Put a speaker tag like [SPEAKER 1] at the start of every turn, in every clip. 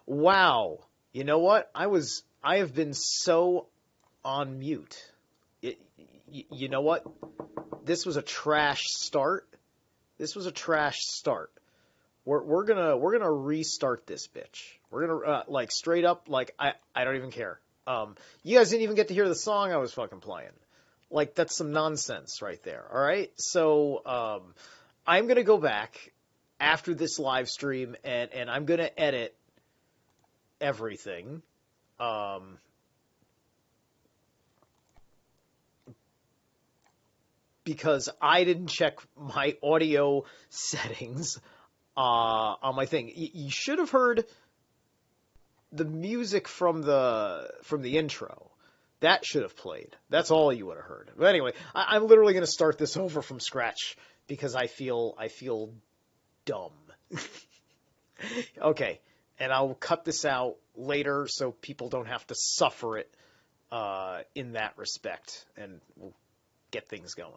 [SPEAKER 1] Wow. You know what? I have been so on mute. It, you know what? This was a trash start. This was a trash start. We're gonna restart this bitch. We're gonna like straight up like I don't even care. You guys didn't even get to hear the song I was fucking playing. Like that's some nonsense right there. All right. So I'm gonna go back after this live stream and I'm gonna edit everything. Um, because I didn't check my audio settings on my thing. You should have heard the music from the intro. That should have played. That's all you would have heard. But anyway, I'm literally going to start this over from scratch because I feel dumb. Okay, and I'll cut this out later so people don't have to suffer it in that respect, and we'll get things going.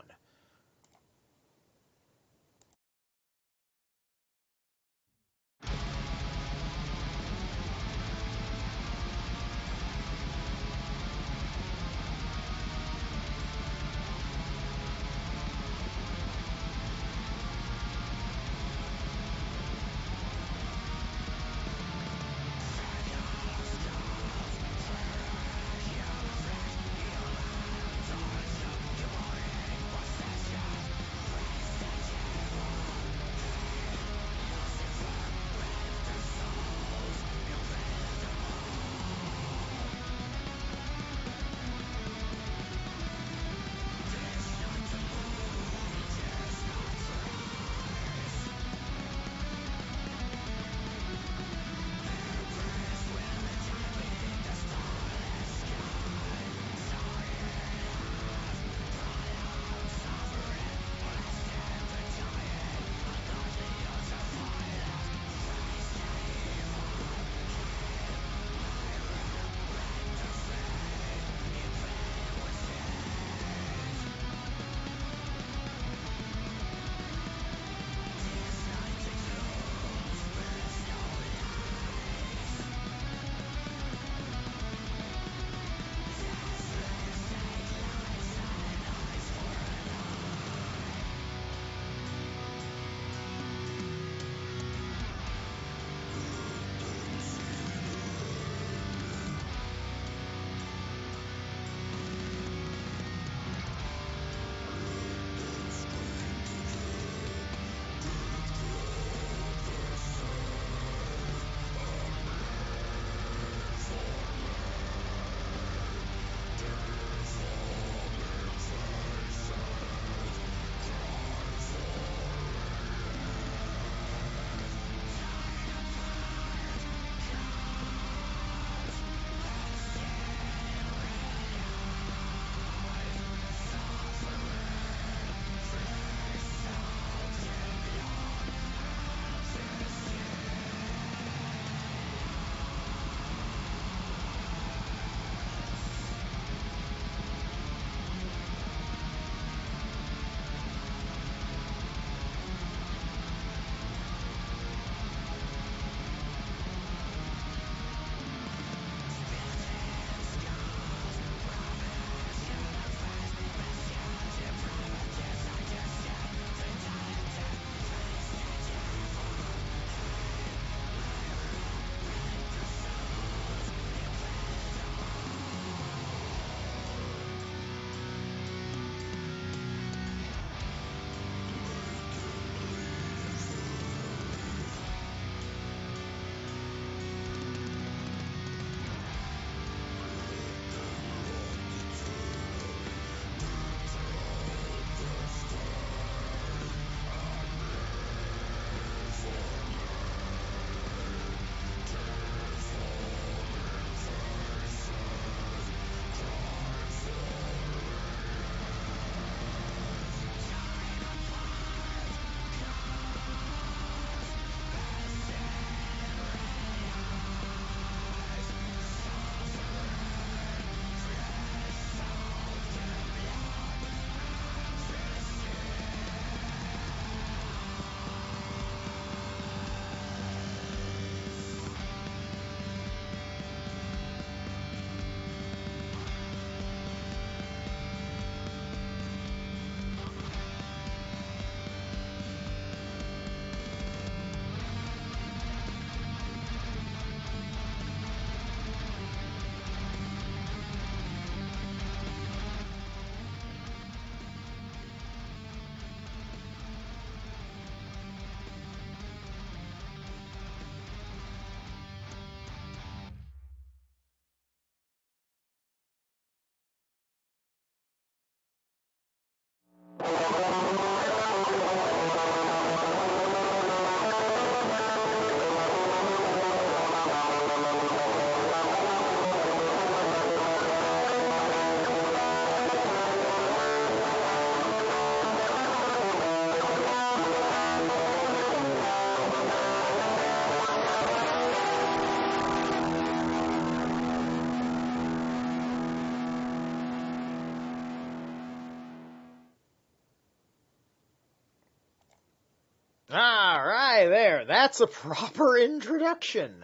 [SPEAKER 1] All right, there. That's a proper introduction.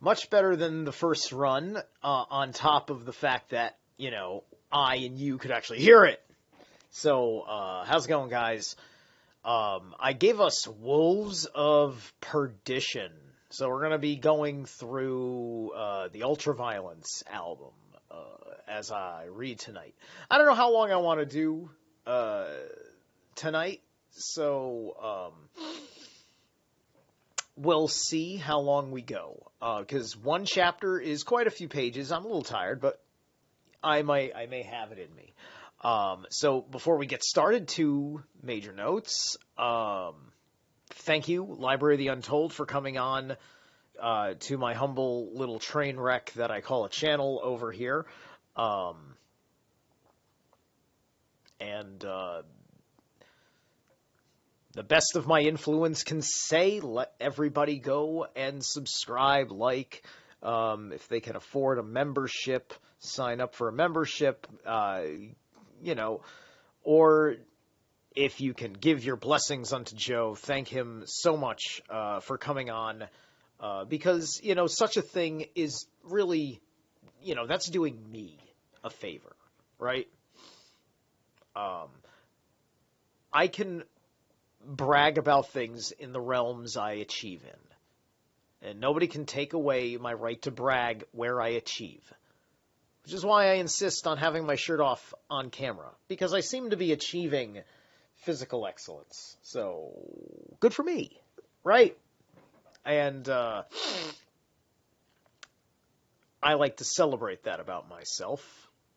[SPEAKER 1] Much better than the first run, on top of the fact that, I and you could actually hear it. So, how's it going, guys? I gave us Wolves of Perdition. So we're going to be going through the Ultraviolence album as I read tonight. I don't know how long I want to do tonight, so we'll see how long we go. Because one chapter is quite a few pages. I'm a little tired, but I may have it in me. So before we get started, two major notes. Thank you, Library of the Untold, for coming on to my humble little train wreck that I call a channel over here. And the best of my influence can say, let everybody go and subscribe, if they can afford a membership, sign up for a membership, or if you can give your blessings unto Joe, thank him so much for coming on, because, such a thing is really, that's doing me a favor, right? I can brag about things in the realms I achieve in, and nobody can take away my right to brag where I achieve. Which is why I insist on having my shirt off on camera, because I seem to be achieving physical excellence. So, good for me, right? And I like to celebrate that about myself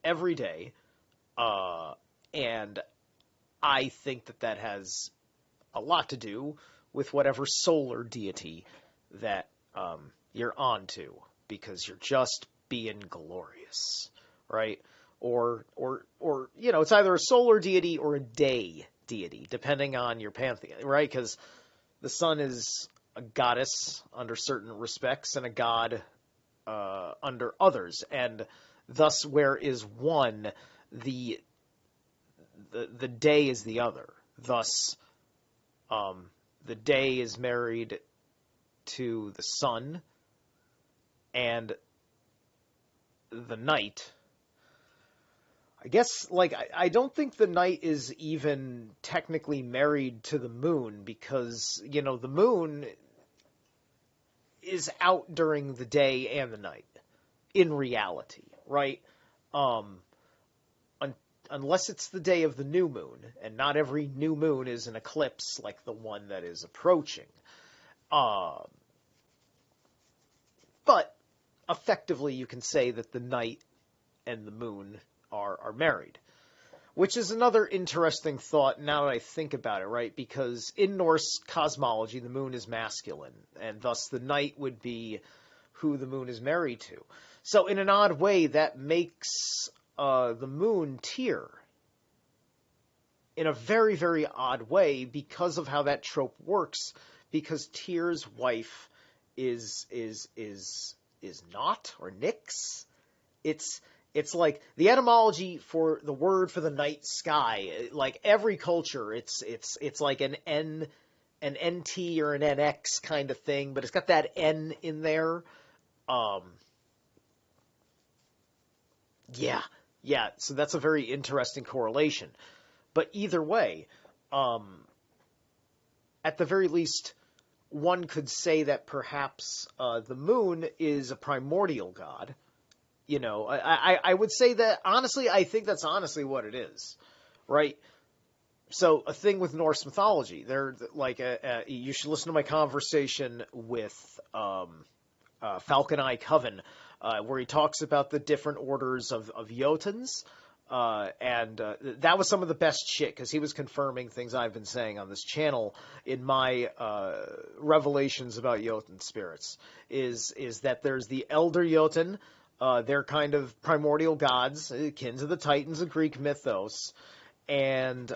[SPEAKER 1] every day, and I think that has a lot to do with whatever solar deity that you're on to, because you're just being glorious, right? Or it's either a solar deity or a day deity, depending on your pantheon, right? Because the sun is a goddess under certain respects and a god under others, and thus where is one, the day is the other. Thus, the day is married to the sun, and the night, I guess, I don't think the night is even technically married to the moon, because, the moon is out during the day and the night, in reality, right? Unless it's the day of the new moon, and not every new moon is an eclipse like the one that is approaching. But effectively, you can say that the night and the moon are married, which is another interesting thought now that I think about it, right? Because in Norse cosmology, the moon is masculine, and thus the night would be who the moon is married to. So in an odd way, that makes the moon Tyr in a very, very odd way, because of how that trope works, because Tyr's wife is not, or Nyx. It's like the etymology for the word for the night sky. Like every culture, it's like an NT or an NX kind of thing, but it's got that N in there. Yeah. So that's a very interesting correlation. But either way, at the very least, one could say that perhaps the moon is a primordial god. I would say that, honestly, I think that's honestly what it is, right? So a thing with Norse mythology, they're you should listen to my conversation with Falcon Eye Coven, where he talks about the different orders of Jotuns. And that was some of the best shit, because he was confirming things I've been saying on this channel in my revelations about Jotun spirits, is that there's the Elder Jotun. They're kind of primordial gods, akin to the Titans of Greek mythos, and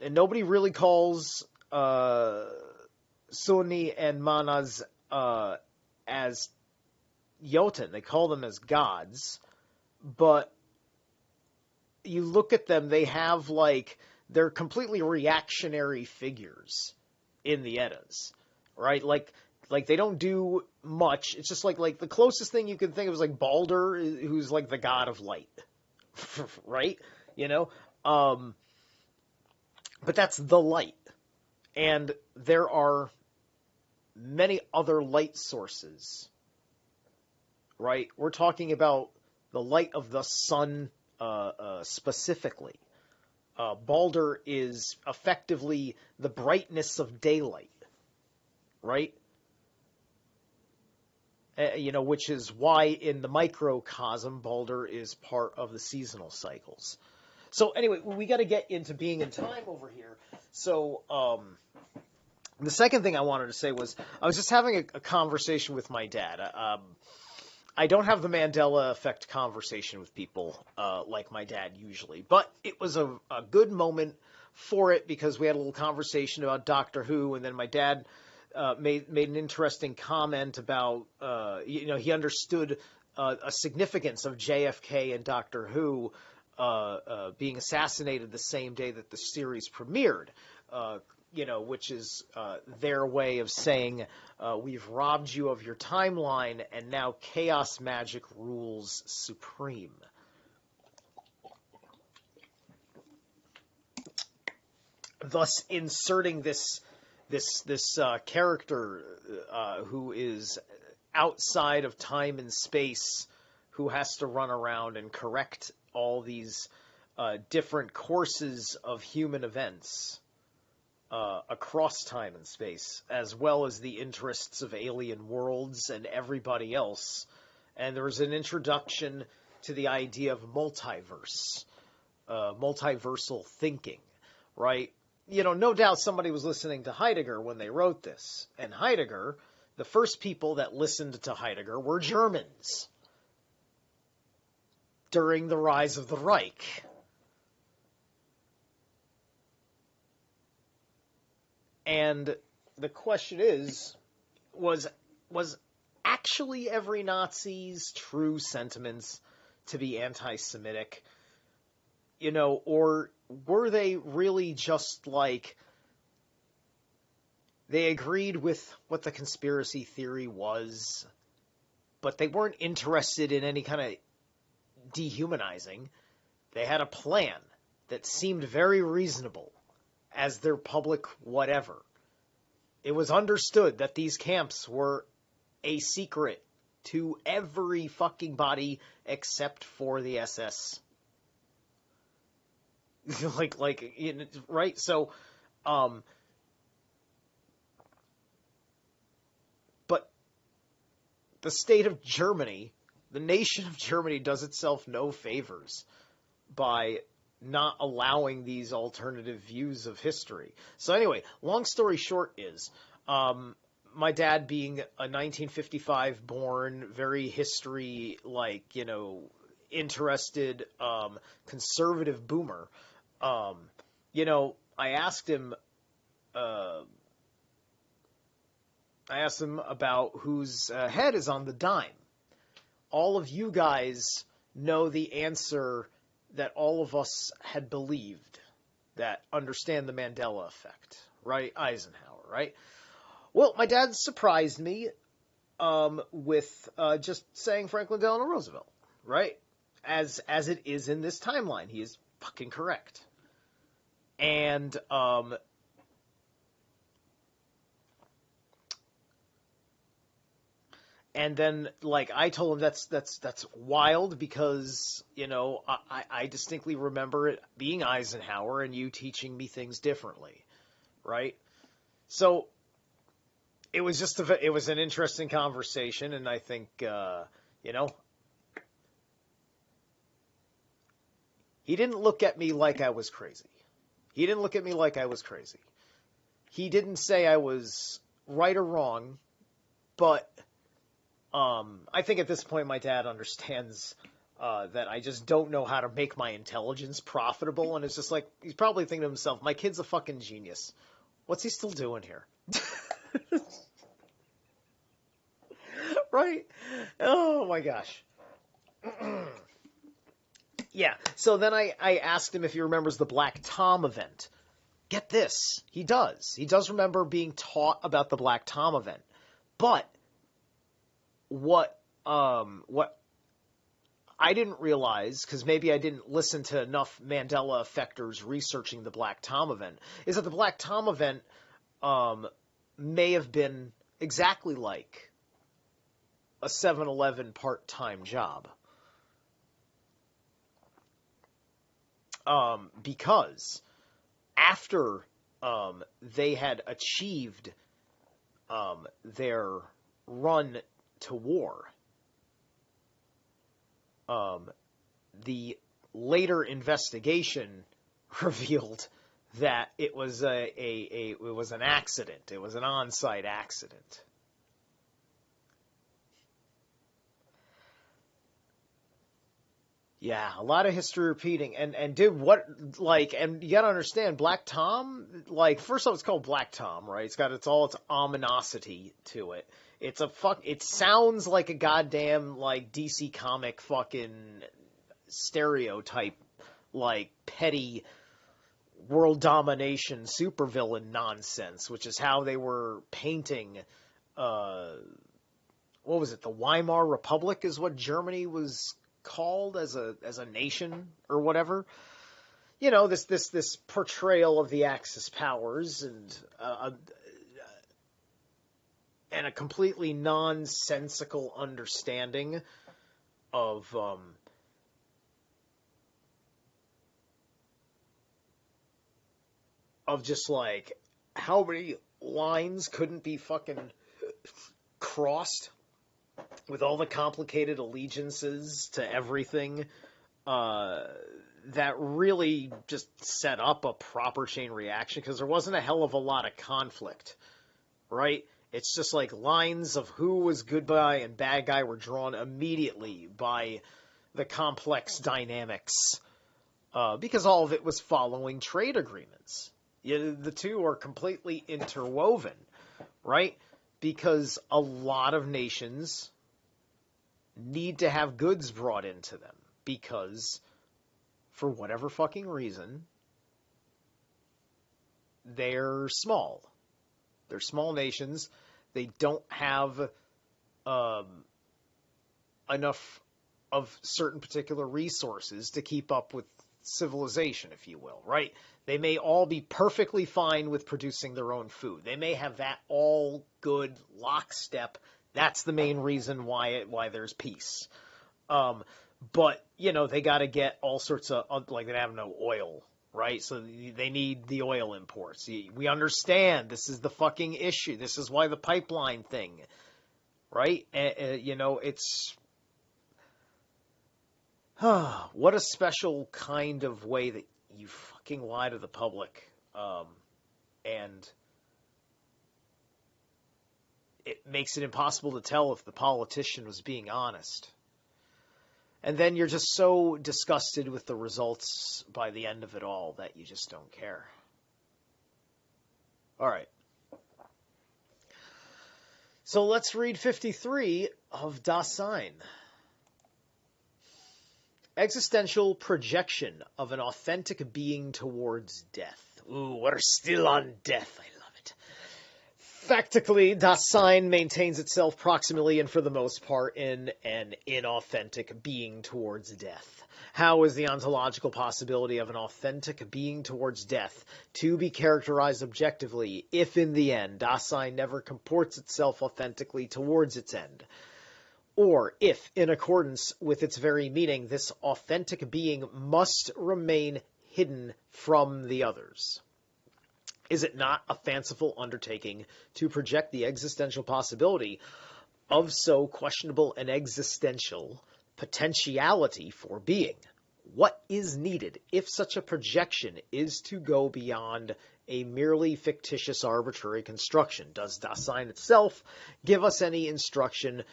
[SPEAKER 1] nobody really calls Suni and Manas as Jotun. They call them as gods, but you look at them, they have they're completely reactionary figures in the Eddas, right? Like they don't do much. It's just like the closest thing you can think of is like Balder, who's like the god of light, right? You know, but that's the light, and there are many other light sources, right? We're talking about the light of the sun specifically. Balder is effectively the brightness of daylight, right? Which is why in the microcosm, Balder is part of the seasonal cycles. So anyway, we got to get into being in time over here. So the second thing I wanted to say was I was just having a conversation with my dad. I don't have the Mandela effect conversation with people like my dad usually, but it was a good moment for it because we had a little conversation about Doctor Who, and then my dad made an interesting comment about he understood a significance of JFK and Doctor Who being assassinated the same day that the series premiered. Which is their way of saying, we've robbed you of your timeline, and now chaos magic rules supreme. Thus inserting this character who is outside of time and space, who has to run around and correct all these different courses of human events across time and space, as well as the interests of alien worlds and everybody else. And there's an introduction to the idea of multiverse, multiversal thinking, right? No doubt somebody was listening to Heidegger when they wrote this. And Heidegger, the first people that listened to Heidegger were Germans during the rise of the Reich. And the question is, was actually every Nazi's true sentiments to be anti-Semitic? Or were they really just like, they agreed with what the conspiracy theory was, but they weren't interested in any kind of dehumanizing. They had a plan that seemed very reasonable as their public whatever. It was understood that these camps were a secret to every fucking body except for the SS. Right? So, but the state of Germany, the nation of Germany, does itself no favors by not allowing these alternative views of history. So anyway, long story short is, my dad being a 1955 born, very history, interested, conservative boomer, I asked him about whose head is on the dime. All of you guys know the answer that all of us had believed, that understand the Mandela effect, right? Eisenhower, right? Well, my dad surprised me with just saying Franklin Delano Roosevelt, right? As it is in this timeline. He is fucking correct. And then, I told him that's wild because, I distinctly remember it being Eisenhower and you teaching me things differently, right? So it was just it was an interesting conversation, and I think, he didn't look at me like I was crazy. He didn't say I was right or wrong, but I think at this point my dad understands that I just don't know how to make my intelligence profitable, and it's just like, he's probably thinking to himself, my kid's a fucking genius. What's he still doing here? Right? Oh my gosh. Yeah. So then I asked him if he remembers the Black Tom event. Get this. He does. He does remember being taught about the Black Tom event. But what I didn't realize, because maybe I didn't listen to enough Mandela effectors researching the Black Tom event, is that the Black Tom event may have been exactly like a 7-Eleven part-time job. Because after they had achieved their run to war, the later investigation revealed that it was it was an accident. It was an on-site accident. Yeah, a lot of history repeating. And dude, and you gotta understand, Black Tom, first off, it's called Black Tom, right? It's got all its ominosity to it. It sounds like a goddamn, DC comic fucking stereotype, petty world domination supervillain nonsense, which is how they were painting, what was it, the Weimar Republic is what Germany was called as a nation or whatever. This portrayal of the Axis powers and a completely nonsensical understanding of just how many lines couldn't be fucking crossed with all the complicated allegiances to everything, that really just set up a proper chain reaction, because there wasn't a hell of a lot of conflict, right? It's just lines of who was good guy and bad guy were drawn immediately by the complex dynamics, because all of it was following trade agreements. The two are completely interwoven, right? Because a lot of nations need to have goods brought into them because, for whatever fucking reason, they're small. They're small nations. They don't have enough of certain particular resources to keep up with civilization, if you will, right? They may all be perfectly fine with producing their own food. They may have that all good lockstep. That's the main reason why there's peace. But, they got to get all sorts of, they have no oil, right? So they need the oil imports. We understand this is the fucking issue. This is why the pipeline thing, right? It's, what a special kind of way that you fucking lie to the public. And it makes it impossible to tell if the politician was being honest. And then you're just so disgusted with the results by the end of it all that you just don't care. All right. So let's read 53 of Dasein. Existential projection of an authentic being towards death. Ooh, we're still on death. I love it. Factically, Dasein maintains itself proximally and for the most part in an inauthentic being towards death. How is the ontological possibility of an authentic being towards death to be characterized objectively if in the end Dasein never comports itself authentically towards its end? Or if, in accordance with its very meaning, this authentic being must remain hidden from the others? Is it not a fanciful undertaking to project the existential possibility of so questionable an existential potentiality for being? What is needed if such a projection is to go beyond a merely fictitious arbitrary construction? Does Dasein itself give us any instruction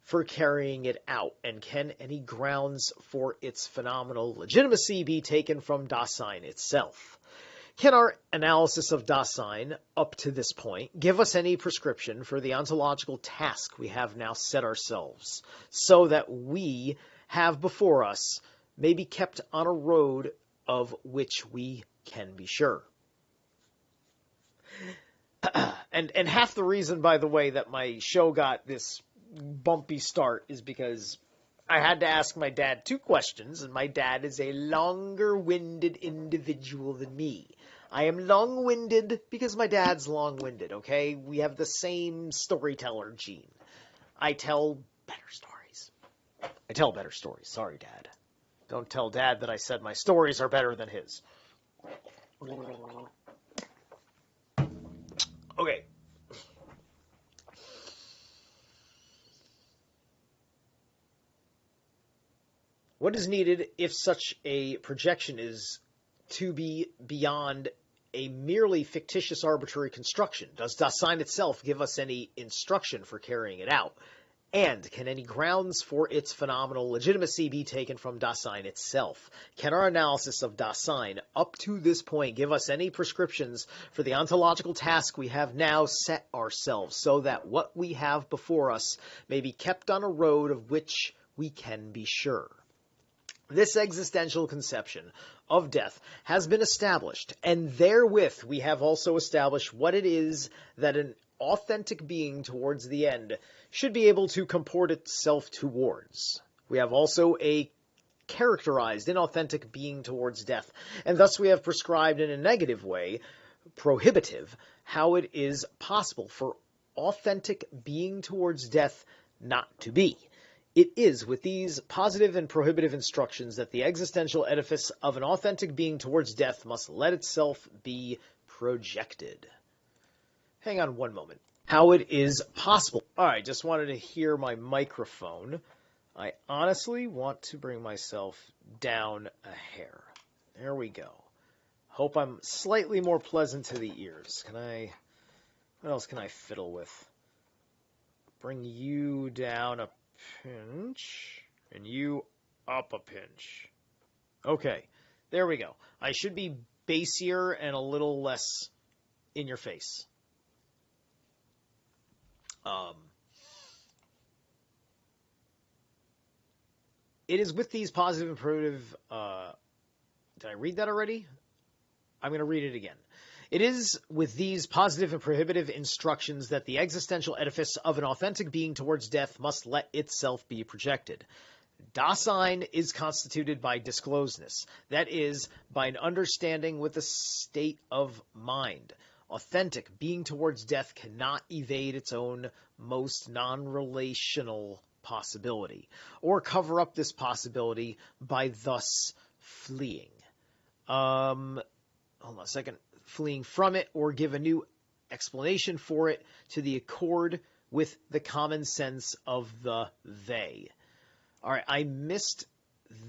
[SPEAKER 1] for carrying it out? And can any grounds for its phenomenal legitimacy be taken from Dasein itself? Can our analysis of Dasein up to this point give us any prescription for the ontological task we have now set ourselves, so that we have before us may be kept on a road of which we can be sure. And half the reason, by the way, that my show got this bumpy start is because I had to ask my dad 2 questions, and my dad is a longer-winded individual than me. I am long-winded because my dad's long-winded, okay? We have the same storyteller gene. I tell better stories. Sorry, Dad. Don't tell Dad that I said my stories are better than his. Okay. What is needed if such a projection is to be beyond a merely fictitious arbitrary construction? Does Dasein itself give us any instruction for carrying it out? And can any grounds for its phenomenal legitimacy be taken from Dasein itself? Can our analysis of Dasein up to this point give us any prescriptions for the ontological task we have now set ourselves, so that what we have before us may be kept on a road of which we can be sure? This existential conception of death has been established, and therewith we have also established what it is that an authentic being towards the end should be able to comport itself towards. We have also a characterized inauthentic being towards death, and thus we have prescribed in a negative way, prohibitive, how it is possible for authentic being towards death not to be. It is with these positive and prohibitive instructions that the existential edifice of an authentic being towards death must let itself be projected. Hang on one moment. How it is possible. All right, just wanted to hear my microphone. I honestly want to bring myself down a hair. There we go. Hope I'm slightly more pleasant to the ears. What else can I fiddle with? Bring you down a pinch, and you up a pinch. Okay, there we go. I should be bassier and a little less in your face. It is with these positive and prohibitive... did I read that already? I'm going to read it again. It is with these positive and prohibitive instructions that the existential edifice of an authentic being towards death must let itself be projected. Dasein is constituted by disclosedness, that is, by an understanding with a state of mind. Authentic being towards death cannot evade its own most non-relational possibility, or cover up this possibility by thus fleeing. Hold on a second. Fleeing from it, or give a new explanation for it to the accord with the common sense of the they. All right, I missed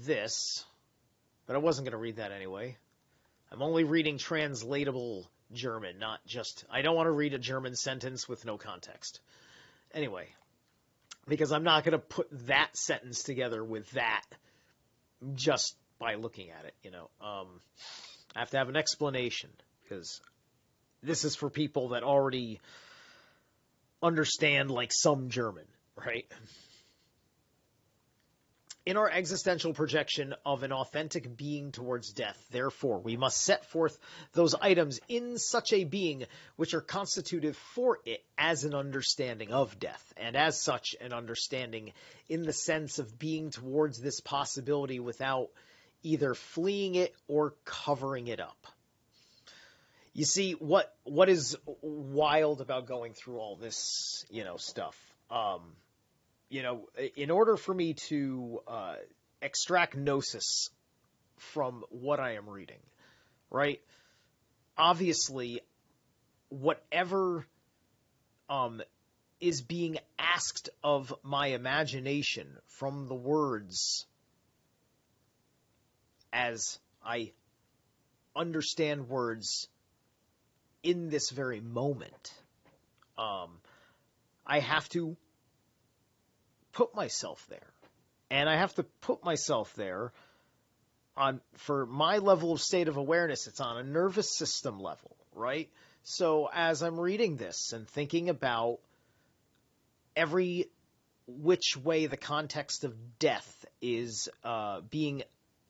[SPEAKER 1] this, but I wasn't going to read that anyway. I'm only reading translatable German, not just... I don't want to read a German sentence with no context. Anyway, because I'm not going to put that sentence together with that just by looking at it, you know. I have to have an explanation, because this is for people that already understand, like, some German, right? In our existential projection of an authentic being towards death, therefore, we must set forth those items in such a being which are constitutive for it as an understanding of death, and as such an understanding in the sense of being towards this possibility without either fleeing it or covering it up. You see, what is wild about going through all this, stuff? In order for me to extract gnosis from what I am reading, right? Obviously, whatever is being asked of my imagination from the words as I understand words in this very moment, I have to put myself there. And I have to put myself there for my level of state of awareness, it's on a nervous system level, right? So as I'm reading this and thinking about every which way the context of death is being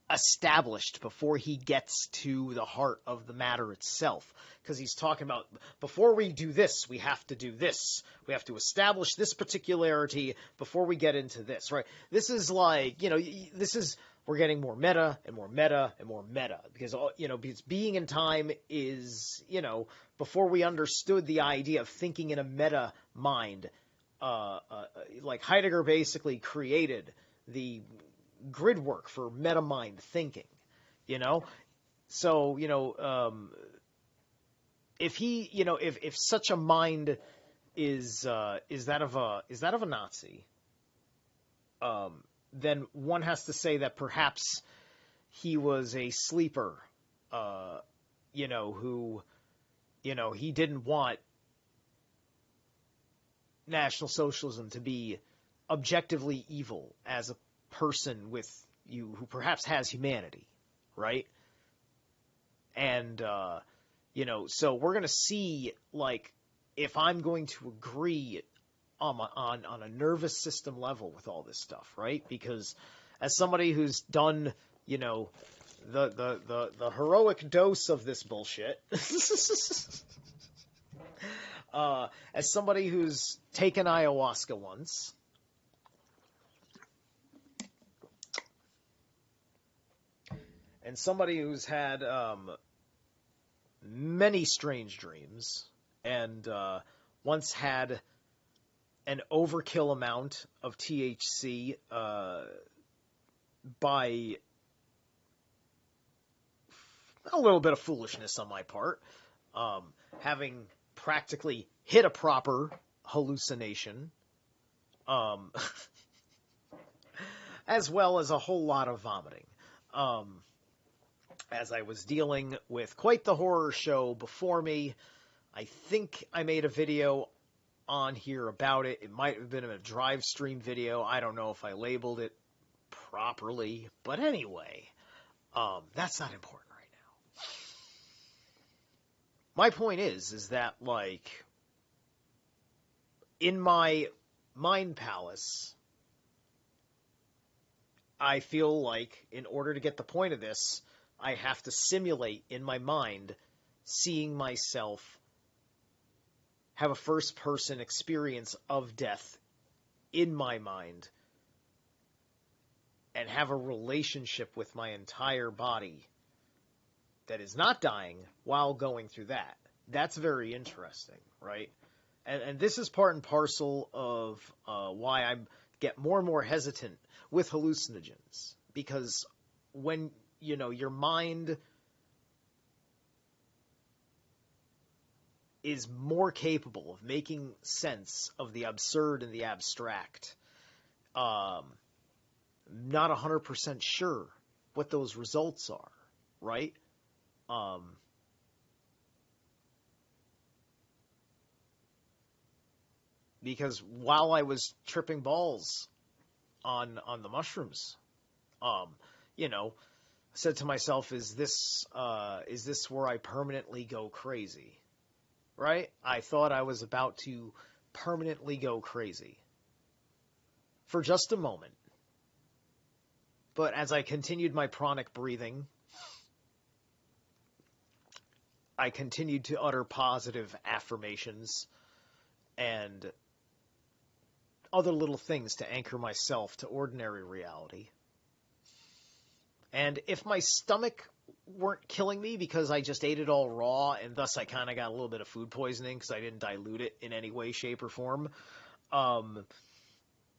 [SPEAKER 1] established before he gets to the heart of the matter itself. Because he's talking about, before we do this, we have to do this. We have to establish this particularity before we get into this, right? This is like, we're getting more meta and more meta and more meta. Because, because being in time is, before we understood the idea of thinking in a meta mind, like Heidegger basically created the grid work for meta mind thinking, so if he, if such a mind is that of a Nazi, then one has to say that perhaps he was a sleeper, who, he didn't want National Socialism to be objectively evil as a person with you who perhaps has humanity, right? And so we're gonna see, like, if I'm going to agree on a nervous system level with all this stuff, right? Because as somebody who's done, the heroic dose of this bullshit, as somebody who's taken ayahuasca once. And somebody who's had many strange dreams, and once had an overkill amount of THC by a little bit of foolishness on my part, having practically hit a proper hallucination, as well as a whole lot of vomiting. As I was dealing with quite the horror show before me. I think I made a video on here about it. It might have been a drive stream video. I don't know if I labeled it properly. But anyway, that's not important right now. My point is that, like, in my mind palace, I feel like in order to get the point of this, I have to simulate in my mind seeing myself have a first-person experience of death in my mind and have a relationship with my entire body that is not dying while going through that. That's very interesting, right? And this is part and parcel of why I get more and more hesitant with hallucinogens. Because when, your mind is more capable of making sense of the absurd and the abstract, not 100% sure what those results are, right? Because while I was tripping balls on the mushrooms, said to myself, is this where I permanently go crazy? Right? I thought I was about to permanently go crazy. For just a moment. But as I continued my pranic breathing, I continued to utter positive affirmations and other little things to anchor myself to ordinary reality. And if my stomach weren't killing me because I just ate it all raw and thus I kind of got a little bit of food poisoning because I didn't dilute it in any way, shape, or form,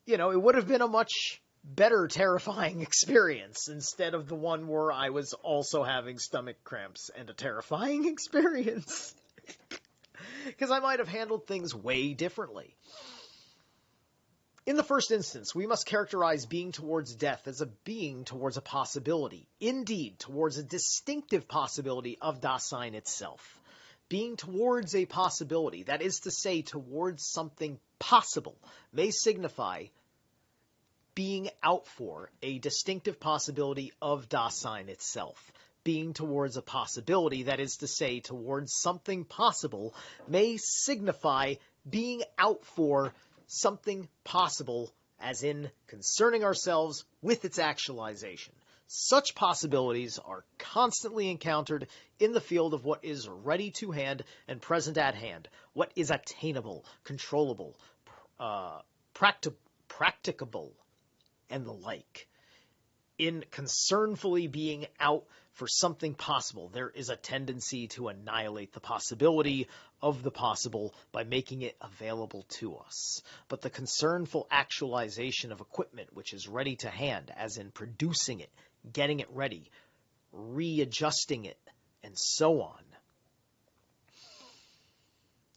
[SPEAKER 1] it would have been a much better terrifying experience instead of the one where I was also having stomach cramps and a terrifying experience. Because I might have handled things way differently. In the first instance, we must characterize being towards death as a being towards a possibility, indeed towards a distinctive possibility of Dasein itself. Being towards a possibility, that is to say towards something possible, may signify being out for a distinctive possibility of Dasein itself. Being towards a possibility, that is to say towards something possible, may signify being out for something possible, as in concerning ourselves with its actualization. Such possibilities are constantly encountered in the field of what is ready to hand and present at hand, what is attainable, controllable, practicable, and the like. In concernfully being out for something possible, there is a tendency to annihilate the possibility of the possible by making it available to us. But the concernful actualization of equipment which is ready to hand, as in producing it, getting it ready, readjusting it, and so on,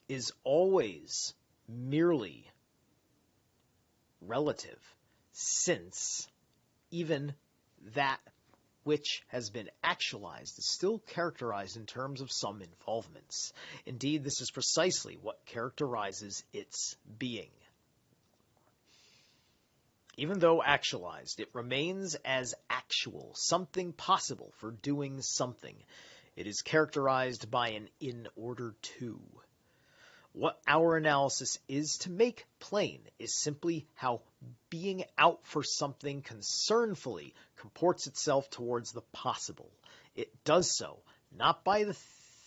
[SPEAKER 1] is always merely relative, since even that which has been actualized is still characterized in terms of some involvements. Indeed, this is precisely what characterizes its being. Even though actualized, it remains as actual, something possible for doing something. It is characterized by an in order to. What our analysis is to make plain is simply how being out for something concernfully comports itself towards the possible. It does so not by the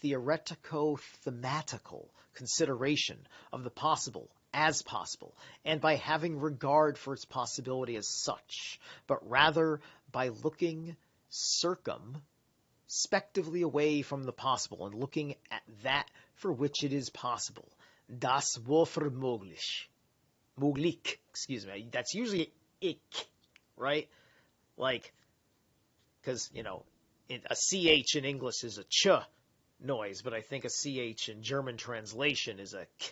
[SPEAKER 1] theoretico-thematical consideration of the possible as possible, and by having regard for its possibility as such, but rather by looking circumspectively away from the possible and looking at that for which it is possible. Das wofür möglich. Möglich, excuse me. That's usually ich, right? Like, because, a CH in English is a ch noise, but I think a CH in German translation is a k,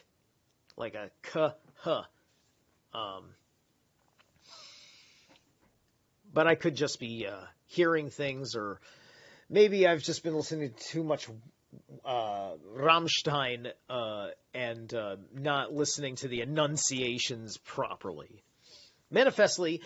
[SPEAKER 1] like a k, h. But I could just be hearing things, or maybe I've just been listening to too much Rammstein and not listening to the enunciations properly. Manifestly,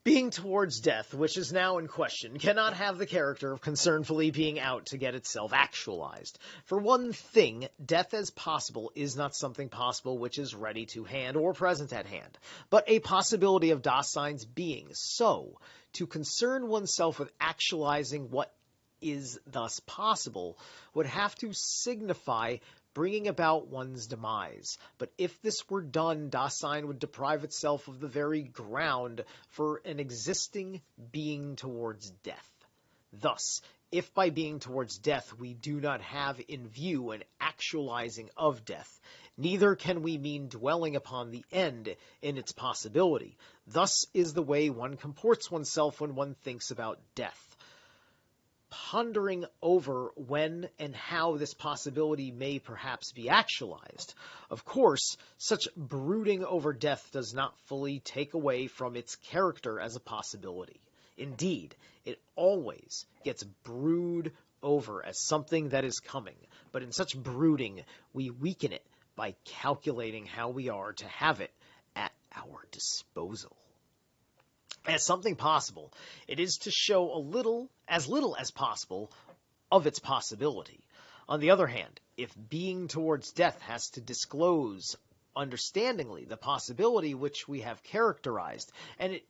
[SPEAKER 1] being towards death, which is now in question, cannot have the character of concernfully being out to get itself actualized. For one thing, death as possible is not something possible which is ready to hand or present at hand, but a possibility of Dasein's being. So, to concern oneself with actualizing what is thus possible would have to signify bringing about one's demise. But if this were done, Dasein would deprive itself of the very ground for an existing being towards death. Thus, if by being towards death we do not have in view an actualizing of death, neither can we mean dwelling upon the end in its possibility. Thus is the way one comports oneself when one thinks about death. Pondering over when and how this possibility may perhaps be actualized. Of course, such brooding over death does not fully take away from its character as a possibility. Indeed, it always gets brewed over as something that is coming, but in such brooding we weaken it by calculating how we are to have it at our disposal. As something possible, it is to show little as possible of its possibility. On the other hand, if being towards death has to disclose understandingly the possibility which we have characterized, and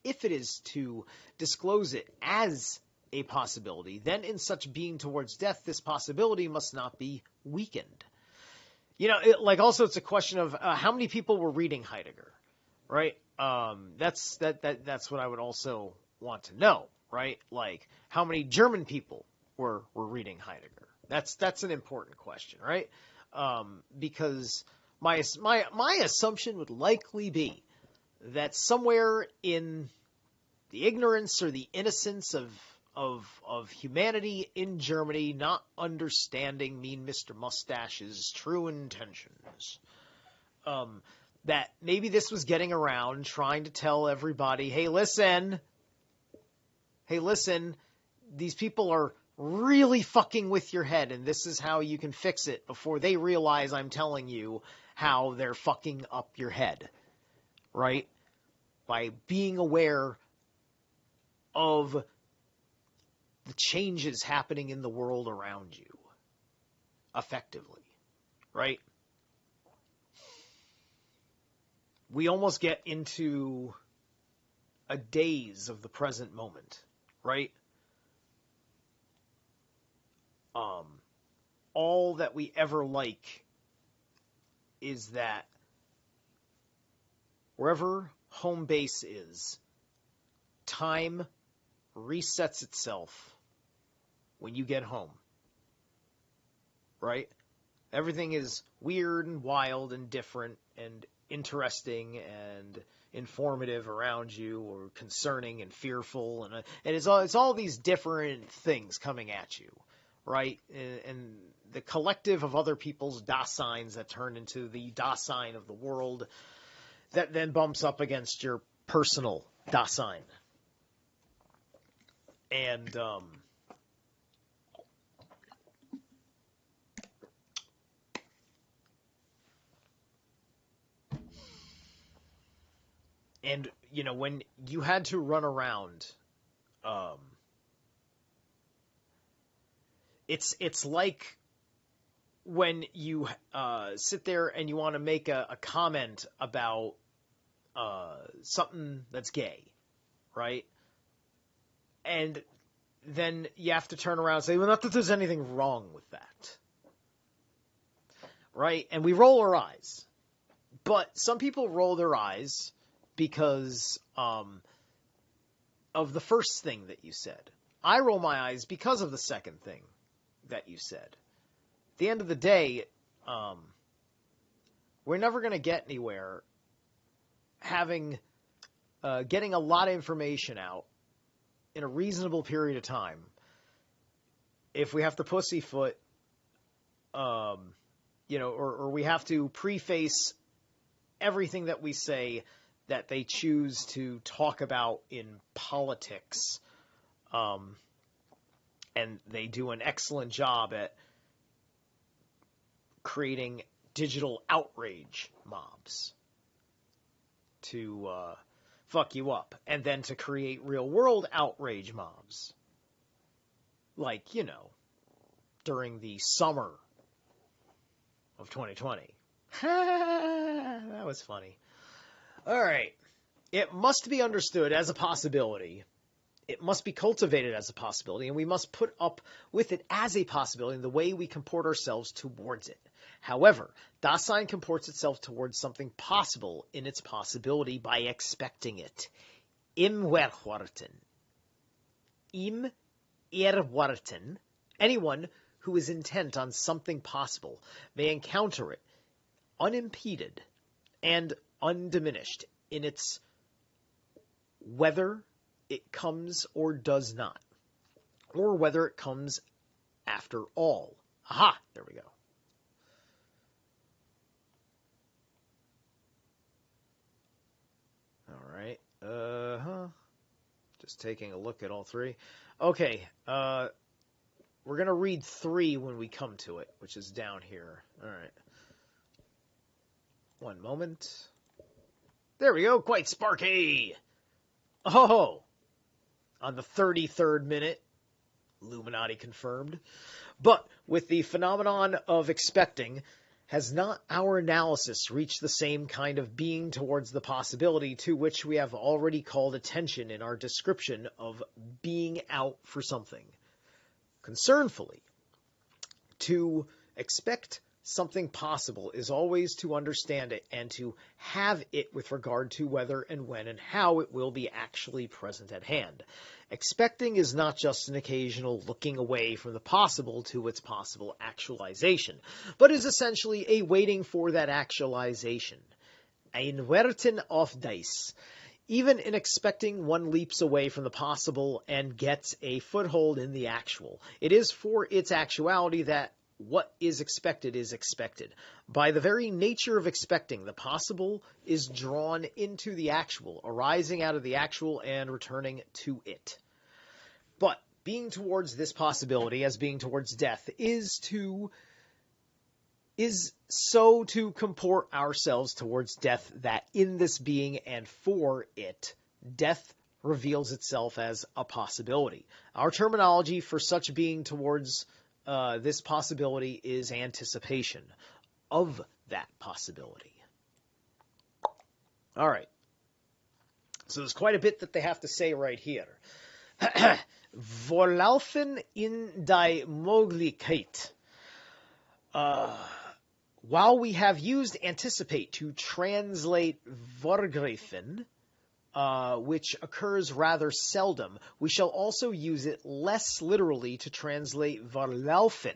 [SPEAKER 1] if it is to disclose it as a possibility, then in such being towards death, this possibility must not be weakened. Also it's a question of how many people were reading Heidegger, right? That's what I would also want to know, right? Like, how many German people were reading Heidegger? That's an important question, right? Because my assumption would likely be that somewhere in the ignorance or the innocence of humanity in Germany, not understanding Mean Mr. Mustache's true intentions, that maybe this was getting around, trying to tell everybody, hey, listen, these people are really fucking with your head, and this is how you can fix it before they realize I'm telling you how they're fucking up your head, right? By being aware of the changes happening in the world around you, effectively, right? We almost get into a daze of the present moment, right? all that we ever like is that wherever home base is, time resets itself when you get home. Right? Everything is weird and wild and different and interesting and informative around you, or concerning and fearful, and it's all these different things coming at you, right? And the collective of other people's Daseins that turn into the Dasein of the world, that then bumps up against your personal Dasein. And And, when you had to run around, it's like when you sit there and you want to make a comment about something that's gay, right? And then you have to turn around and say, well, not that there's anything wrong with that, right? And we roll our eyes. But some people roll their eyes because of the first thing that you said. I roll my eyes because of the second thing that you said. At the end of the day, we're never going to get anywhere getting a lot of information out in a reasonable period of time if we have to pussyfoot, or we have to preface everything that we say that they choose to talk about in politics. And they do an excellent job at creating digital outrage mobs to fuck you up, and then to create real world outrage mobs. Like, during the summer of 2020. That was funny. All right. It must be understood as a possibility. It must be cultivated as a possibility, and we must put up with it as a possibility in the way we comport ourselves towards it. However, Dasein comports itself towards something possible in its possibility by expecting it. Im erwarten. Im erwarten. Anyone who is intent on something possible may encounter it unimpeded and undiminished in its whether it comes or does not, or whether it comes after all. Aha! There we go. All right. Just taking a look at all three. Okay. We're going to read 3 when we come to it, which is down here. All right. One moment. There we go. Quite sparky. Oh! On the 33rd minute. Illuminati confirmed. But with the phenomenon of expecting, has not our analysis reached the same kind of being towards the possibility to which we have already called attention in our description of being out for something? Concernfully, to expect something possible is always to understand it and to have it with regard to whether and when and how it will be actually present at hand. Expecting is not just an occasional looking away from the possible to its possible actualization, but is essentially a waiting for that actualization. Ein Werten auf dies. Even in expecting, one leaps away from the possible and gets a foothold in the actual. It is for its actuality that what is expected is expected. By the very nature of expecting, the possible is drawn into the actual, arising out of the actual and returning to it. But being towards this possibility as being towards death is so to comport ourselves towards death that in this being and for it, death reveals itself as a possibility. Our terminology for such being towards this possibility is anticipation of that possibility. All right. So there's quite a bit that they have to say right here. Vorlaufen in die Möglichkeit. While we have used anticipate to translate vorgreifen, which occurs rather seldom, we shall also use it less literally to translate vorlaufen,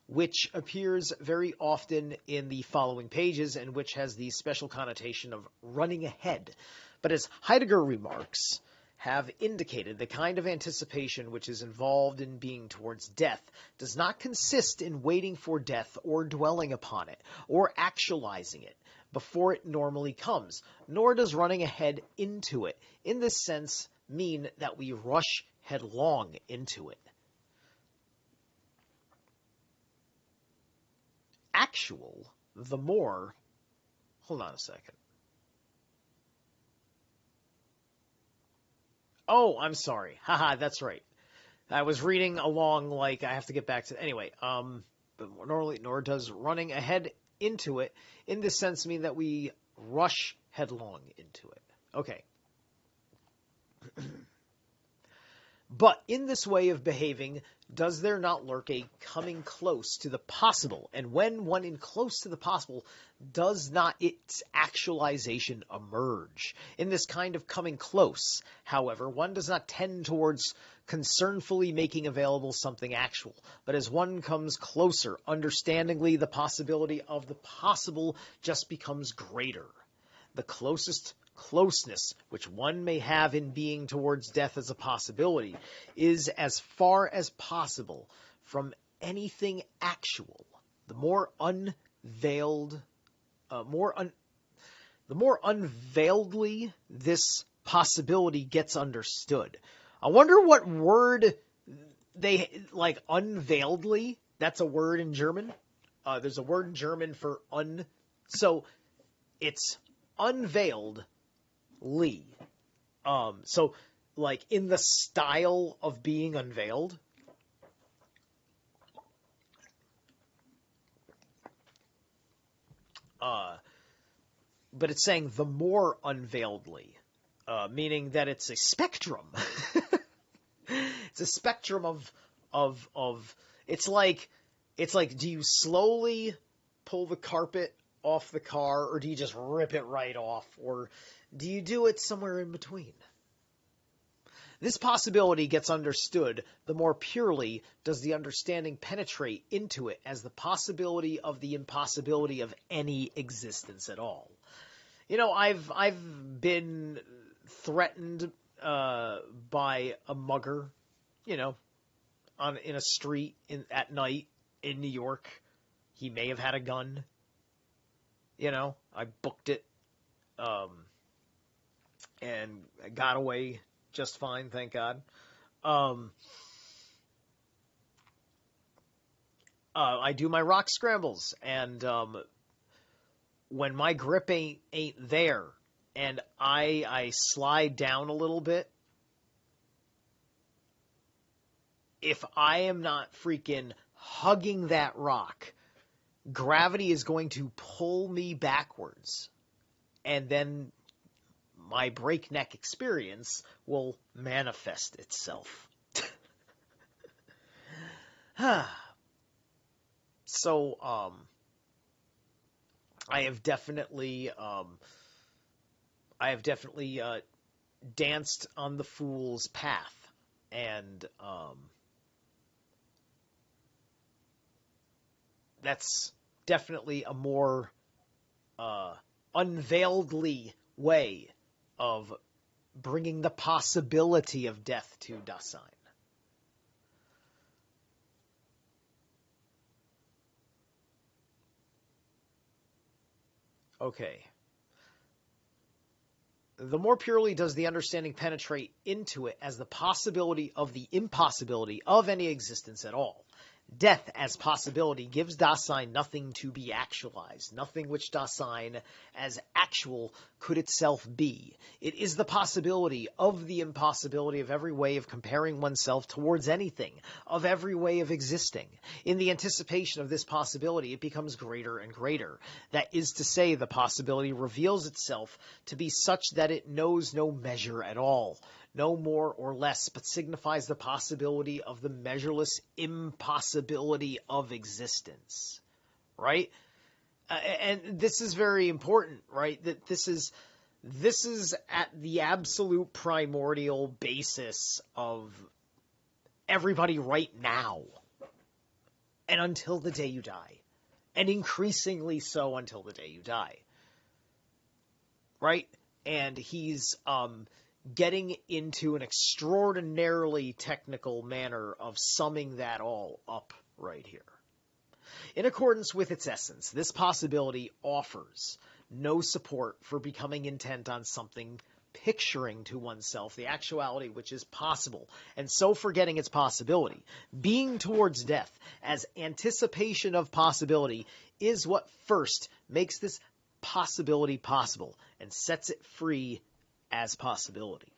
[SPEAKER 1] which appears very often in the following pages and which has the special connotation of running ahead. But as Heidegger remarks, have indicated, the kind of anticipation which is involved in being towards death does not consist in waiting for death or dwelling upon it or actualizing it before it normally comes, nor does running ahead into it, in this sense, mean that we rush headlong into it. Actual, the more... Hold on a second. Oh, I'm sorry. Haha, that's right. I was reading along like I have to get back to... Anyway, but normally, nor does running ahead into it, in this sense, mean that we rush headlong into it. Okay. But in this way of behaving, does there not lurk a coming close to the possible? And when one in close to the possible, does not its actualization emerge? In this kind of coming close, however, one does not tend towards concernfully making available something actual, but as one comes closer, understandingly, the possibility of the possible just becomes greater. The closest closeness which one may have in being towards death as a possibility is as far as possible from anything actual. The more unveiledly this possibility gets understood. I wonder what word they like. Unveiledly, that's a word in German. There's a word in German for so it's unveiled. So like in the style of being unveiled. But it's saying the more unveiledly, meaning that it's a spectrum. It's a spectrum of it's like, do you slowly pull the carpet off the car, or do you just rip it right off, or do you do it somewhere in between? This possibility gets understood, the more purely does the understanding penetrate into it as the possibility of the impossibility of any existence at all. You know, I've been threatened by a mugger, you know, in a street at night in New York. He may have had a gun. You know, I booked it, and I got away just fine, thank God. I do my rock scrambles, and when my grip ain't there, and I slide down a little bit, if I am not freaking hugging that rock, gravity is going to pull me backwards, and then my breakneck experience will manifest itself. So, I have definitely danced on the fool's path, and that's definitely a more unveiledly way of bringing the possibility of death to Dasein. Okay. The more purely does the understanding penetrate into it as the possibility of the impossibility of any existence at all. Death as possibility gives Dasein nothing to be actualized, nothing which Dasein as actual could itself be. It is the possibility of the impossibility of every way of comparing oneself towards anything, of every way of existing. In the anticipation of this possibility, it becomes greater and greater. That is to say, the possibility reveals itself to be such that it knows no measure at all, no more or less, but signifies the possibility of the measureless impossibility of existence, right? And this is very important, right? That this is at the absolute primordial basis of everybody right now, and until the day you die, and increasingly so until the day you die, right? And he's getting into an extraordinarily technical manner of summing that all up right here. In accordance with its essence, this possibility offers no support for becoming intent on something picturing to oneself the actuality which is possible, and so forgetting its possibility. Being towards death as anticipation of possibility is what first makes this possibility possible and sets it free as possibility.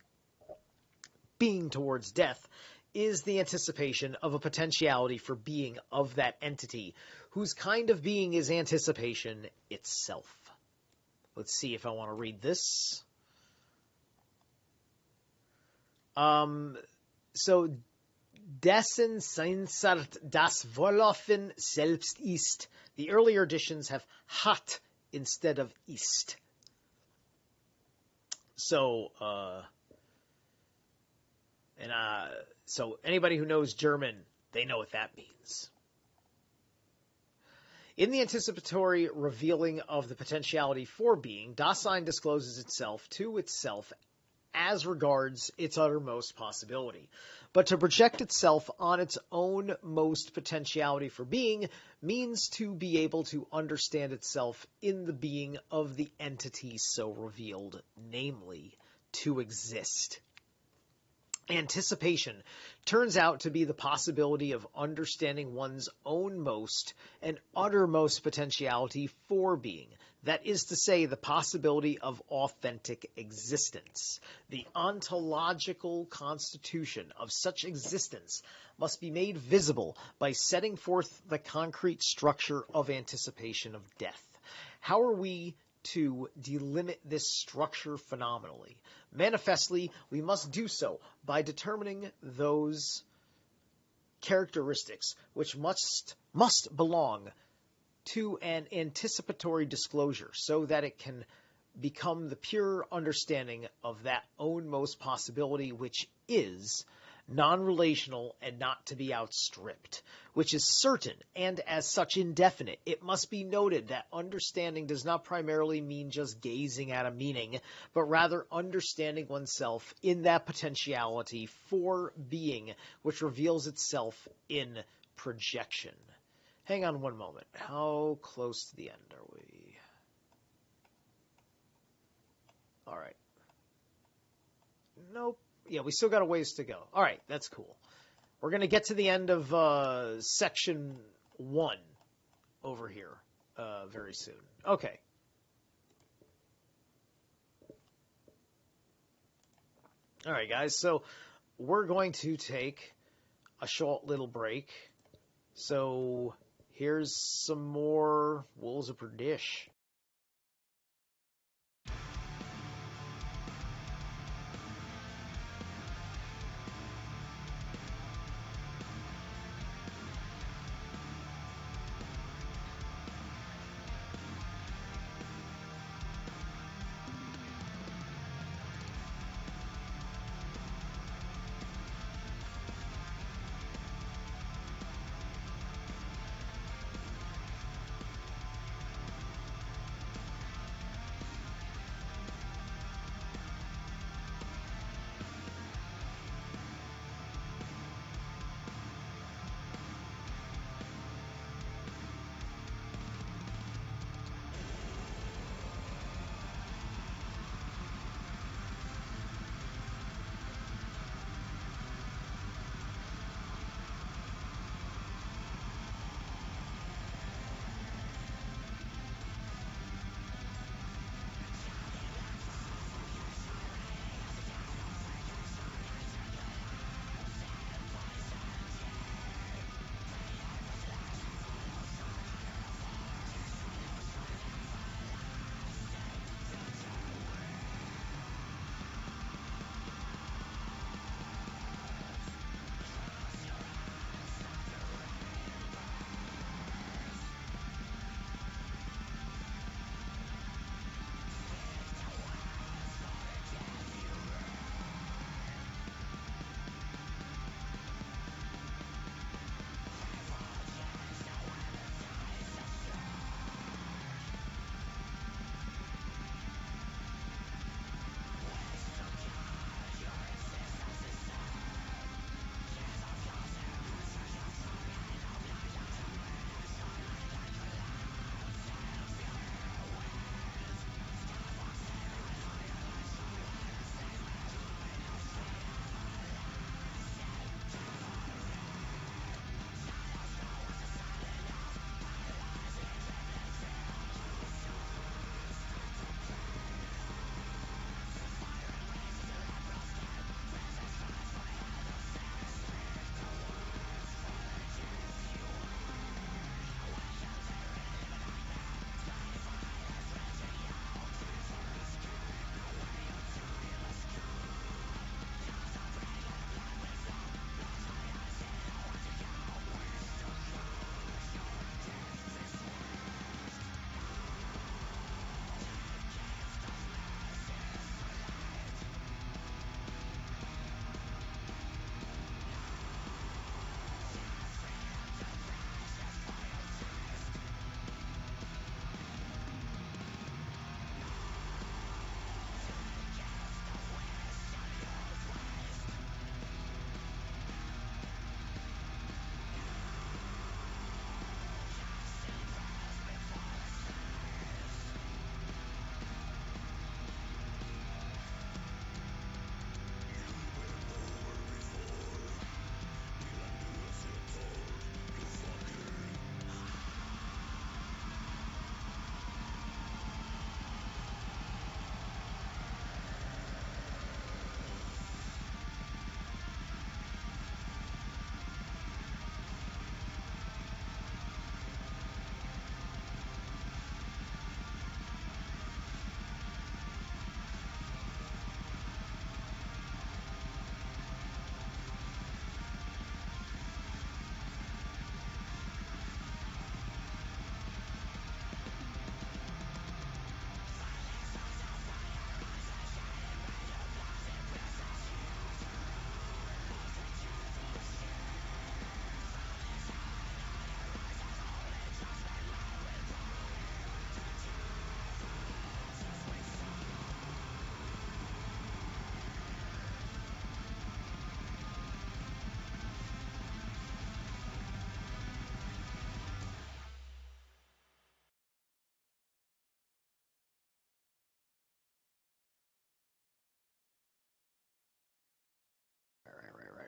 [SPEAKER 1] Being towards death is the anticipation of a potentiality for being of that entity, whose kind of being is anticipation itself. Let's see if I want to read this. So, dessen Seinsart das Vorlaufen selbst ist. The earlier editions have hat instead of ist. So, so anybody who knows German, they know what that means. In the anticipatory revealing of the potentiality for being, Dasein discloses itself to itself as regards its uttermost possibility. But to project itself on its own most potentiality for being means to be able to understand itself in the being of the entity so revealed, namely, to exist. Anticipation turns out to be the possibility of understanding one's own most and uttermost potentiality for being. That is to say, the possibility of authentic existence. The ontological constitution of such existence must be made visible by setting forth the concrete structure of anticipation of death. How are we to delimit this structure phenomenally? Manifestly, we must do so by determining those characteristics which must belong to an anticipatory disclosure, so that it can become the pure understanding of that own most possibility which is non-relational and not to be outstripped, which is certain and as such indefinite. It must be noted that understanding does not primarily mean just gazing at a meaning, but rather understanding oneself in that potentiality for being which reveals itself in projection. Hang on one moment. How close to the end are we? All right. Nope. Yeah, we still got a ways to go. All right, that's cool. We're going to get to the end of section 1 over here very soon. Okay. All right, guys. So we're going to take a short little break. So here's some more Wolves of Perdish.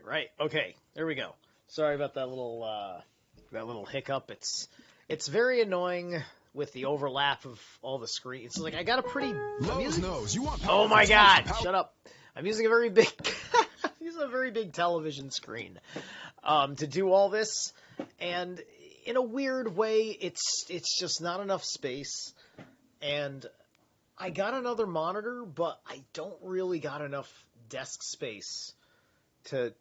[SPEAKER 1] Right. Okay. There we go. Sorry about that little hiccup. It's very annoying with the overlap of all the screens. It's like I got a pretty. Oh my God! Shut up. I'm using a very big. I'm using a very big television screen to do all this, and in a weird way, it's just not enough space, and I got another monitor, but I don't really got enough desk space to.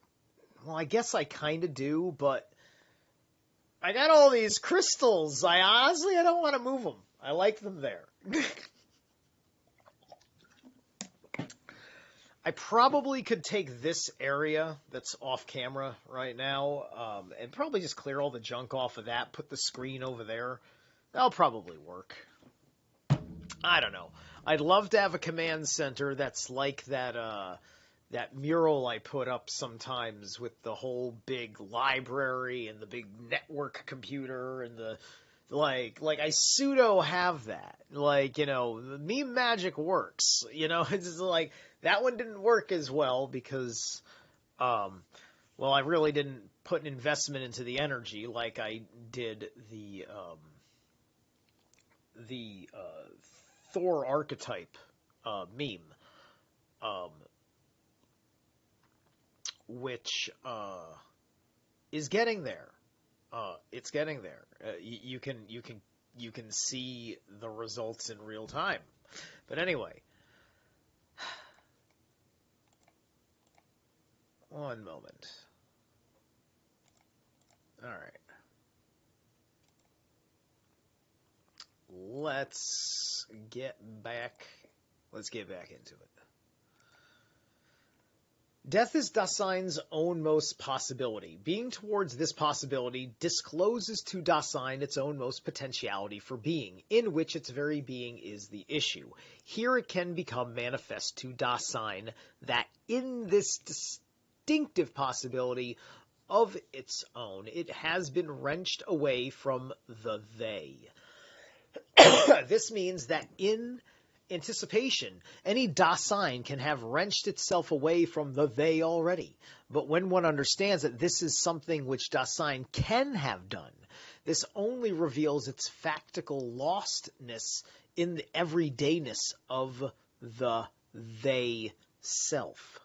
[SPEAKER 1] Well, I guess I kind of do, but I got all these crystals. I don't want to move them. I like them there. I probably could take this area that's off camera right now and probably just clear all the junk off of that, put the screen over there. That'll probably work. I don't know. I'd love to have a command center that's like that mural I put up sometimes with the whole big library and the big network computer and the like I pseudo have that. Like, meme magic works. It's just like that one didn't work as well because well, I really didn't put an investment into the energy like I did the Thor archetype meme. Which is getting there. It's getting there. You can see the results in real time. But anyway, one moment. All right. Let's get back into it. Death is Dasein's own most possibility. Being towards this possibility discloses to Dasein its own most potentiality for being, in which its very being is the issue. Here it can become manifest to Dasein that in this distinctive possibility of its own, it has been wrenched away from the they. This means that in anticipation, any Dasein can have wrenched itself away from the they already. But when one understands that this is something which Dasein can have done, this only reveals its factical lostness in the everydayness of the they self.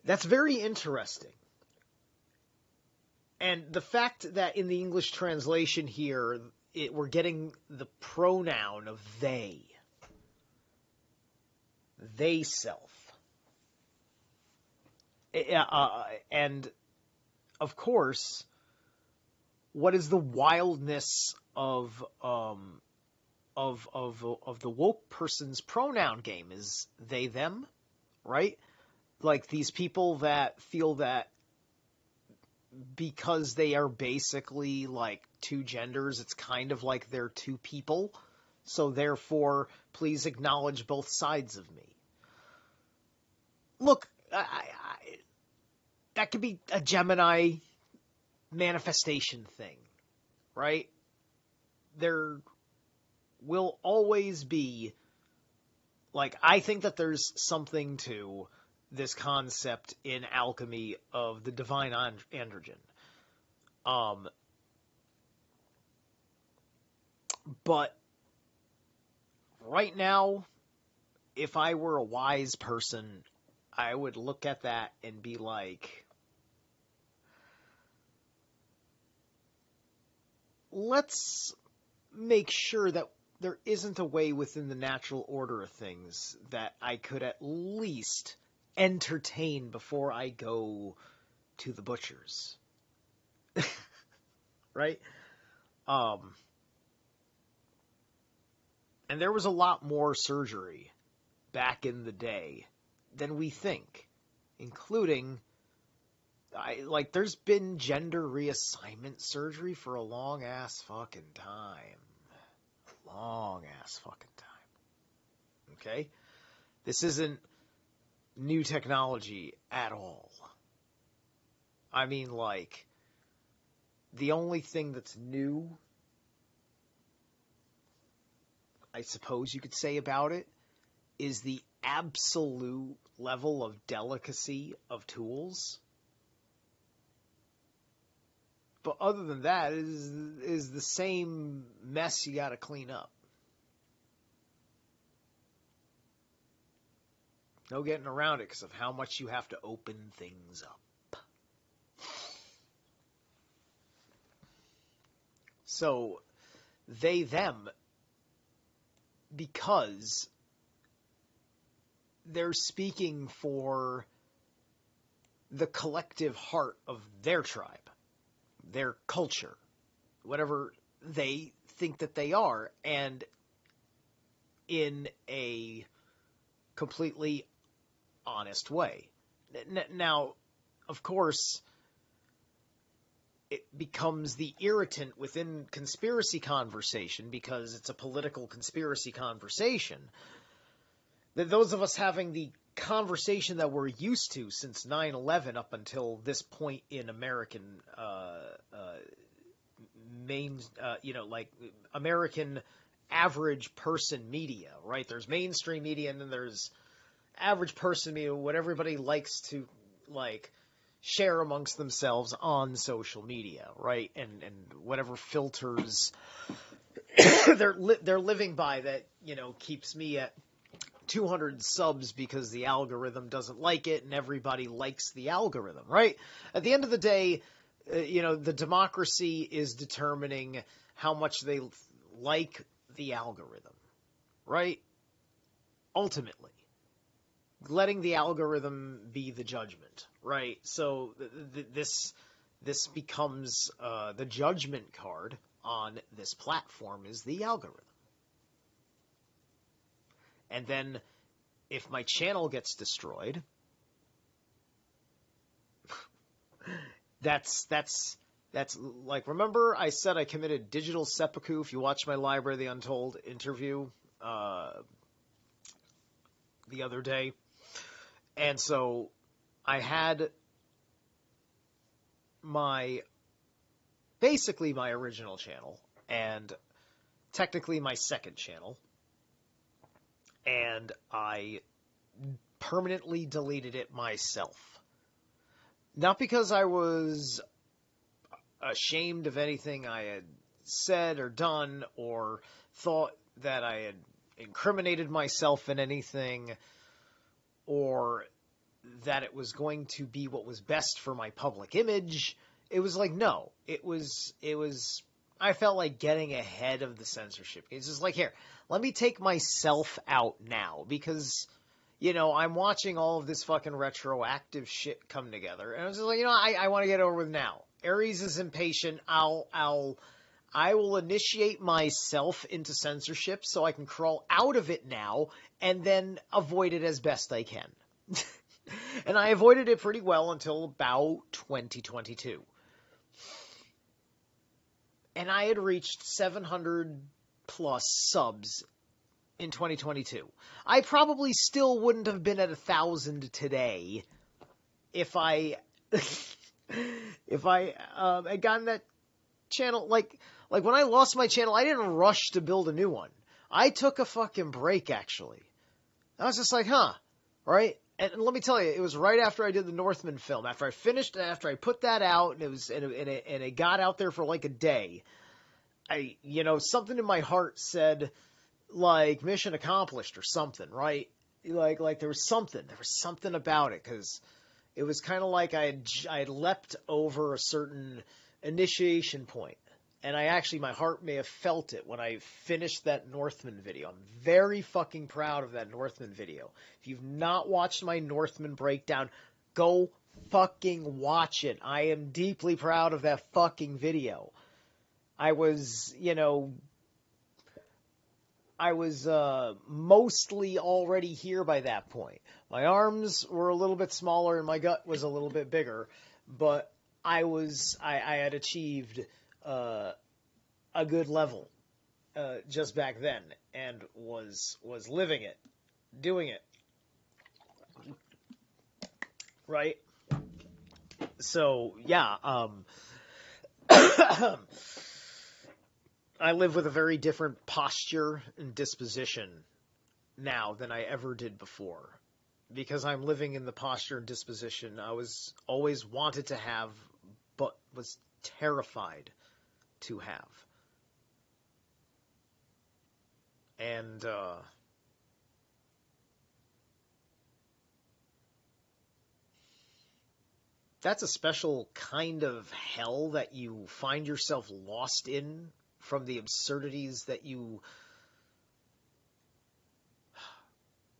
[SPEAKER 1] That's very interesting. And the fact that in the English translation here, we're getting the pronoun of they self. And, of course, what is the wildness of the woke person's pronoun game is they, them, right? Like these people that feel that because they are basically like two genders, it's kind of like they're two people. So therefore, please acknowledge both sides of me. Look, that could be a Gemini manifestation thing, right? There will always be, like, I think that there's something to this concept in alchemy of the divine androgen. But right now, if I were a wise person, I would look at that and be like, let's make sure that there isn't a way within the natural order of things that I could at least entertain before I go to the butcher's. Right? And there was a lot more surgery back in the day than we think, including, there's been gender reassignment surgery for a long-ass fucking time. Long-ass fucking time. Okay? This isn't new technology at all. I mean, the only thing that's new, I suppose you could say about it, is the absolute level of delicacy of tools. But other than that, it is the same mess you got to clean up. No getting around it because of how much you have to open things up. So, they, them, because they're speaking for the collective heart of their tribe, their culture, whatever they think that they are, and in a completely honest way. Now, of course, it becomes the irritant within conspiracy conversation because it's a political conspiracy conversation. That those of us having the conversation that we're used to since 9/11 up until this point in American like American average person media, right? There's mainstream media and then there's average person media, what everybody likes to like share amongst themselves on social media, right? And whatever filters they're living by that, keeps me at 200 subs because the algorithm doesn't like it and everybody likes the algorithm, right? At the end of the day, the democracy is determining how much they like the algorithm, right? Ultimately, letting the algorithm be the judgment, right? So this becomes the judgment card on this platform is the algorithm. And then if my channel gets destroyed, that's like, remember I said I committed digital seppuku? If you watch my Library of the Untold interview the other day. And so I had basically my original channel and technically my second channel. And I permanently deleted it myself. Not because I was ashamed of anything I had said or done or thought that I had incriminated myself in anything or that it was going to be what was best for my public image. It was like, no, it was, I felt like getting ahead of the censorship. It's just like, here, let me take myself out now because, I'm watching all of this fucking retroactive shit come together. And I was just like, I want to get over with now. Aries is impatient. I will initiate myself into censorship so I can crawl out of it now and then avoid it as best I can. And I avoided it pretty well until about 2022. And I had reached 700 plus subs in 2022. I probably still wouldn't have been at 1,000 today if I had gotten that channel. Like when I lost my channel, I didn't rush to build a new one. I took a fucking break, actually. I was just like, right? And let me tell you, it was right after I did the Northman film. After I finished, after I put that out, and it got out there for like a day. Something in my heart said, like, mission accomplished or something, right? Like there was something about it, because it was kind of like I had leapt over a certain initiation point. And my heart may have felt it when I finished that Northman video. I'm very fucking proud of that Northman video. If you've not watched my Northman breakdown, go fucking watch it. I am deeply proud of that fucking video. I was mostly already here by that point. My arms were a little bit smaller and my gut was a little bit bigger, but I had achieved a good level just back then and was living it, doing it, right? So yeah, I live with a very different posture and disposition now than I ever did before. Because I'm living in the posture and disposition I was always wanted to have, but was terrified to have. And, that's a special kind of hell that you find yourself lost in from the absurdities that you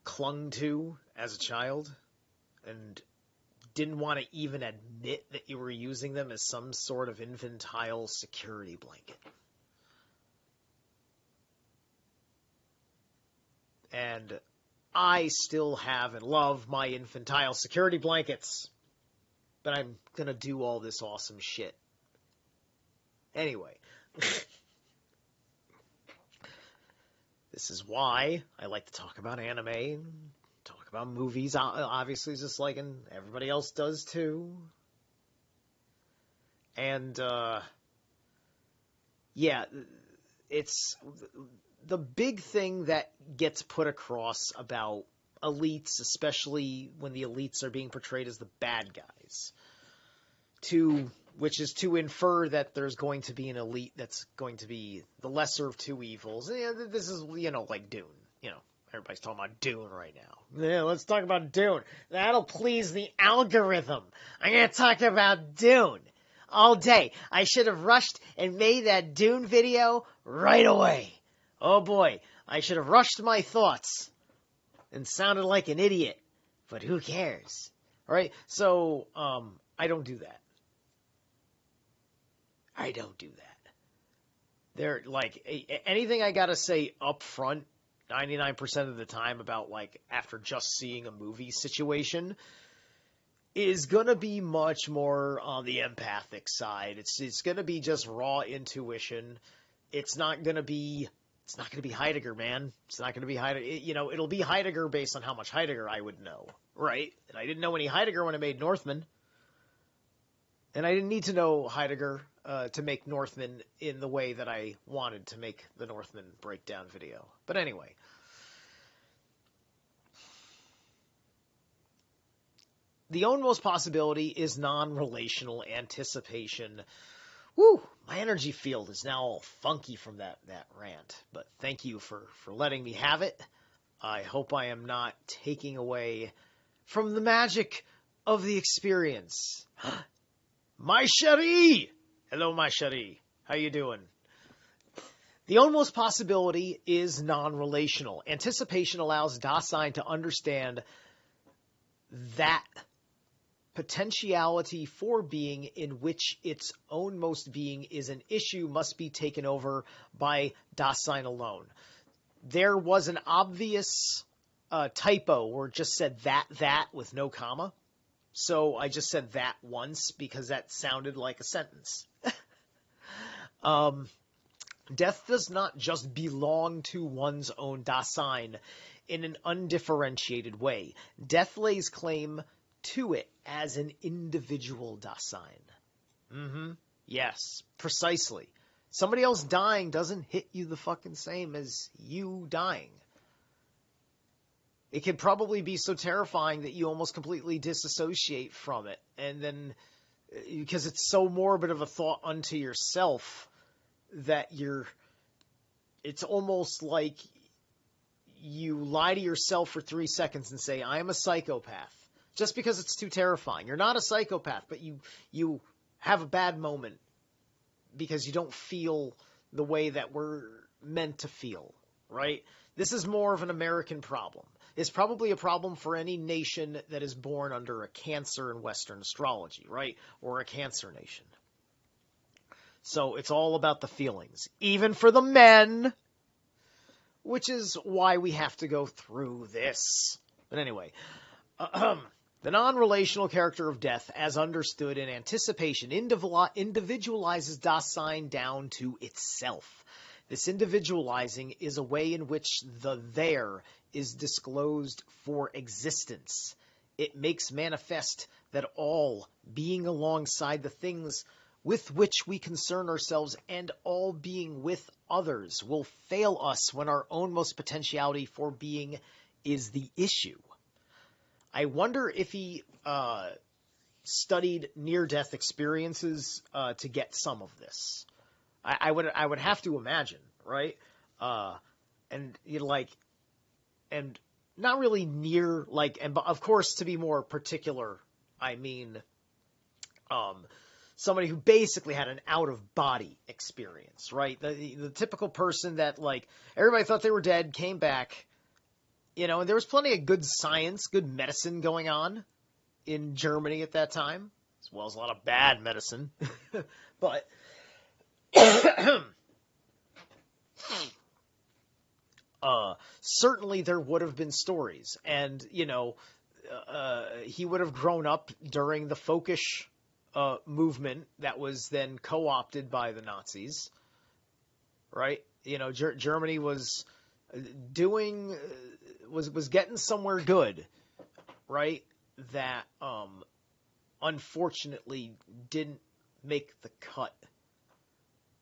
[SPEAKER 1] clung to as a child and didn't want to even admit that you were using them as some sort of infantile security blanket. And I still have and love my infantile security blankets. But I'm going to do all this awesome shit. Anyway. This is why I like to talk about anime and talk about movies, obviously, just like everybody else does too. And, yeah, it's the big thing that gets put across about elites, especially when the elites are being portrayed as the bad guys, which is to infer that there's going to be an elite that's going to be the lesser of two evils. Yeah, this is, like Dune. Everybody's talking about Dune right now. Yeah, let's talk about Dune. That'll please the algorithm. I'm going to talk about Dune all day. I should have rushed and made that Dune video right away. Oh boy, I should have rushed my thoughts and sounded like an idiot, but who cares? All right, so I don't do that. I don't do that. They're like anything I gotta say up front, 99% of the time about after just seeing a movie situation is gonna be much more on the empathic side. It's gonna be just raw intuition. It's not gonna be Heidegger, man. It's not going to be Heidegger. It'll be Heidegger based on how much Heidegger I would know, right? And I didn't know any Heidegger when I made Northman. And I didn't need to know Heidegger to make Northman in the way that I wanted to make the Northman breakdown video. But anyway. The ownmost possibility is non-relational anticipation. Woo! My energy field is now all funky from that rant, but thank you for letting me have it. I hope I am not taking away from the magic of the experience. My chérie! Hello, my chérie. How you doing? The ownmost possibility is non-relational. Anticipation allows Dasein to understand that potentiality for being in which its ownmost being is an issue must be taken over by Dasein alone. There was an obvious typo where it just said that with no comma. So I just said that once because that sounded like a sentence. Death does not just belong to one's own Dasein in an undifferentiated way. Death lays claim to it as an individual Dasein. Yes, precisely. Somebody else dying doesn't hit you the fucking same as you dying. It can probably be so terrifying that you almost completely disassociate from it. And then, because it's so morbid of a thought unto yourself that it's almost like you lie to yourself for 3 seconds and say, I am a psychopath. Just because it's too terrifying. You're not a psychopath, but you have a bad moment because you don't feel the way that we're meant to feel, right? This is more of an American problem. It's probably a problem for any nation that is born under a Cancer in Western astrology, right? Or a Cancer nation. So it's all about the feelings, even for the men, which is why we have to go through this. But anyway, the non-relational character of death, as understood in anticipation, individualizes Dasein down to itself. This individualizing is a way in which the there is disclosed for existence. It makes manifest that all, being alongside the things with which we concern ourselves and all being with others will fail us when our own most potentiality for being is the issue. I wonder if he studied near-death experiences to get some of this. I would have to imagine, right? And you know, like, and not really near, like, and of course, to be more particular, I mean, somebody who basically had an out-of-body experience, right? The typical person that, like, everybody thought they were dead, came back, you know, and there was plenty of good science, good medicine going on in Germany at that time, as well as a lot of bad medicine. But certainly there would have been stories, and, you know, he would have grown up during the folkish movement that was then co-opted by the Nazis, right? You know, Germany was doing, was getting somewhere good, right? That unfortunately didn't make the cut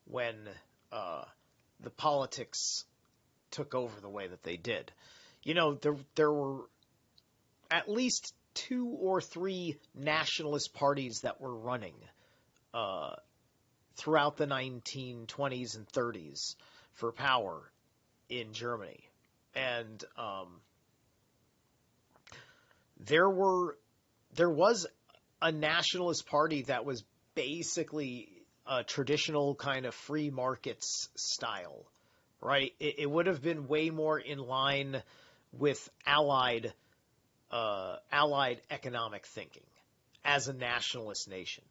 [SPEAKER 1] when the politics took over the way that they did. You know, there were at least 2 or 3 nationalist parties that were running throughout the 1920s and 30s for power in Germany. And there was a nationalist party that was basically a traditional kind of free markets style, right? It would have been way more in line with Allied economic thinking as a nationalist nation.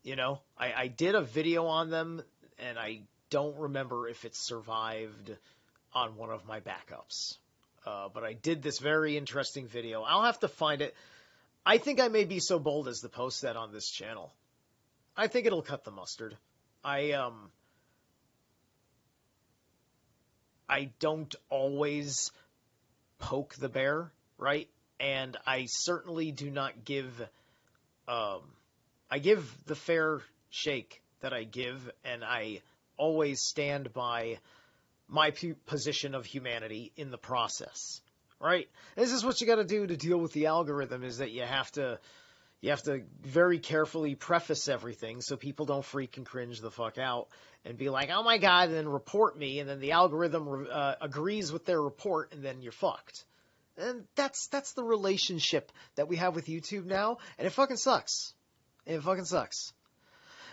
[SPEAKER 1] You know, I did a video on them, and I don't remember if it survived on one of my backups. But I did this very interesting video. I'll have to find it. I think I may be so bold as to post that on this channel. I think it'll cut the mustard. I don't always poke the bear, right? And I certainly do not give, I give the fair shake that I give, and I always stand by my position of humanity in the process, right? This is what you got to do to deal with the algorithm, is that you have to very carefully preface everything so people don't freaking cringe the fuck out and be like, oh my God, and then report me, and then the algorithm agrees with their report, and then you're fucked. And that's the relationship that we have with YouTube now, and it fucking sucks. It fucking sucks.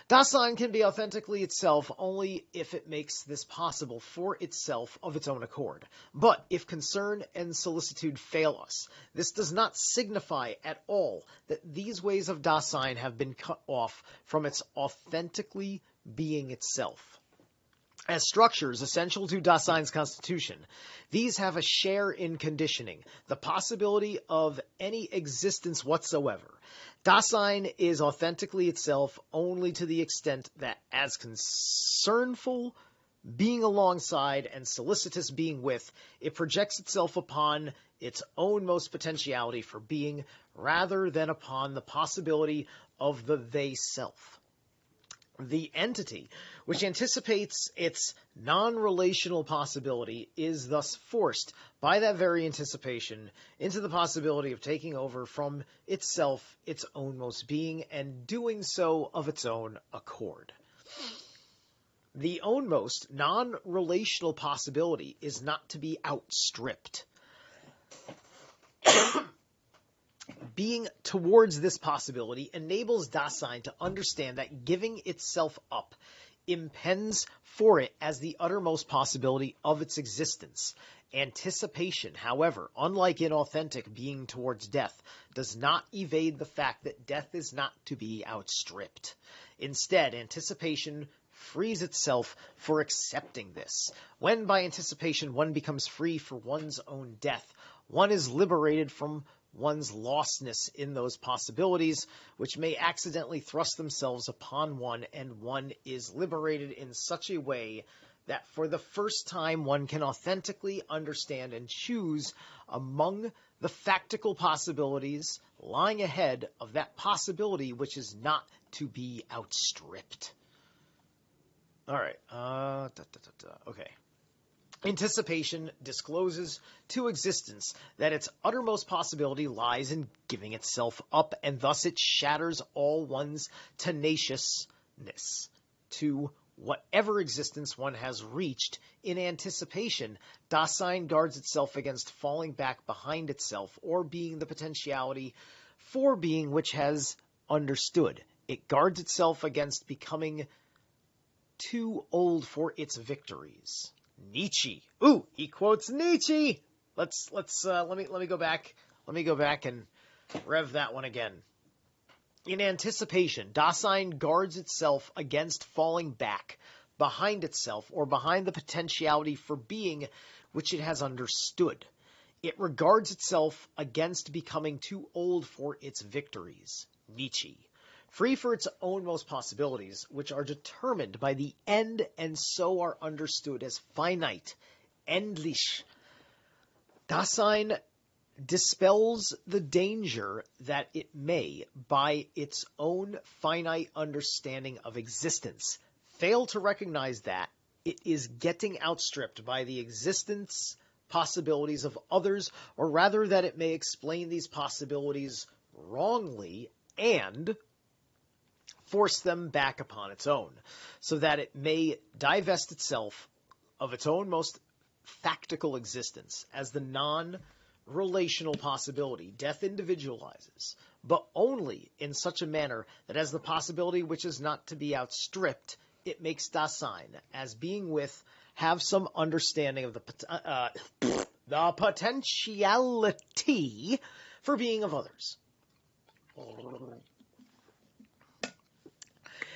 [SPEAKER 1] Dasein can be authentically itself only if it makes this possible for itself of its own accord. But if concern and solicitude fail us, this does not signify at all that these ways of Dasein have been cut off from its authentically being itself. As structures essential to Dasein's constitution, these have a share in conditioning the possibility of any existence whatsoever. Dasein is authentically itself only to the extent that, as concernful being alongside and solicitous being with, it projects itself upon its own most potentiality for being rather than upon the possibility of the they-self. The entity, which anticipates its non-relational possibility, is thus forced by that very anticipation into the possibility of taking over from itself its own most being, and doing so of its own accord. The ownmost non-relational possibility is not to be outstripped. Being towards this possibility enables Dasein to understand that giving itself up impends for it as the uttermost possibility of its existence. Anticipation, however, unlike inauthentic being towards death, does not evade the fact that death is not to be outstripped. Instead, anticipation frees itself for accepting this. When by anticipation one becomes free for one's own death, one is liberated from one's lostness in those possibilities, which may accidentally thrust themselves upon one, and one is liberated in such a way that for the first time one can authentically understand and choose among the factical possibilities lying ahead of that possibility which is not to be outstripped. All right. Okay. Anticipation discloses to existence that its uttermost possibility lies in giving itself up, and thus it shatters all one's tenaciousness to whatever existence one has reached. In anticipation, Dasein guards itself against falling back behind itself or being the potentiality for being which has understood. It guards itself against becoming too old for its victories. Nietzsche. Ooh, he quotes Nietzsche. Let me go back. Let me go back and rev that one again. In anticipation, Dasein guards itself against falling back behind itself or behind the potentiality for being which it has understood. It regards itself against becoming too old for its victories. Nietzsche. Free for its own most possibilities, which are determined by the end and so are understood as finite, endlich. Dasein dispels the danger that it may, by its own finite understanding of existence, fail to recognize that it is getting outstripped by the existence possibilities of others, or rather that it may explain these possibilities wrongly and force them back upon its own, so that it may divest itself of its own most factical existence as the non-relational possibility. Death individualizes, but only in such a manner that as the possibility which is not to be outstripped, it makes Dasein, as being with, have some understanding of the potentiality for being of others.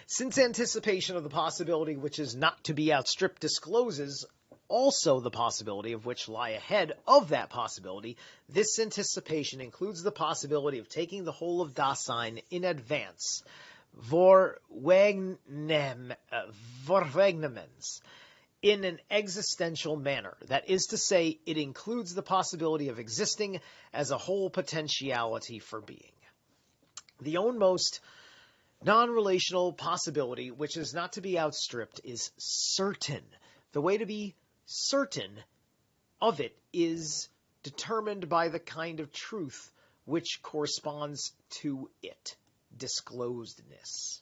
[SPEAKER 1] Since anticipation of the possibility which is not to be outstripped discloses also the possibility of which lie ahead of that possibility, this anticipation includes the possibility of taking the whole of Dasein in advance, vorwegnemens, in an existential manner. That is to say, it includes the possibility of existing as a whole potentiality for being. The own most non-relational possibility, which is not to be outstripped, is certain. The way to be certain of it is determined by the kind of truth which corresponds to it. Disclosedness.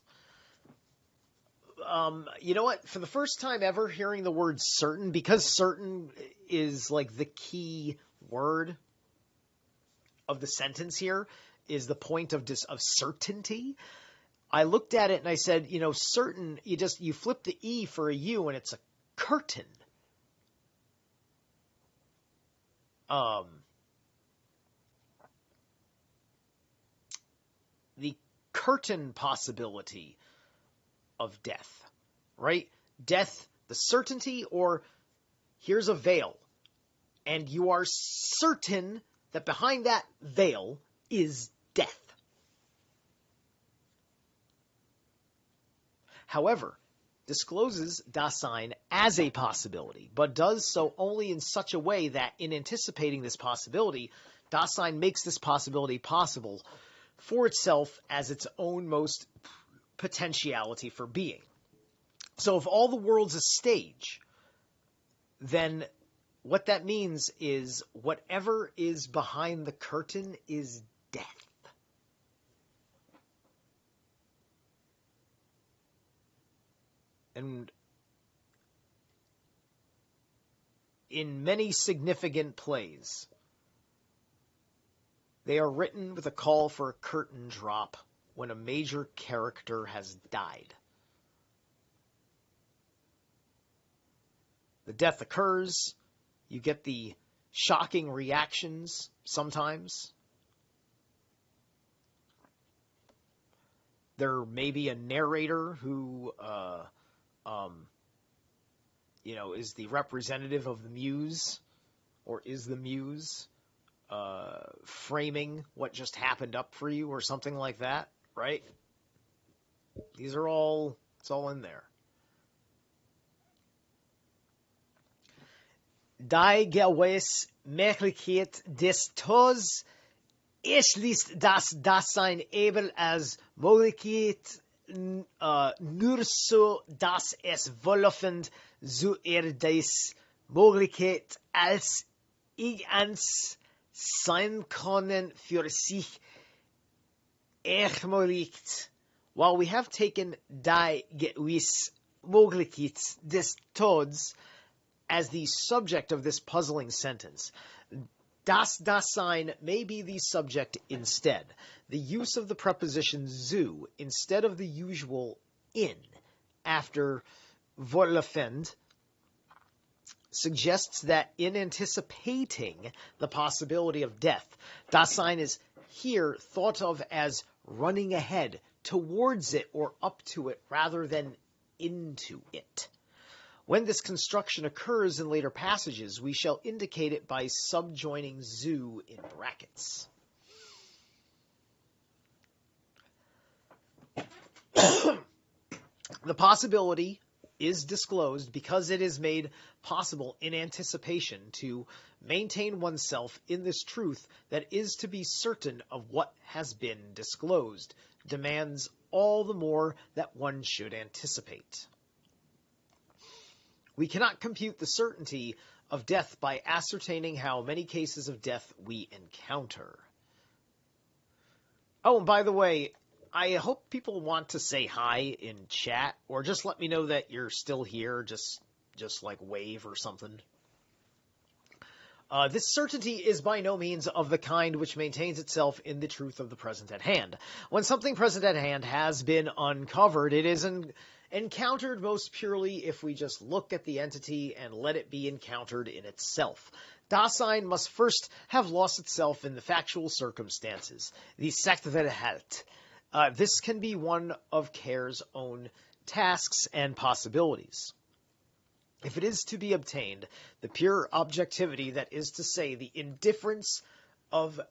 [SPEAKER 1] You know what? For the first time ever hearing the word certain, because certain is like the key word of the sentence here, is the point of certainty. I looked at it and I said, certain, you flip the E for a U and it's a curtain. The curtain possibility of death, right? Death, the certainty, or here's a veil, and you are certain that behind that veil is death. However, discloses Dasein as a possibility, but does so only in such a way that in anticipating this possibility, Dasein makes this possibility possible for itself as its own most potentiality for being. So if all the world's a stage, then what that means is whatever is behind the curtain is death. And in many significant plays, they are written with a call for a curtain drop when a major character has died. The death occurs, you get the shocking reactions sometimes. There may be a narrator who is the representative of the muse, or is the muse framing what just happened up for you, or something like that, right? It's all in there. Die gewisse Möglichkeit des Todes ist das Dasein eben als Möglichkeit nur so, dass es wohlhoffend zu des Möglichkeit als irgends sein können für sich ermöglicht. While we have taken die gewiss Möglichkeit des Todes as the subject of this puzzling sentence, das Dasein may be the subject instead. The use of the preposition zu instead of the usual in after wohlhoffend suggests that in anticipating the possibility of death, Dasein is here thought of as running ahead, towards it or up to it, rather than into it. When this construction occurs in later passages, we shall indicate it by subjoining zu in brackets. The possibility is disclosed because it is made possible in anticipation to maintain oneself in this truth that is to be certain of what has been disclosed, demands all the more that one should anticipate. We cannot compute the certainty of death by ascertaining how many cases of death we encounter. Oh, and by the way, I hope people want to say hi in chat, or just let me know that you're still here, just like wave or something. This certainty is by no means of the kind which maintains itself in the truth of the present at hand. When something present at hand has been uncovered, it is encountered most purely if we just look at the entity and let it be encountered in itself. Dasein must first have lost itself in the factual circumstances, the Sachverhalt. This can be one of care's own tasks and possibilities. If it is to be obtained, the pure objectivity, that is to say, the indifference of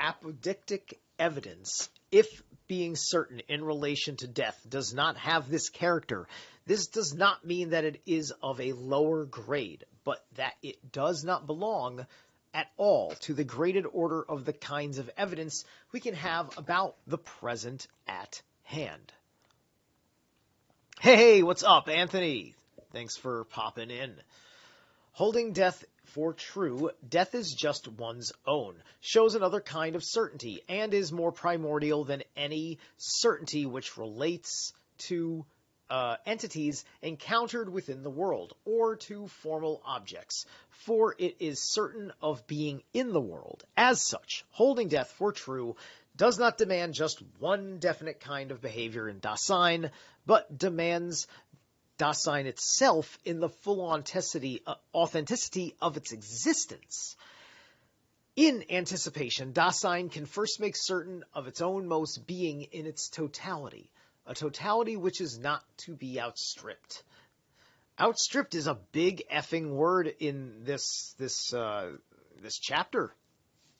[SPEAKER 1] apodictic evidence, if being certain in relation to death, does not have this character, this does not mean that it is of a lower grade, but that it does not belong at all to the graded order of the kinds of evidence we can have about the present at hand. Hey, what's up, Anthony? Thanks for popping in. Holding death for true, death is just one's own, shows another kind of certainty, and is more primordial than any certainty which relates to entities encountered within the world, or to formal objects, for it is certain of being in the world. As such, holding death for true does not demand just one definite kind of behavior in Dasein, but demands Dasein itself in the full authenticity of its existence. In anticipation, Dasein can first make certain of its own most being in its totality, a totality which is not to be outstripped. Outstripped is a big effing word in this chapter,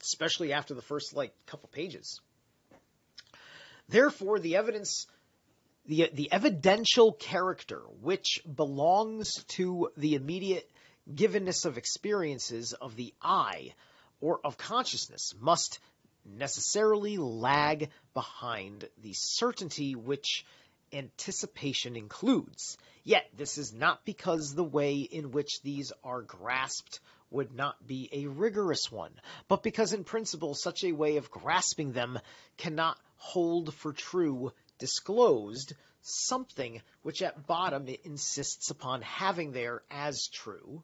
[SPEAKER 1] especially after the first couple pages. Therefore, the evidential character which belongs to the immediate givenness of experiences of the I or of consciousness must necessarily lag behind the certainty which anticipation includes. Yet this is not because the way in which these are grasped would not be a rigorous one, but because in principle such a way of grasping them cannot hold for true disclosed something which at bottom it insists upon having there as true,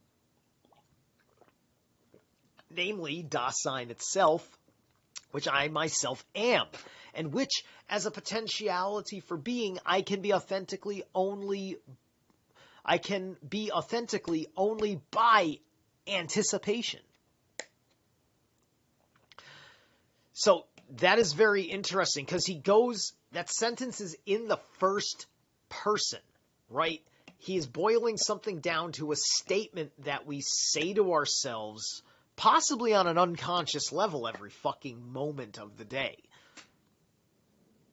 [SPEAKER 1] namely Dasein itself, which I myself am, and which, as a potentiality for being, I can be authentically only by anticipation. So that is very interesting, because that sentence is in the first person, right? He is boiling something down to a statement that we say to ourselves, possibly on an unconscious level, every fucking moment of the day.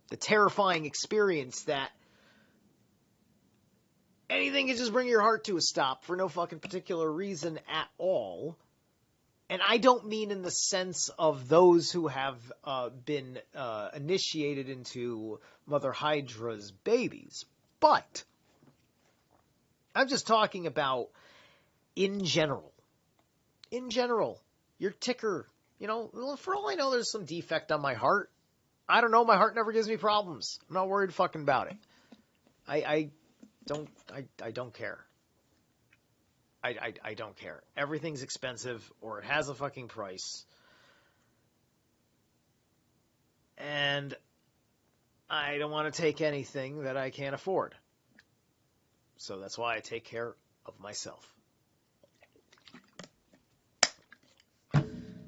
[SPEAKER 1] The terrifying experience that anything can just bring your heart to a stop for no fucking particular reason at all. And I don't mean in the sense of those who have been initiated into Mother Hydra's babies, but I'm just talking about in general. In general, your ticker, for all I know, there's some defect on my heart. I don't know. My heart never gives me problems. I'm not worried fucking about it. I don't care. I don't care. Everything's expensive or it has a fucking price. And I don't want to take anything that I can't afford. So that's why I take care of myself.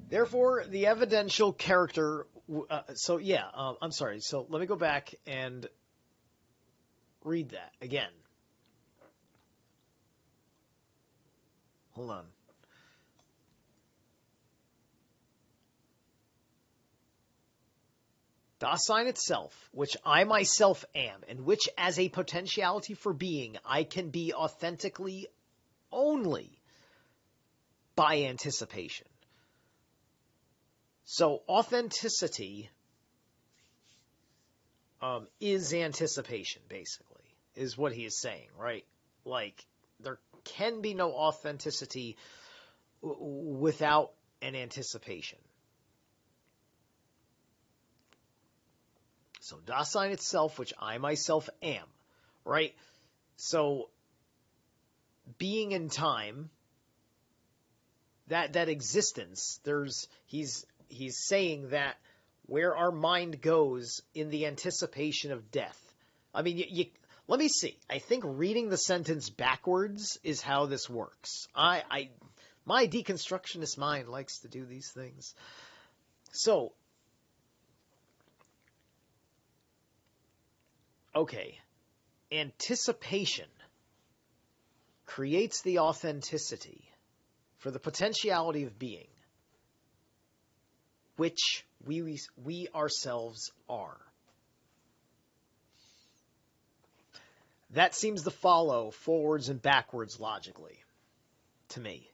[SPEAKER 1] Therefore, the evidential character... I'm sorry. So let me go back and read that again. Hold on. Dasein itself, which I myself am, and which as a potentiality for being, I can be authentically only by anticipation. So authenticity is anticipation, basically, is what he is saying, right? Like, there can be no authenticity without an anticipation. So Dasein itself, which I myself am, right? So being in time, that existence, he's saying that where our mind goes in the anticipation of death. I mean, let me see. I think reading the sentence backwards is how this works. My deconstructionist mind likes to do these things. So, okay, anticipation creates the authenticity for the potentiality of being, which we ourselves are. That seems to follow forwards and backwards logically, to me.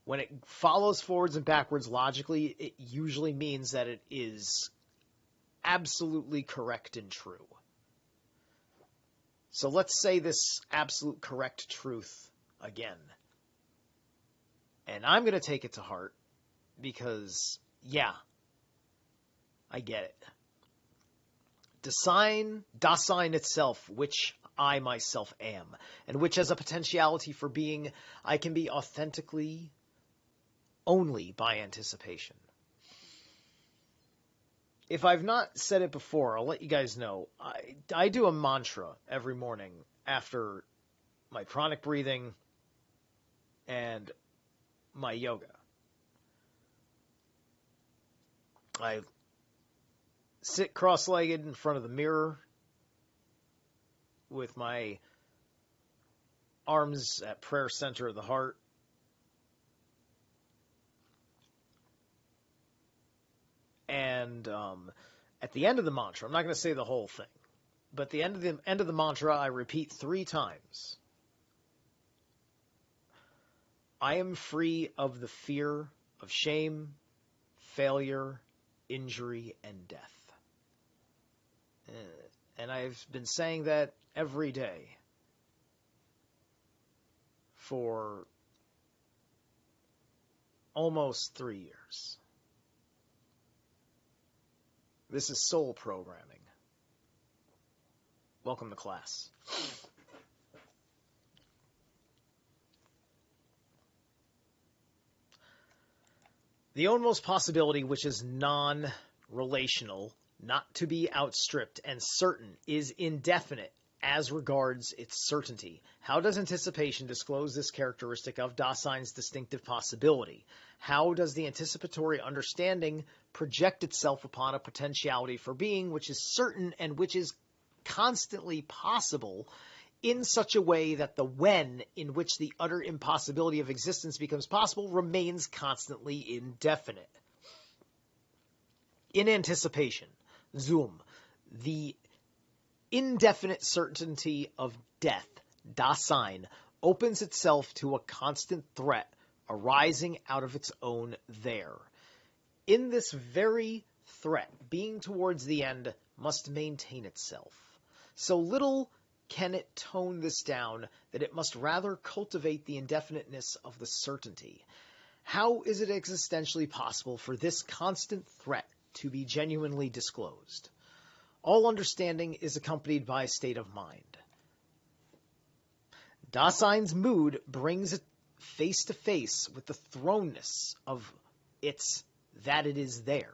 [SPEAKER 1] When it follows forwards and backwards logically, it usually means that it is absolutely correct and true. So let's say this absolute correct truth again. And I'm going to take it to heart because, yeah, I get it. Dasein itself, which I myself am, and which as a potentiality for being, I can be authentically only by anticipation. If I've not said it before, I'll let you guys know. I do a mantra every morning after my pranic breathing and my yoga. I sit cross-legged in front of the mirror with my arms at prayer center of the heart. And at the end of the mantra, I'm not going to say the whole thing, but at the end of the mantra, I repeat 3 times. I am free of the fear of shame, failure, injury, and death. And I've been saying that every day for almost 3 years. This is soul programming. Welcome to class. The onmost possibility, which is non-relational, not to be outstripped, and certain, is indefinite as regards its certainty. How does anticipation disclose this characteristic of Dasein's distinctive possibility? How does the anticipatory understanding project itself upon a potentiality for being which is certain and which is constantly possible in such a way that the when in which the utter impossibility of existence becomes possible remains constantly indefinite? In anticipation, Zoom, the indefinite certainty of death, Dasein, opens itself to a constant threat arising out of its own there. In this very threat, being towards the end must maintain itself. So little can it tone this down that it must rather cultivate the indefiniteness of the certainty. How is it existentially possible for this constant threat to be genuinely disclosed? All understanding is accompanied by a state of mind. Dasein's mood brings it face to face with the thrownness of its that it is there.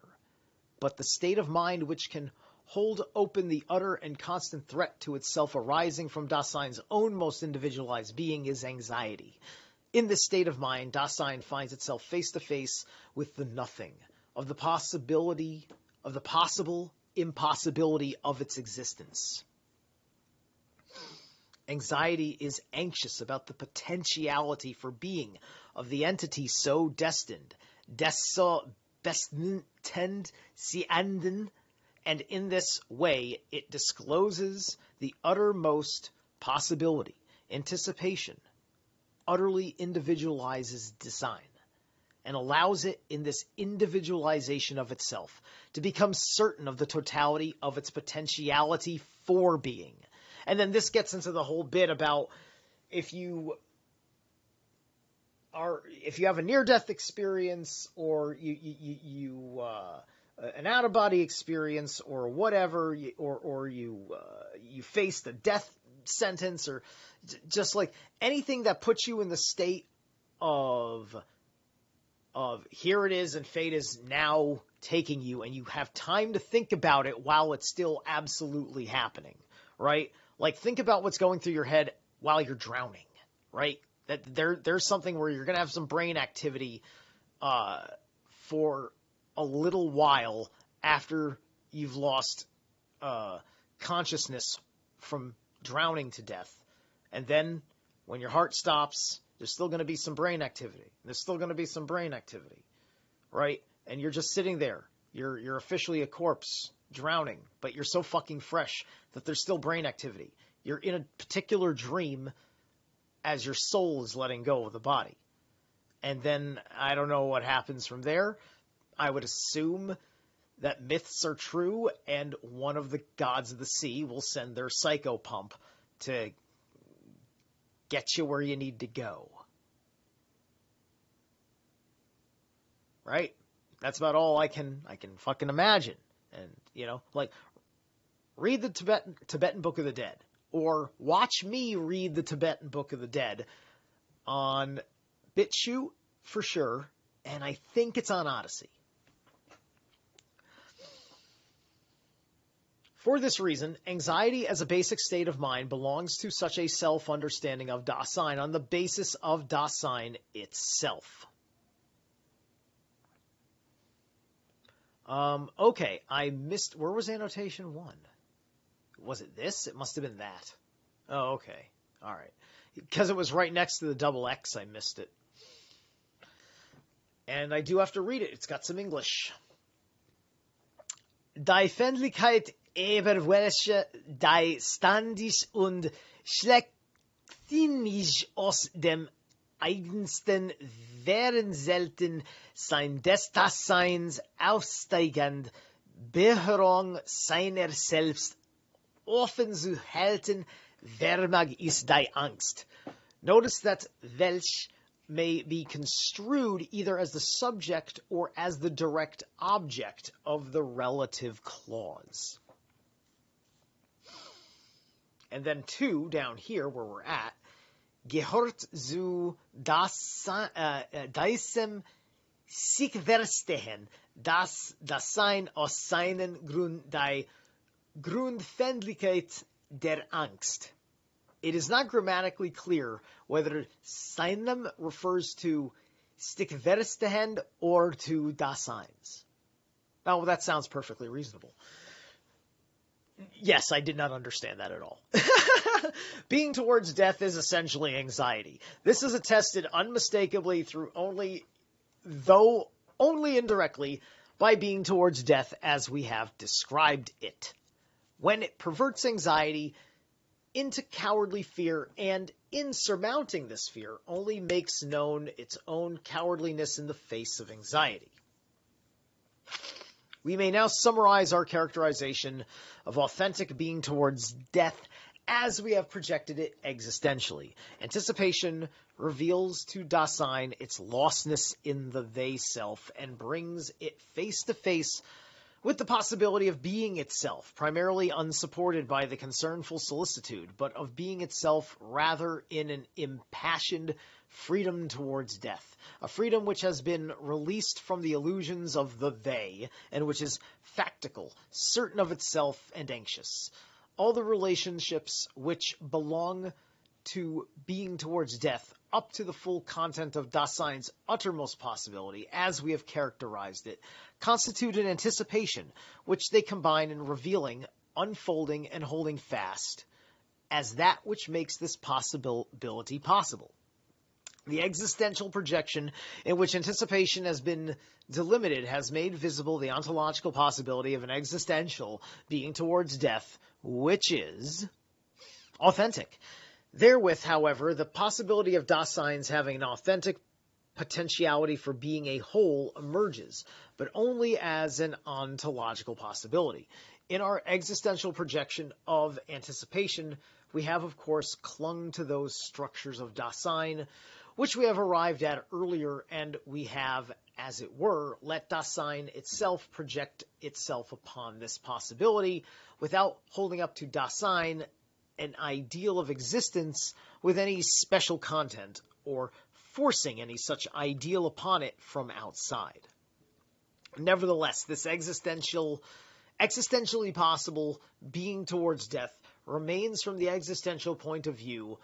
[SPEAKER 1] But the state of mind which can hold open the utter and constant threat to itself arising from Dasein's own most individualized being is anxiety. In this state of mind, Dasein finds itself face to face with the nothing, of the possible impossibility of its existence. Anxiety is anxious about the potentiality for being of the entity so destined, and in this way it discloses the uttermost possibility, anticipation, utterly individualizes design, and allows it in this individualization of itself to become certain of the totality of its potentiality for being. And then this gets into the whole bit about if you have a near-death experience or you an out-of-body experience or whatever, or you face the death sentence, or just like anything that puts you in the state of here it is and fate is now taking you, and you have time to think about it while it's still absolutely happening, right? Like, think about what's going through your head while you're drowning, right? That there's something where you're going to have some brain activity for a little while after you've lost consciousness from drowning to death. And then when your heart stops, there's still going to be some brain activity. There's still going to be some brain activity, right? And you're just sitting there. You're officially a corpse, drowning, but you're so fucking fresh that there's still brain activity. You're in a particular dream as your soul is letting go of the body. And then I don't know what happens from there. I would assume that myths are true, and one of the gods of the sea will send their psycho pump to get you where you need to go. Right? That's about all I can fucking imagine. And, like, read the Tibetan Book of the Dead, or watch me read the Tibetan Book of the Dead on BitChute for sure, and I think it's on Odyssey. For this reason, anxiety as a basic state of mind belongs to such a self-understanding of Dasein on the basis of Dasein itself. Okay, I missed... Where was annotation 1? Was it this? It must have been that. Oh, okay. All right. Because it was right next to the double X, I missed it. And I do have to read it. It's got some English. Die Fändlichkeit über welche die standisch und schlechtsinnig aus dem eigensten wären selten sein des Daseins aufsteigend Beharrung seiner selbst offen zu halten vermag ist die Angst. Notice that welch may be construed either as the subject or as the direct object of the relative clause. And then 2, down here where we're at, gehört zu diesem sich verstehen, das Dasein aus seinen Grund die Grundfändlichkeit der Angst. It is not grammatically clear whether seinem refers to stick verstehen or to Daseins. Oh, well, that sounds perfectly reasonable. Yes, I did not understand that at all. Being towards death is essentially anxiety. This is attested unmistakably through only indirectly, by being towards death as we have described it. When it perverts anxiety, into cowardly fear, and in surmounting this fear only makes known its own cowardliness in the face of anxiety. We may now summarize our characterization of authentic being towards death as we have projected it existentially. Anticipation reveals to Dasein its lostness in the they-self and brings it face to face with the possibility of being itself, primarily unsupported by the concernful solicitude, but of being itself rather in an impassioned freedom towards death, a freedom which has been released from the illusions of the they, and which is factical, certain of itself, and anxious. All the relationships which belong to being towards death up to the full content of Dasein's uttermost possibility, as we have characterized it, constitute an anticipation, which they combine in revealing, unfolding, and holding fast as that which makes this possibility possible. The existential projection in which anticipation has been delimited has made visible the ontological possibility of an existential being towards death, which is authentic. Therewith, however, the possibility of Dasein's having an authentic potentiality for being a whole emerges, but only as an ontological possibility. In our existential projection of anticipation, we have, of course, clung to those structures of Dasein which we have arrived at earlier, and we have, as it were, let Dasein itself project itself upon this possibility without holding up to Dasein an ideal of existence with any special content or forcing any such ideal upon it from outside. Nevertheless, this existentially possible being towards death remains, from the existential point of view,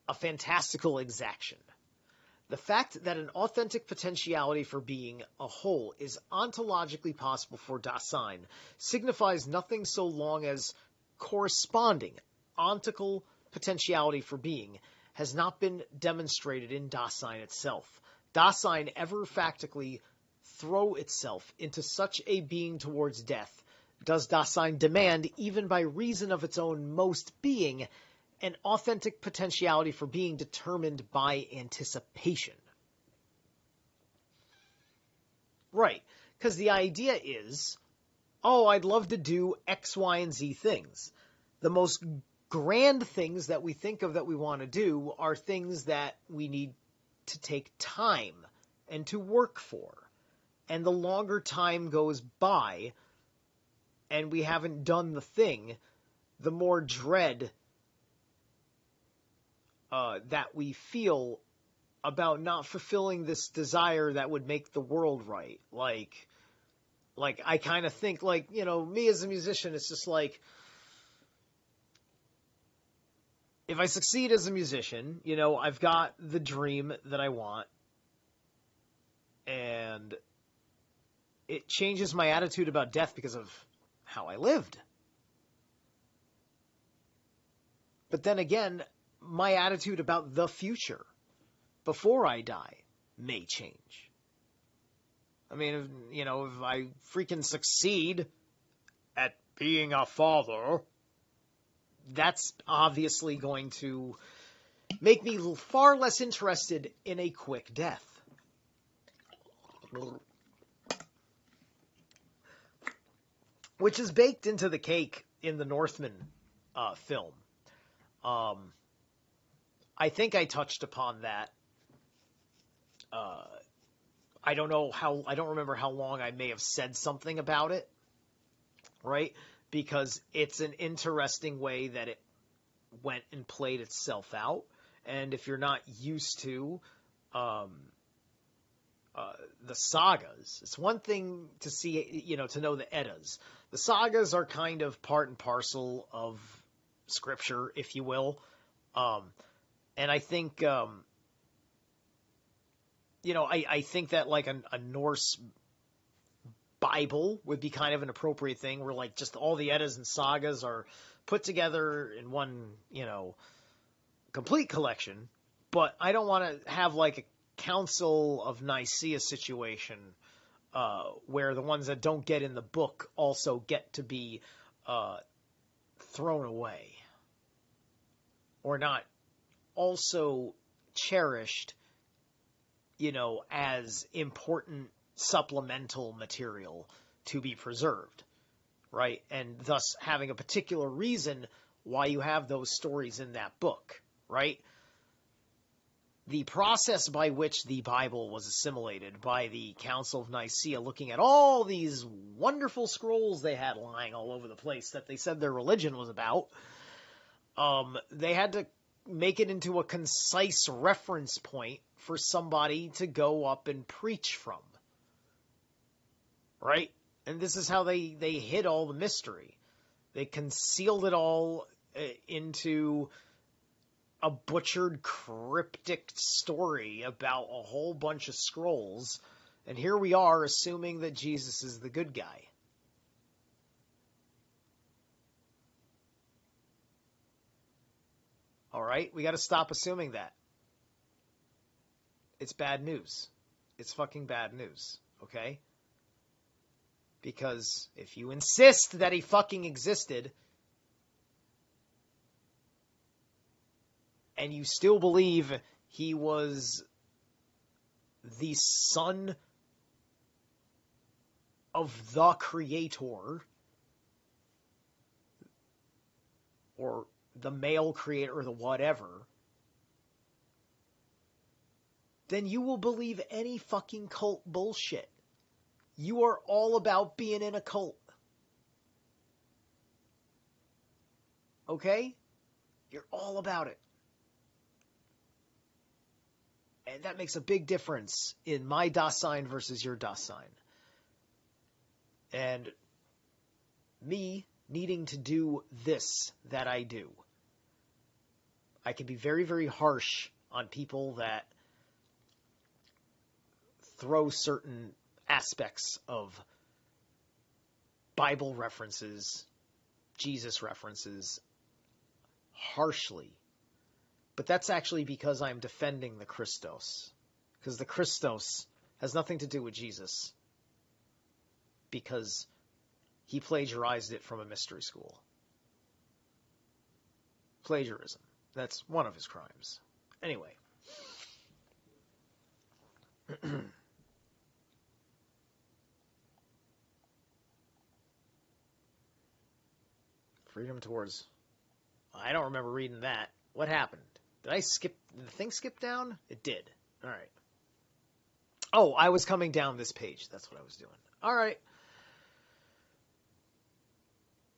[SPEAKER 1] a fantastical exaction. The fact that an authentic potentiality for being a whole is ontologically possible for Dasein signifies nothing so long as corresponding ontical potentiality for being has not been demonstrated in Dasein itself. Dasein ever factically throw itself into such a being towards death does Dasein demand, even by reason of its own most being, an authentic potentiality for being determined by anticipation. Right, because the idea is, oh, I'd love to do X, Y, and Z things. The most grand things that we think of that we want to do are things that we need to take time and to work for. And the longer time goes by and we haven't done the thing, the more dread that we feel about not fulfilling this desire that would make the world right. Like I kind of think, like, you know, me as a musician, it's just like, if I succeed as a musician, you know, I've got the dream that I want, and it changes my attitude about death because of how I lived. But then again, my attitude about the future before I die may change. I mean, if I freaking succeed at being a father, that's obviously going to make me far less interested in a quick death. Which is baked into the cake in the Northman film. I think I touched upon that. I don't remember how long I may have said something about it, right? Because it's an interesting way that it went and played itself out. And if you're not used to the sagas, it's one thing to see, to know the Eddas. The sagas are kind of part and parcel of scripture, if you will. And I think, I think that like a Norse Bible would be kind of an appropriate thing, where like just all the Eddas and sagas are put together in one, complete collection. But I don't want to have like a Council of Nicaea situation where the ones that don't get in the book also get to be thrown away. or not also cherished, as important supplemental material to be preserved, right? And thus having a particular reason why you have those stories in that book, right? The process by which the Bible was assimilated by the Council of Nicaea, looking at all these wonderful scrolls they had lying all over the place that they said their religion was about, they had to make it into a concise reference point for somebody to go up and preach from, right? And this is how they hid all the mystery. They concealed it all into a butchered, cryptic story about a whole bunch of scrolls, and here we are assuming that Jesus is the good guy. All right? We got to stop assuming that. It's bad news. It's fucking bad news, okay? Because if you insist that he fucking existed, and you still believe he was the son of the creator, or the male creator, or the whatever, then you will believe any fucking cult bullshit. You are all about being in a cult. Okay? You're all about it. And that makes a big difference in my Dasein versus your Dasein. And me needing to do this that I do. I can be very, very harsh on people that throw certain aspects of Bible references, Jesus references, harshly. But that's actually because I'm defending the Christos. Because the Christos has nothing to do with Jesus. Because he plagiarized it from a mystery school. Plagiarism. That's one of his crimes. Anyway. Freedom towards... I don't remember reading that. What happened? Did the thing skip down? It did. All right. Oh, I was coming down this page. That's what I was doing. All right.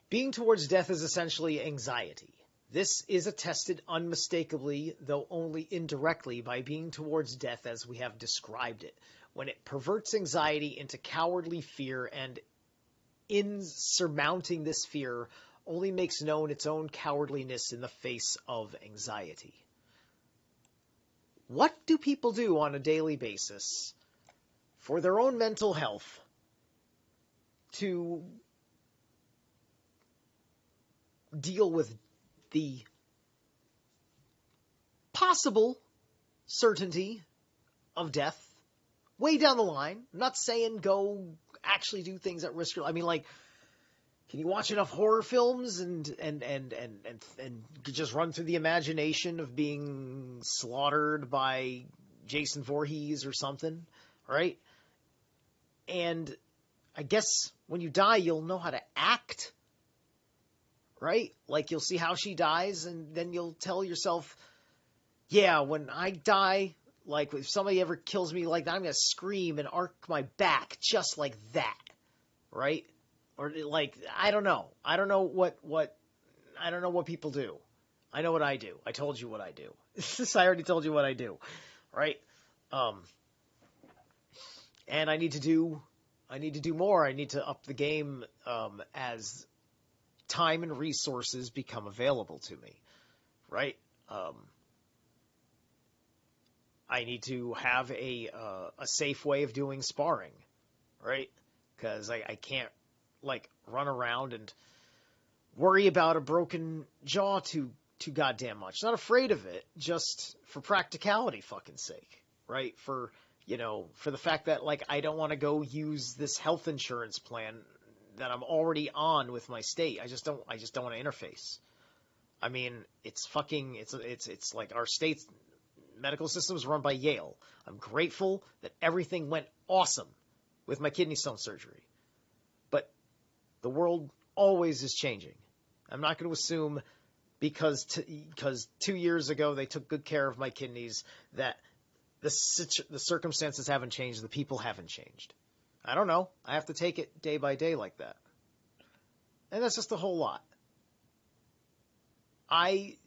[SPEAKER 1] Being towards death is essentially anxiety. This is attested unmistakably, though only indirectly, by being towards death as we have described it, when it perverts anxiety into cowardly fear, and in surmounting this fear only makes known its own cowardliness in the face of anxiety. What do people do on a daily basis for their own mental health to deal with the possible certainty of death way down the line? I'm not saying go actually do things at risk. I mean, like, can you watch enough horror films and just run through the imagination of being slaughtered by Jason Voorhees or something, right? And I guess when you die, you'll know how to act, right? Like, you'll see how she dies, and then you'll tell yourself, yeah, when I die, like, if somebody ever kills me like that, I'm going to scream and arc my back just like that, right? Or, like, I don't know. I don't know what people do. I know what I do. I told you what I do. I already told you what I do, right? And I need to do more. I need to up the game as time and resources become available to me, right? I need to have a safe way of doing sparring, right? Because I can't, like, run around and worry about a broken jaw too goddamn much. Not afraid of it, just for practicality fucking sake, right? For the fact that, like, I don't want to go use this health insurance plan that I'm already on with my state. I just don't want to interface. I mean, it's like our state's medical system is run by Yale. I'm grateful that everything went awesome with my kidney stone surgery. But the world always is changing. I'm not going to assume because 2 years ago they took good care of my kidneys that the circumstances haven't changed, the people haven't changed. I don't know. I have to take it day by day like that. And that's just a whole lot. I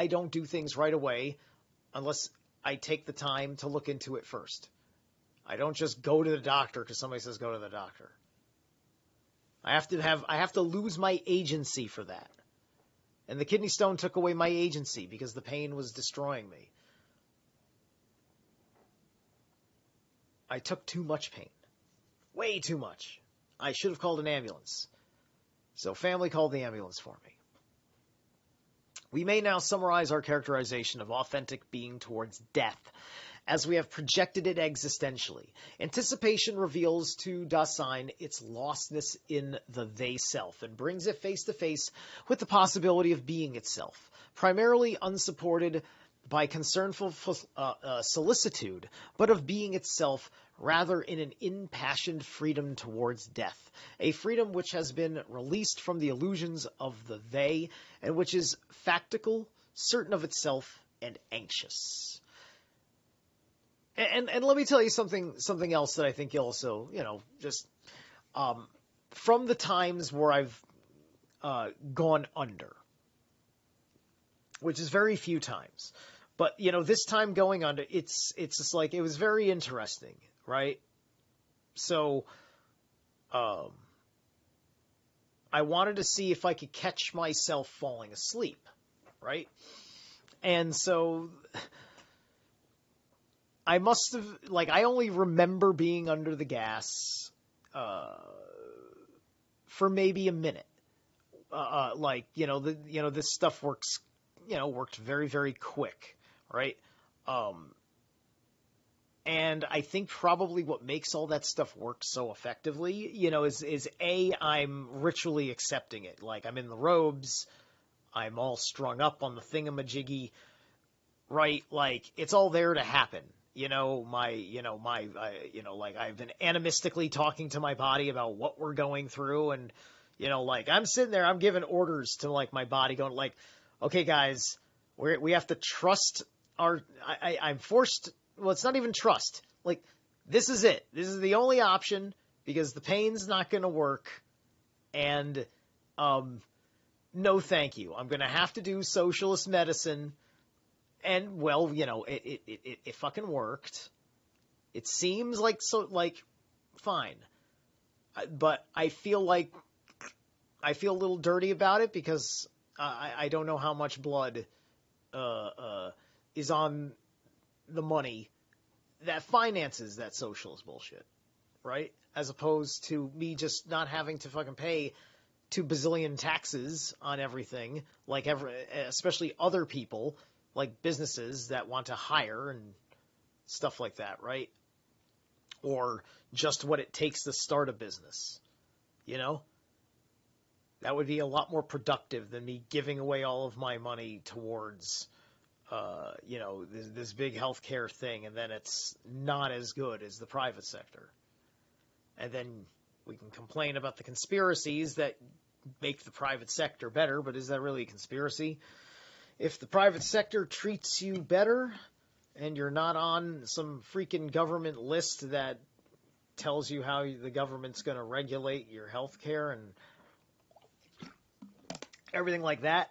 [SPEAKER 1] don't do things right away unless I take the time to look into it first. I don't just go to the doctor because somebody says go to the doctor. I have to lose my agency for that. And the kidney stone took away my agency because the pain was destroying me. I took too much pain. Way too much. I should have called an ambulance. So family called the ambulance for me. We may now summarize our characterization of authentic being towards death as we have projected it existentially. Anticipation reveals to Dasein its lostness in the they-self and brings it face to face with the possibility of being itself, primarily unsupported by concernful solicitude, but of being itself rather in an impassioned freedom towards death, a freedom which has been released from the illusions of the they, and which is factical, certain of itself, and anxious. And let me tell you something else that I think you'll also, just from the times where I've gone under, which is very few times. But, this time going under, it's just like, it was very interesting, right? So, I wanted to see if I could catch myself falling asleep, right? And so, I must have, I only remember being under the gas, for maybe a minute. This stuff works, worked very, very quick. Right? And I think probably what makes all that stuff work so effectively, is I'm ritually accepting it. Like, I'm in the robes, I'm all strung up on the thingamajiggy, right? Like, it's all there to happen. I've been animistically talking to my body about what we're going through, and, I'm sitting there, I'm giving orders to, my body going, okay, guys, we have to trust I'm forced. Well, it's not even trust. This is it. This is the only option because the pain's not going to work. And, no, thank you. I'm going to have to do socialist medicine. And, well, it fucking worked. It seems fine. But I feel a little dirty about it because I don't know how much blood, is on the money that finances that socialist bullshit, right? As opposed to me just not having to fucking pay 2 bazillion taxes on everything, especially other people, like businesses that want to hire and stuff like that, right? Or just what it takes to start a business, That would be a lot more productive than me giving away all of my money towards this big healthcare thing, and then it's not as good as the private sector. And then we can complain about the conspiracies that make the private sector better, but is that really a conspiracy? If the private sector treats you better and you're not on some freaking government list that tells you how the government's going to regulate your healthcare and everything like that,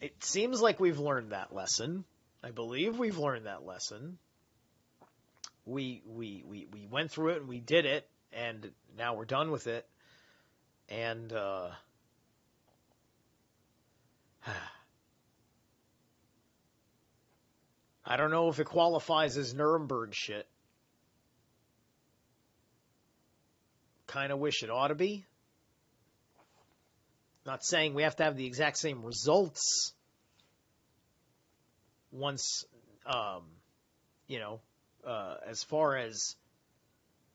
[SPEAKER 1] it seems like we've learned that lesson. I believe we've learned that lesson. We went through it and we did it, and now we're done with it. And I don't know if it qualifies as Nuremberg shit. Kind of wish it ought to be. Not saying we have to have the exact same results once, as far as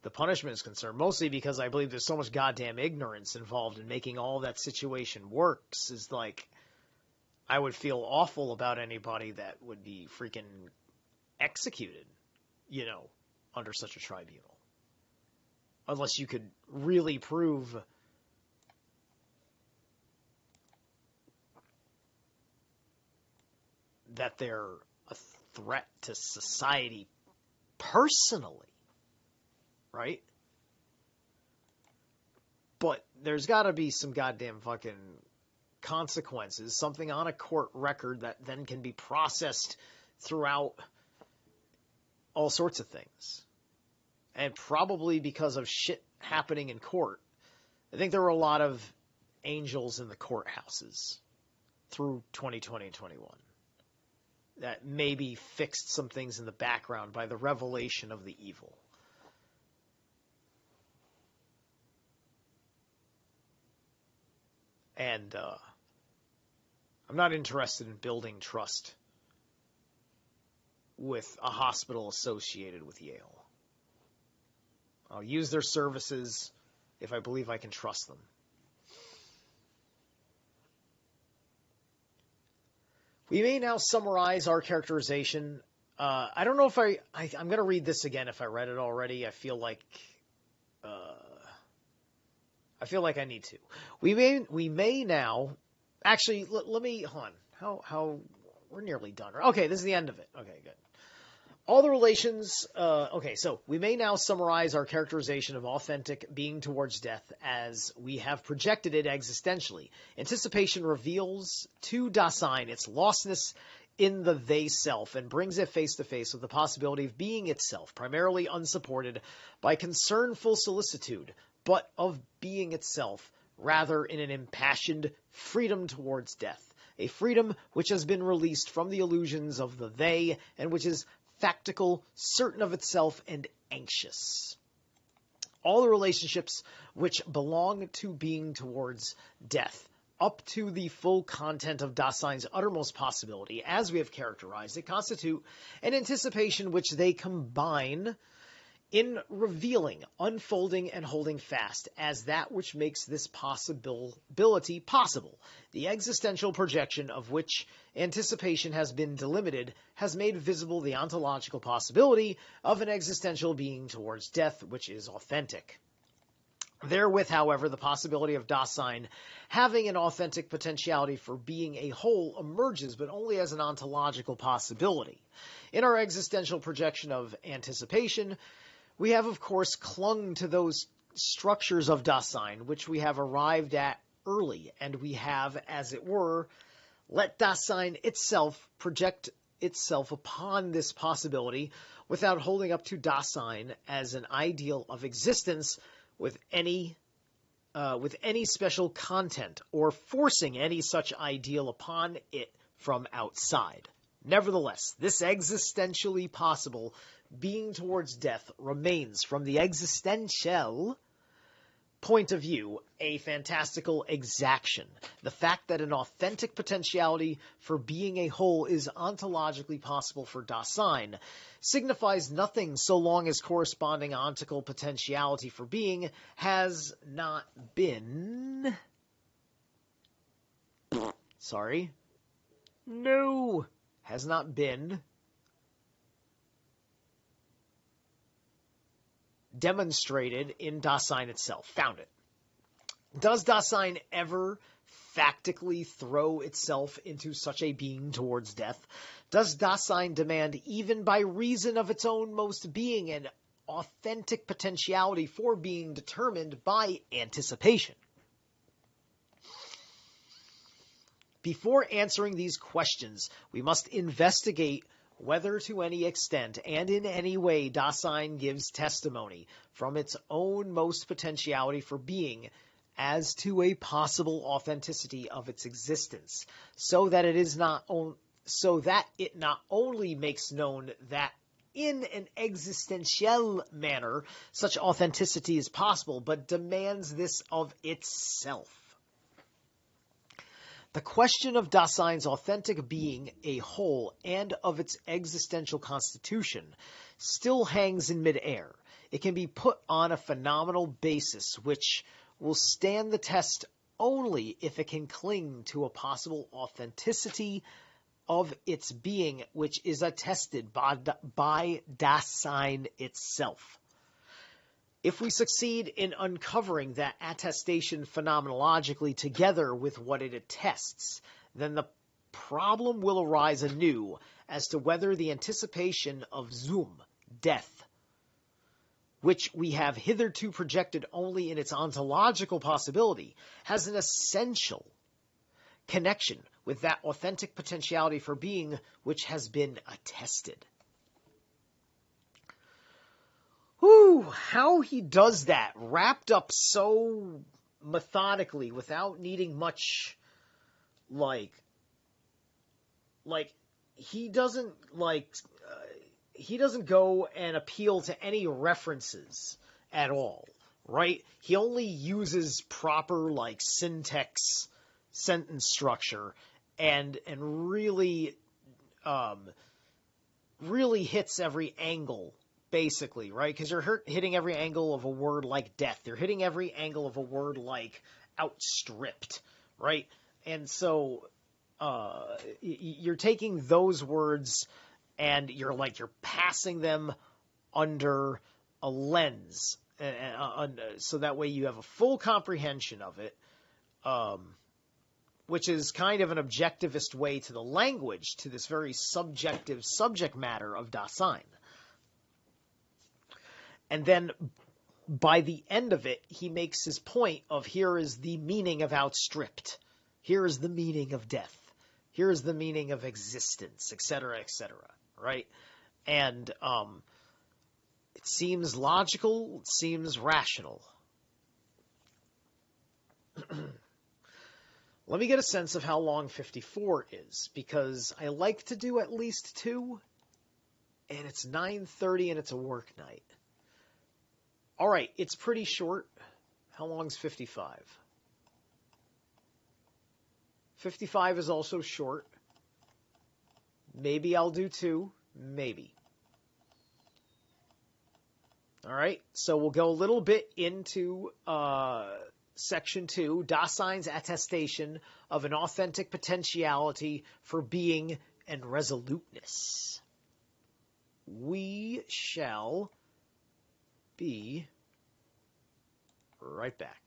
[SPEAKER 1] the punishment is concerned, mostly because I believe there's so much goddamn ignorance involved in making all that situation works, is I would feel awful about anybody that would be freaking executed, under such a tribunal. Unless you could really prove that they're a threat to society personally, right? But there's got to be some goddamn fucking consequences, something on a court record that then can be processed throughout all sorts of things. And probably because of shit happening in court, I think there were a lot of angels in the courthouses through 2020 and 21 that maybe fixed some things in the background by the revelation of the evil. And I'm not interested in building trust with a hospital associated with Yale. I'll use their services if I believe I can trust them. We may now summarize our characterization. I don't know if I'm going to read this again if I read it already. I feel like I need to. We may now actually let me hold on. How we're nearly done. Okay, this is the end of it. Okay, good. All the relations, so we may now summarize our characterization of authentic being towards death as we have projected it existentially. Anticipation reveals to Dasein its lostness in the they-self and brings it face to face with the possibility of being itself, primarily unsupported by concernful solicitude, but of being itself, rather in an impassioned freedom towards death. A freedom which has been released from the illusions of the they and which is factical, certain of itself, and anxious. All the relationships which belong to being towards death, up to the full content of Dasein's uttermost possibility, as we have characterized it, constitute an anticipation which they combine in revealing, unfolding, and holding fast as that which makes this possibility possible. The existential projection of which anticipation has been delimited has made visible the ontological possibility of an existential being towards death, which is authentic. Therewith, however, the possibility of Dasein having an authentic potentiality for being a whole emerges, but only as an ontological possibility. In our existential projection of anticipation, we have, of course, clung to those structures of Dasein which we have arrived at early, and we have, as it were, let Dasein itself project itself upon this possibility without holding up to Dasein as an ideal of existence with any special content or forcing any such ideal upon it from outside. Nevertheless, this existentially possible being towards death remains, from the existential point of view, a fantastical exaction. The fact that an authentic potentiality for being a whole is ontologically possible for Dasein signifies nothing so long as corresponding ontical potentiality for being has not been... has not been demonstrated in Dasein itself. Found it. Does Dasein ever factically throw itself into such a being towards death? Does Dasein demand, even by reason of its own most being, an authentic potentiality for being determined by anticipation? Before answering these questions, we must investigate whether to any extent and in any way Dasein gives testimony from its own most potentiality for being as to a possible authenticity of its existence, so that it not only makes known that in an existential manner such authenticity is possible, but demands this of itself. The question of Dasein's authentic being a whole and of its existential constitution still hangs in midair. It can be put on a phenomenal basis which will stand the test only if it can cling to a possible authenticity of its being, which is attested by Dasein itself. If we succeed in uncovering that attestation phenomenologically together with what it attests, then the problem will arise anew as to whether the anticipation of Zum, death, which we have hitherto projected only in its ontological possibility, has an essential connection with that authentic potentiality for being which has been attested. Whew, how he does that, wrapped up so methodically without needing much, he doesn't go and appeal to any references at all, right? He only uses proper syntax, sentence structure, and really hits every angle, basically, right? Because you're hitting every angle of a word like death. You're hitting every angle of a word like outstripped, right? And so you're taking those words and you're passing them under a lens, so that way you have a full comprehension of it, which is kind of an objectivist way to the language, to this very subjective subject matter of Dasein. And then by the end of it, he makes his point of here is the meaning of outstripped. Here is the meaning of death. Here is the meaning of existence, etc., right? And it seems logical, it seems rational. Let me get a sense of how long 54 is, because I like to do at least 2, and it's 9:30 and it's a work night. All right, it's pretty short. How long's 55? 55 is also short. Maybe I'll do 2. Maybe. All right, so we'll go a little bit into Section 2, Dasein's attestation of an authentic potentiality for being and resoluteness. We shall be right back.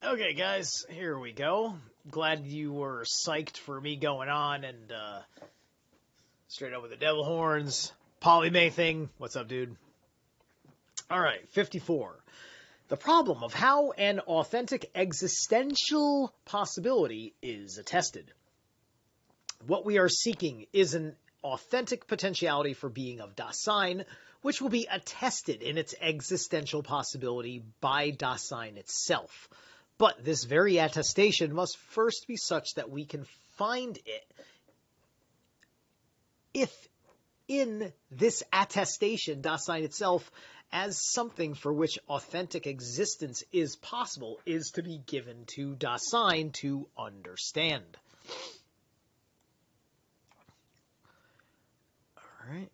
[SPEAKER 1] Okay, guys, here we go. Glad you were psyched for me going on and straight up with the devil horns. Polly May thing. What's up, dude? All right, 54. The problem of how an authentic existential possibility is attested. What we are seeking is an authentic potentiality for being of Dasein, which will be attested in its existential possibility by Dasein itself. But this very attestation must first be such that we can find it. If in this attestation, Dasein itself, as something for which authentic existence is possible, is to be given to Dasein to understand. All right.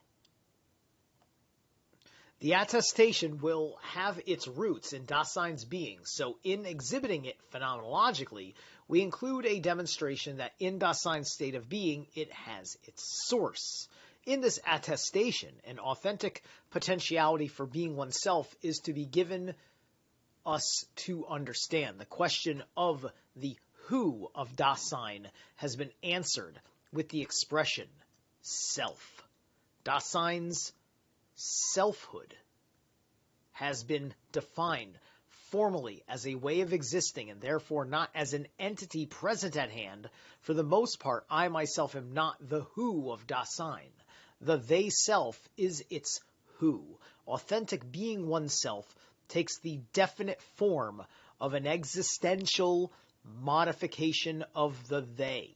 [SPEAKER 1] The attestation will have its roots in Dasein's being, so in exhibiting it phenomenologically, we include a demonstration that in Dasein's state of being, it has its source. In this attestation, an authentic potentiality for being oneself is to be given us to understand. The question of the who of Dasein has been answered with the expression self. Dasein's selfhood has been defined formally as a way of existing and therefore not as an entity present at hand. For the most part, I myself am not the who of Dasein. The they self is its who. Authentic being oneself takes the definite form of an existential modification of the they.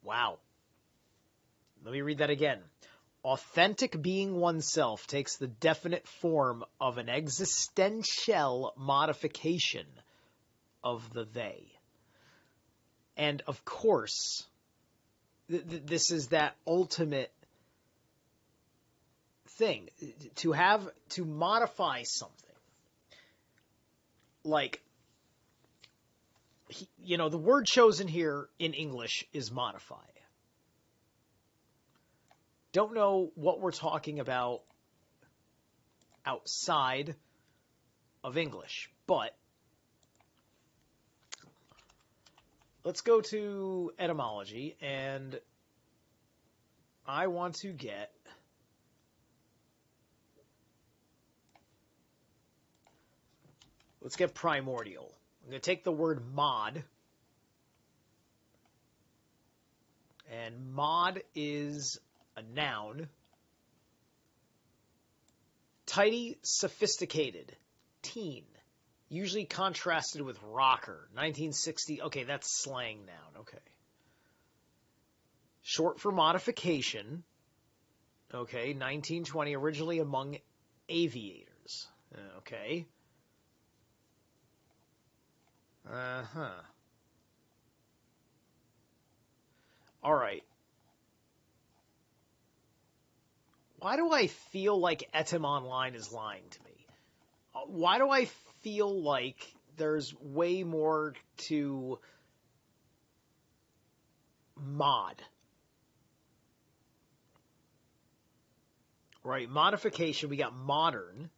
[SPEAKER 1] Wow. Let me read that again. Authentic being oneself takes the definite form of an existential modification of the they. And of course, this is that ultimate thing. To modify something. Like, the word chosen here in English is modify. Don't know what we're talking about outside of English, but let's go to etymology, and I want to get let's get primordial. I'm going to take the word mod, and mod is a noun. Tidy, sophisticated, teen, usually contrasted with rocker. 1960, okay, that's slang noun, okay. Short for modification, okay, 1920, originally among aviators, okay. All right. Why do I feel like Etym Online is lying to me? Why do I feel like there's way more to mod? Right? Modification, we got modern,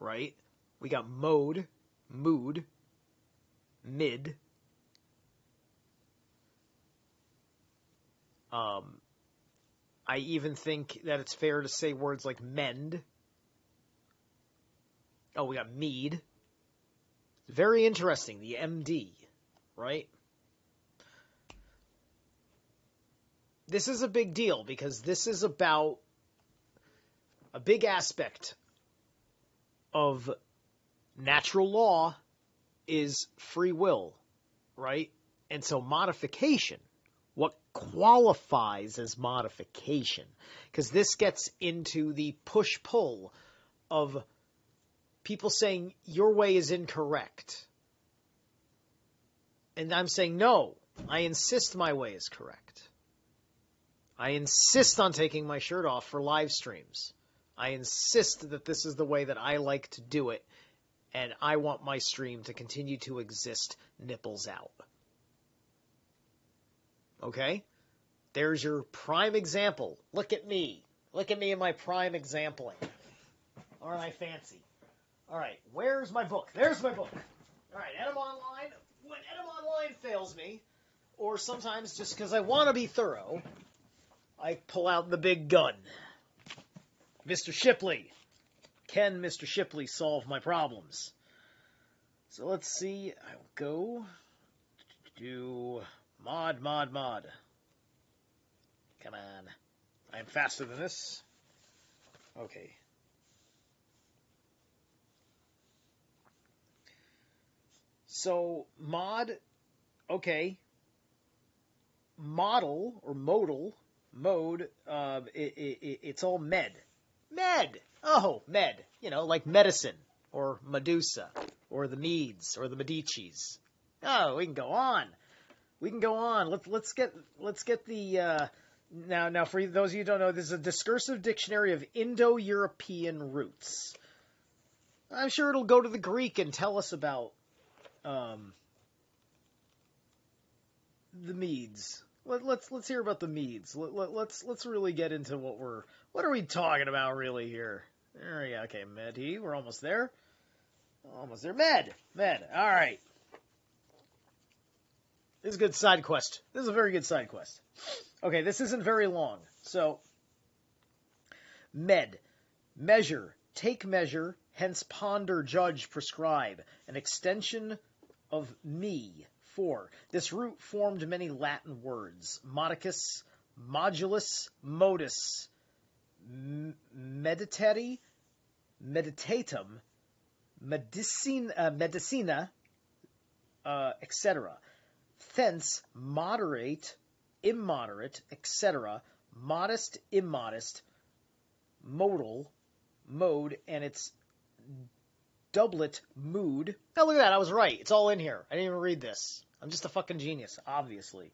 [SPEAKER 1] right? We got mode, mood, mid. I even think that it's fair to say words like mend. Oh, we got mead. Very interesting, the MD, right? This is a big deal because this is about a big aspect of natural law is free will, right? And so modification, what qualifies as modification? Because this gets into the push-pull of people saying your way is incorrect. And I'm saying, no, I insist my way is correct. I insist on taking my shirt off for live streams. I insist that this is the way that I like to do it, and I want my stream to continue to exist nipples out. Okay? There's your prime example. Look at me. Look at me in my prime exampling. Aren't I fancy? All right, where's my book? There's my book. All right, Edam Online. When Edam Online fails me, or sometimes just because I want to be thorough, I pull out the big gun. Mr. Shipley. Can Mr. Shipley solve my problems? So let's see. I'll go do mod. Come on. I'm faster than this. Okay. So, mod, okay. Model, or modal, mode, it's all med. Med! Oh, med. You know, like medicine, or Medusa, or the Medes, or the Medicis. Oh, we can go on. Let's get the, now for those of you who don't know, this is a discursive dictionary of Indo-European roots. I'm sure it'll go to the Greek and tell us about, the Medes. Let's hear about the Medes. Let's really get into what are we talking about really here? There we go. Okay, Medi, we're almost there. Med. All right. This is a good side quest. This is a very good side quest. Okay, this isn't very long. So, med, measure, take measure, hence ponder, judge, prescribe, an extension of me. 4. This root formed many Latin words: modicus, modulus, modus, meditari, meditatum, medicina, etc. Thence, moderate, immoderate, etc., modest, immodest, modal, mode, and its doublet, mood. Oh, look at that. I was right. It's all in here. I didn't even read this. I'm just a fucking genius, obviously.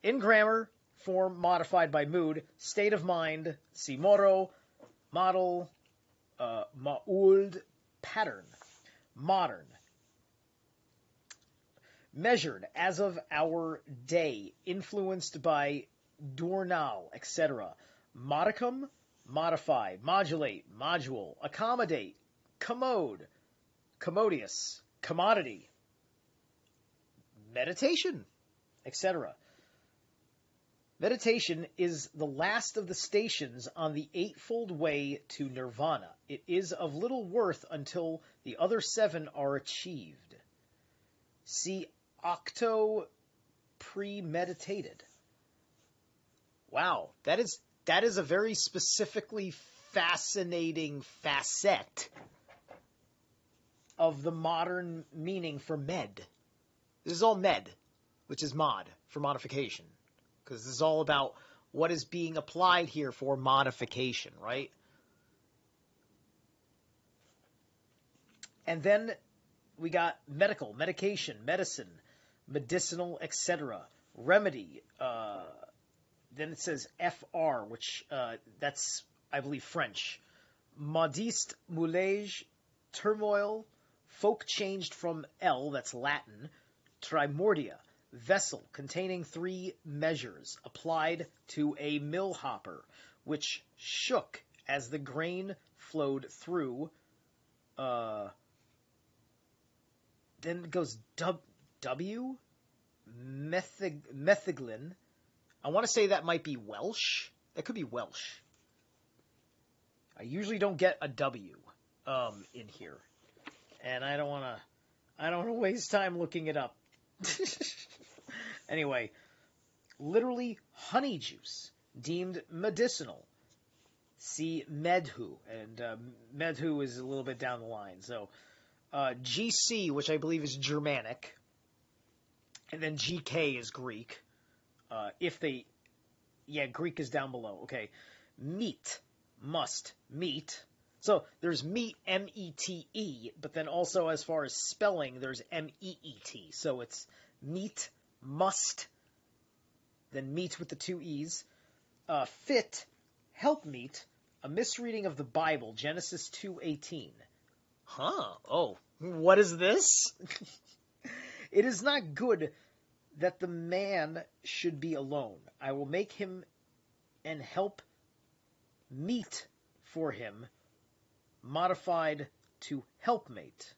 [SPEAKER 1] In grammar, form modified by mood, state of mind, see moro, model, mauld, pattern, modern. Measured, as of our day, influenced by Dournal, etc. Modicum, modify, modulate, module, accommodate, commode, commodious, commodity, meditation, etc. Meditation is the last of the stations on the eightfold way to nirvana. It is of little worth until the other 7 are achieved. See octo premeditated. Wow, that is a very specifically fascinating facet of the modern meaning for med. This is all med, which is mod, for modification. Because this is all about what is being applied here for modification, right? And then we got medical, medication, medicine, medicinal, etc. Remedy. Then it says FR, which that's, I believe, French. Modiste, moulage, turmoil, folk changed from L, that's Latin, trimordia, vessel containing 3 measures, applied to a mill hopper, which shook as the grain flowed through. Then it goes W, metheglin. I want to say that might be Welsh. That could be Welsh. I usually don't get a W in here. And I don't want to waste time looking it up. Anyway, literally honey juice, deemed medicinal. See medhu, and medhu is a little bit down the line. So GC, which I believe is Germanic, and then GK is Greek. Greek is down below. Okay, meat, must, meat. So there's meat, M-E-T-E, but then also as far as spelling, there's M-E-E-T. So it's meat, must, then meat with the 2 E's. Fit, help meet, a misreading of the Bible, Genesis 2:18. Huh, oh, what is this? It is not good that the man should be alone. I will make him and help meet for him, modified to helpmate.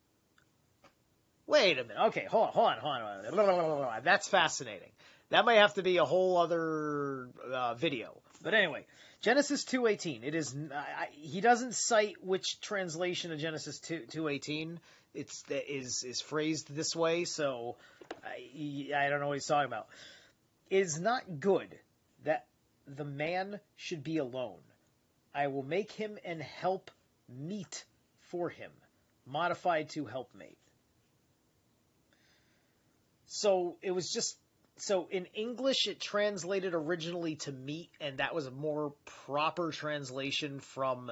[SPEAKER 1] Wait a minute. Okay, hold on. That's fascinating. That might have to be a whole other video. But anyway, Genesis 2:18. It is. He doesn't cite which translation of Genesis 2:18 is phrased this way, so I don't know what he's talking about. It is not good that the man should be alone. I will make him an help meet for him, modified to helpmate. So it was just, so in English it translated originally to meet, and that was a more proper translation from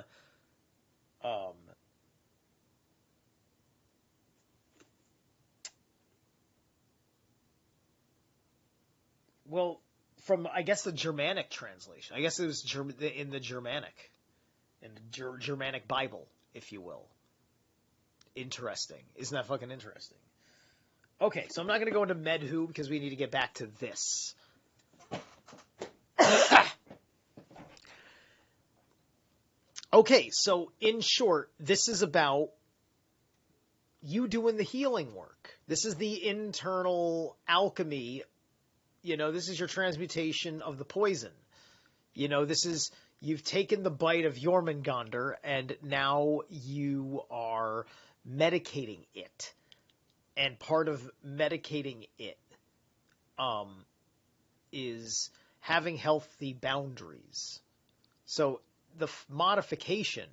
[SPEAKER 1] from, I guess, the Germanic translation. I guess it was in the Germanic, in the Germanic Bible, if you will. Interesting. Isn't that fucking interesting? Okay, so I'm not going to go into Medhu because we need to get back to this. Okay, so in short, this is about you doing the healing work. This is the internal alchemy. This is your transmutation of the poison. This is, you've taken the bite of Jormungandr and now you are medicating it. And part of medicating it is having healthy boundaries. So the modification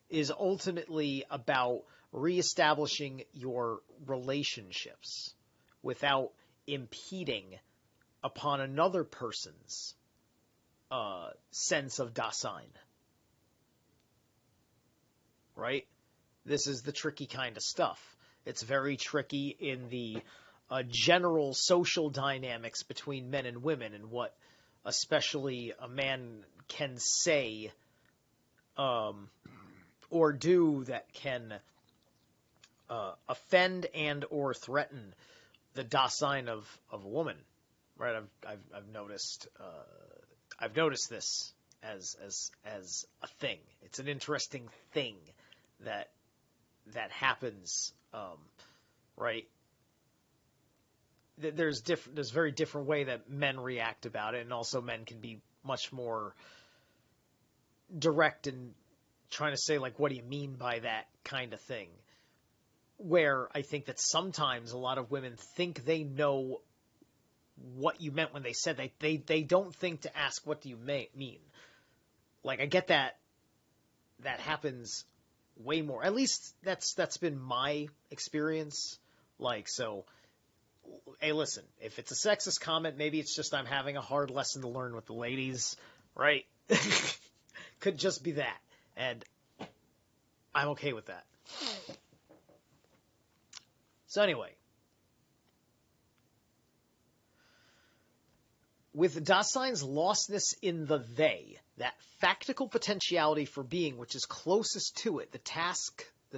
[SPEAKER 1] is ultimately about reestablishing your relationships without impeding upon another person's sense of Dasein. Right? This is the tricky kind of stuff. It's very tricky in the general social dynamics between men and women, and what especially a man can say or do that can offend and or threaten the Dasein of a woman. Right? I've noticed this as a thing. It's an interesting thing that happens. Right? There's very different way that men react about it, and also men can be much more direct in trying to say, like, what do you mean by that kind of thing? Where I think that sometimes a lot of women think they know what you meant when they said that. They don't think to ask, what do you mean? Like, I get that happens way more. At least that's been my experience. Like, so, hey, listen, if it's a sexist comment, maybe it's just I'm having a hard lesson to learn with the ladies, right? Could just be that. And I'm okay with that. So anyway, with Dasein's lostness in the they, that factical potentiality for being which is closest to it, the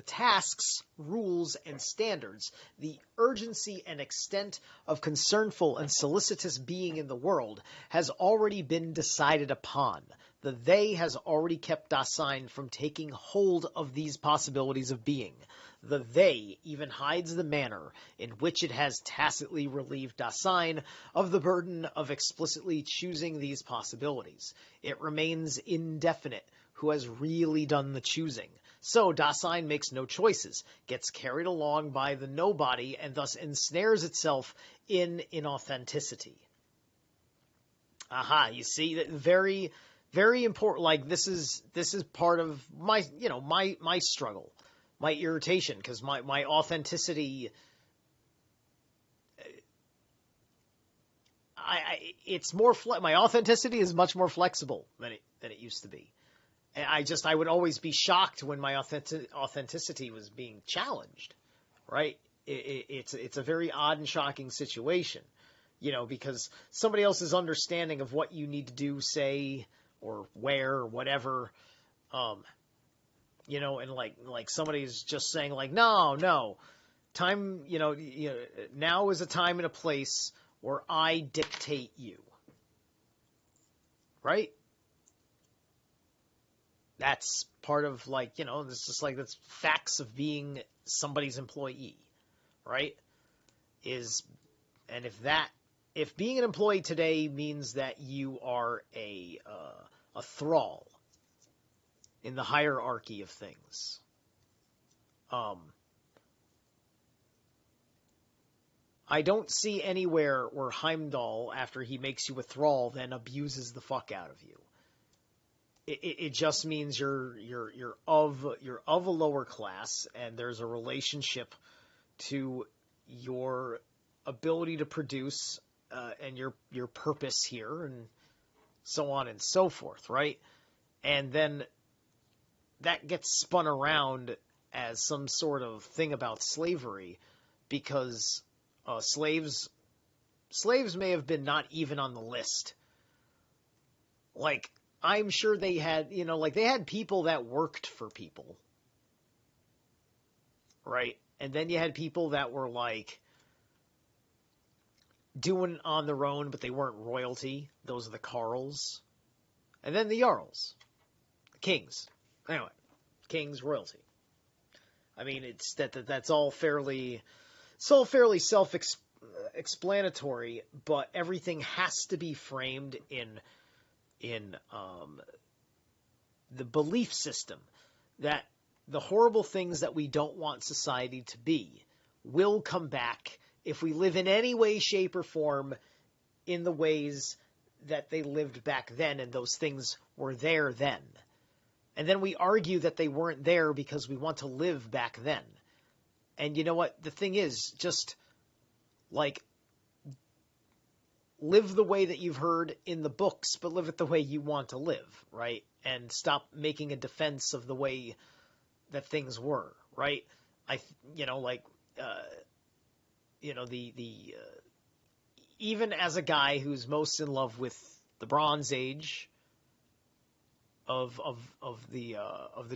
[SPEAKER 1] tasks, rules, and standards, the urgency and extent of concernful and solicitous being in the world has already been decided upon. The they has already kept Dasein from taking hold of these possibilities of being. The they even hides the manner in which it has tacitly relieved Dasein of the burden of explicitly choosing these possibilities. It remains indefinite who has really done the choosing. So Dasein makes no choices, gets carried along by the nobody, and thus ensnares itself in inauthenticity. Aha, you see, that very, very important. Like, this is part of my, my struggle, my irritation, because my authenticity, it's more my authenticity is much more flexible than it used to be. I would always be shocked when my authenticity was being challenged, right? It's a very odd and shocking situation, because somebody else's understanding of what you need to do, say, or wear, or whatever, and like somebody's just saying, like, no, time, now is a time and a place where I dictate you, right? That's part of, like, this is just like, that's facts of being somebody's employee, right? Is and if being an employee today means that you are a thrall in the hierarchy of things, I don't see anywhere where Heimdall, after he makes you a thrall, then abuses the fuck out of you. It just means you're of a lower class, and there's a relationship to your ability to produce and your purpose here, and so on and so forth, right? And then that gets spun around as some sort of thing about slavery, because slaves may have been not even on the list. Like, I'm sure they had, like, they had people that worked for people, right? And then you had people that were, like, doing on their own, but they weren't royalty. Those are the Carls. And then the Jarls. The kings. Anyway, kings, royalty. I mean, that's all fairly self-explanatory, but everything has to be framed in the belief system that the horrible things that we don't want society to be will come back if we live in any way, shape, or form in the ways that they lived back then, and those things were there then. And then we argue that they weren't there because we want to live back then. And you know what? The thing is, just, like, live the way that you've heard in the books, but live it the way you want to live, right? And stop making a defense of the way that things were, right? Even as a guy who's most in love with the Bronze Age of the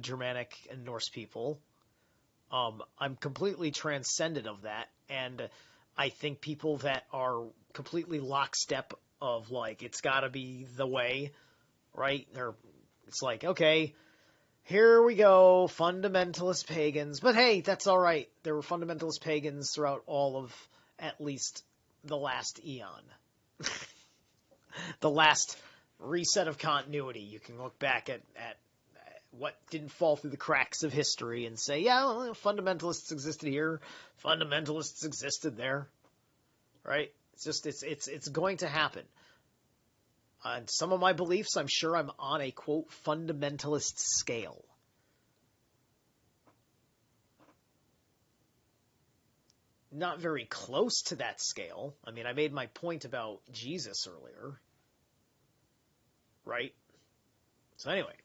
[SPEAKER 1] Germanic and Norse people, I'm completely transcendent of that, and I think people that are completely lockstep of, like, it's got to be the way, right? It's like, okay, here we go, fundamentalist pagans. But hey, that's all right. There were fundamentalist pagans throughout all of, at least, the last eon. The last reset of continuity. You can look back at what didn't fall through the cracks of history and say, yeah, well, fundamentalists existed here, fundamentalists existed there, right? It's going to happen. On some of my beliefs, I'm sure I'm on a, quote, fundamentalist scale. Not very close to that scale. I mean, I made my point about Jesus earlier, right? So anyway.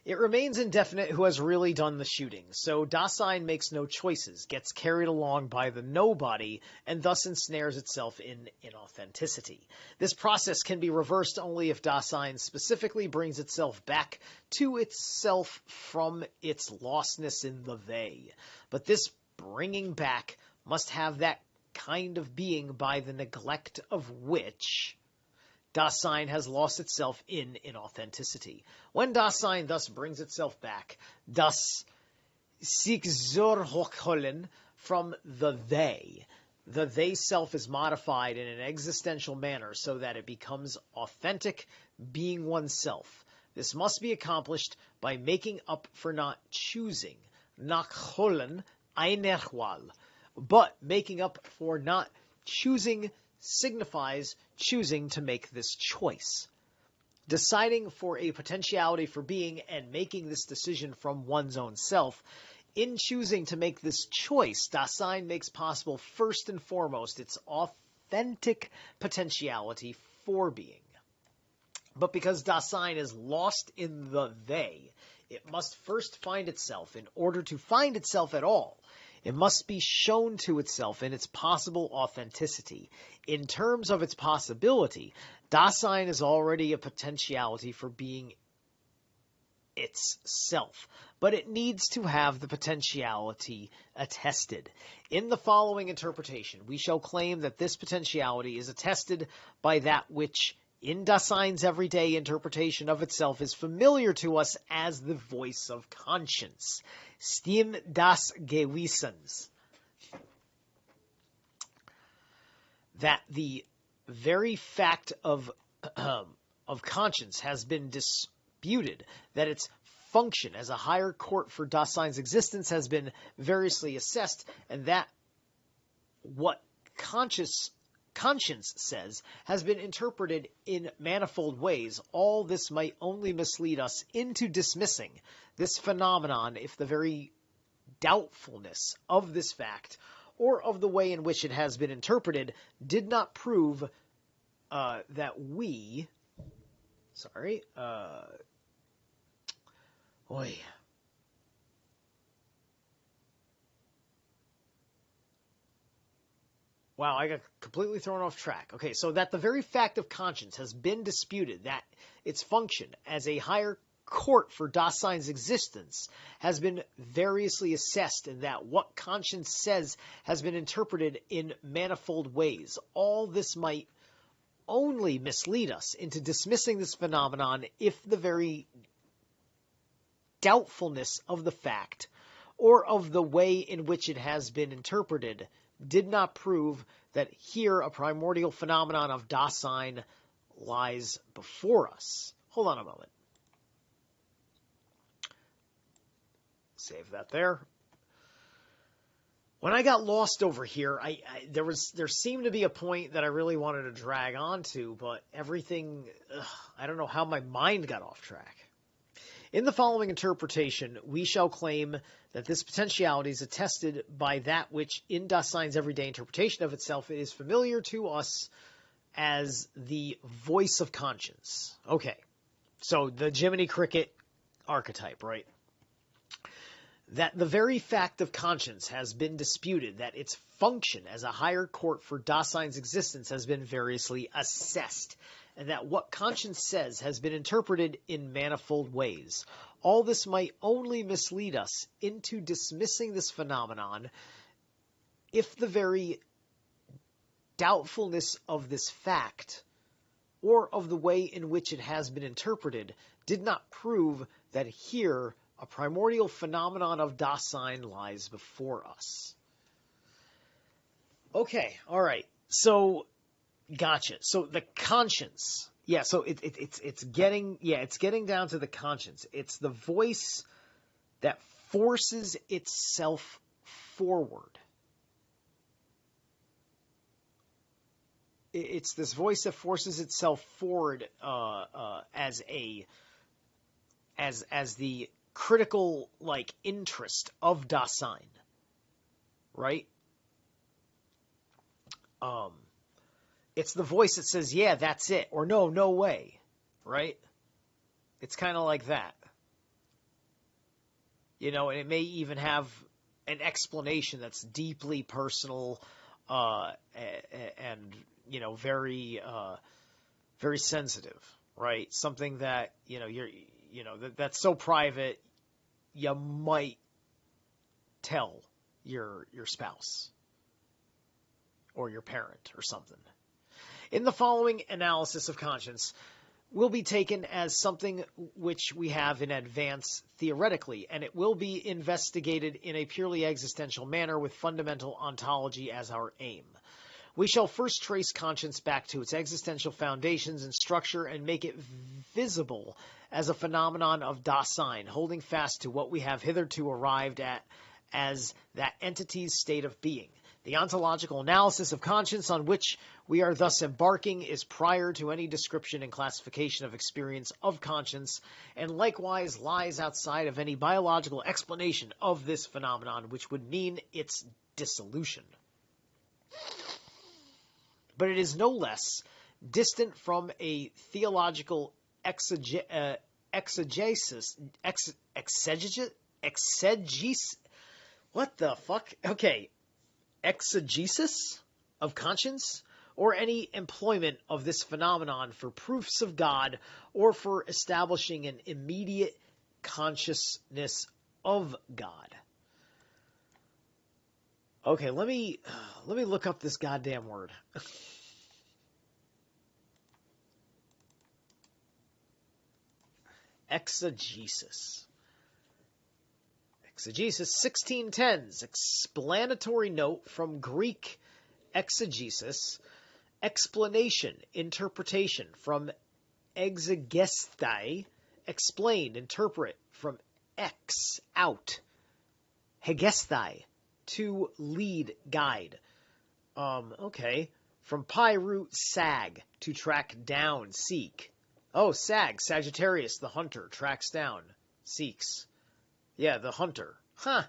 [SPEAKER 1] It remains indefinite who has really done the shooting, so Dasein makes no choices, gets carried along by the nobody, and thus ensnares itself in inauthenticity. This process can be reversed only if Dasein specifically brings itself back to itself from its lostness in the they. But this bringing back must have that kind of being by the neglect of which Dasein has lost itself in inauthenticity. When Dasein thus brings itself back, thus sich zurholen from the they self is modified in an existential manner so that it becomes authentic, being oneself. This must be accomplished by making up for not choosing, nachholen einerwal, but making up for not choosing signifies choosing to make this choice. Deciding for a potentiality for being and making this decision from one's own self, in choosing to make this choice, Dasein makes possible first and foremost its authentic potentiality for being. But because Dasein is lost in the they, it must first find itself. In order to find itself at all, it must be shown to itself in its possible authenticity. In terms of its possibility, Dasein is already a potentiality for being itself, but it needs to have the potentiality attested. In the following interpretation, we shall claim that this potentiality is attested by that which Indasein's everyday interpretation of itself is familiar to us as the voice of conscience. Stimme des Gewissens. That the very fact of conscience has been disputed, that its function as a higher court for Dasein's existence has been variously assessed, and that what conscience says has been interpreted in manifold ways. All this might only mislead us into dismissing this phenomenon if the very doubtfulness of this fact or of the way in which it has been interpreted did not prove that we... Wow, I got completely thrown off track. Okay, so that the very fact of conscience has been disputed, that its function as a higher court for Dasein's existence has been variously assessed, and that what conscience says has been interpreted in manifold ways. All this might only mislead us into dismissing this phenomenon if the very doubtfulness of the fact or of the way in which it has been interpreted did not prove that here a primordial phenomenon of Dasein lies before us. Hold on a moment. Save that there. When I got lost over here, there seemed to be a point that I really wanted to drag on to, but everything, I don't know how my mind got off track. In the following interpretation, we shall claim that this potentiality is attested by that which in Dasein's everyday interpretation of itself is familiar to us as the voice of conscience. Okay, so the Jiminy Cricket archetype, right? That the very fact of conscience has been disputed, that its function as a higher court for Dasein's existence has been variously assessed, and that what conscience says has been interpreted in manifold ways. All this might only mislead us into dismissing this phenomenon if the very doubtfulness of this fact or of the way in which it has been interpreted did not prove that here a primordial phenomenon of Dasein lies before us. Okay, all right. So, gotcha. So the conscience, yeah. So it's getting down to the conscience. It's the voice that forces itself forward. It's this voice that forces itself forward as the critical interest of Dasein, right? It's the voice that says, yeah, that's it, or no way, right? It's kind of like that. And it may even have an explanation that's deeply personal and very very sensitive, right? Something that that's so private you might tell your spouse or your parent or something. In the following analysis of conscience will be taken as something which we have in advance theoretically, and it will be investigated in a purely existential manner with fundamental ontology as our aim. We shall first trace conscience back to its existential foundations and structure and make it visible as a phenomenon of Dasein, holding fast to what we have hitherto arrived at as that entity's state of being. The ontological analysis of conscience on which we are thus embarking is prior to any description and classification of experience of conscience, and likewise lies outside of any biological explanation of this phenomenon, which would mean its dissolution. But it is no less distant from a theological exegesis, what the fuck? Okay, exegesis of conscience, or any employment of this phenomenon for proofs of God or for establishing an immediate consciousness of God. Okay, let me look up this goddamn word. Exegesis. Exegesis 1610s. Explanatory note from Greek exegesis. Explanation, interpretation, from exegesthai. Explain, interpret, from ex, out. Hegesthai, to lead, guide. Okay. From pi root sag, to track down, seek. Oh, sag, Sagittarius, the hunter, tracks down, seeks. Yeah, the hunter. Huh.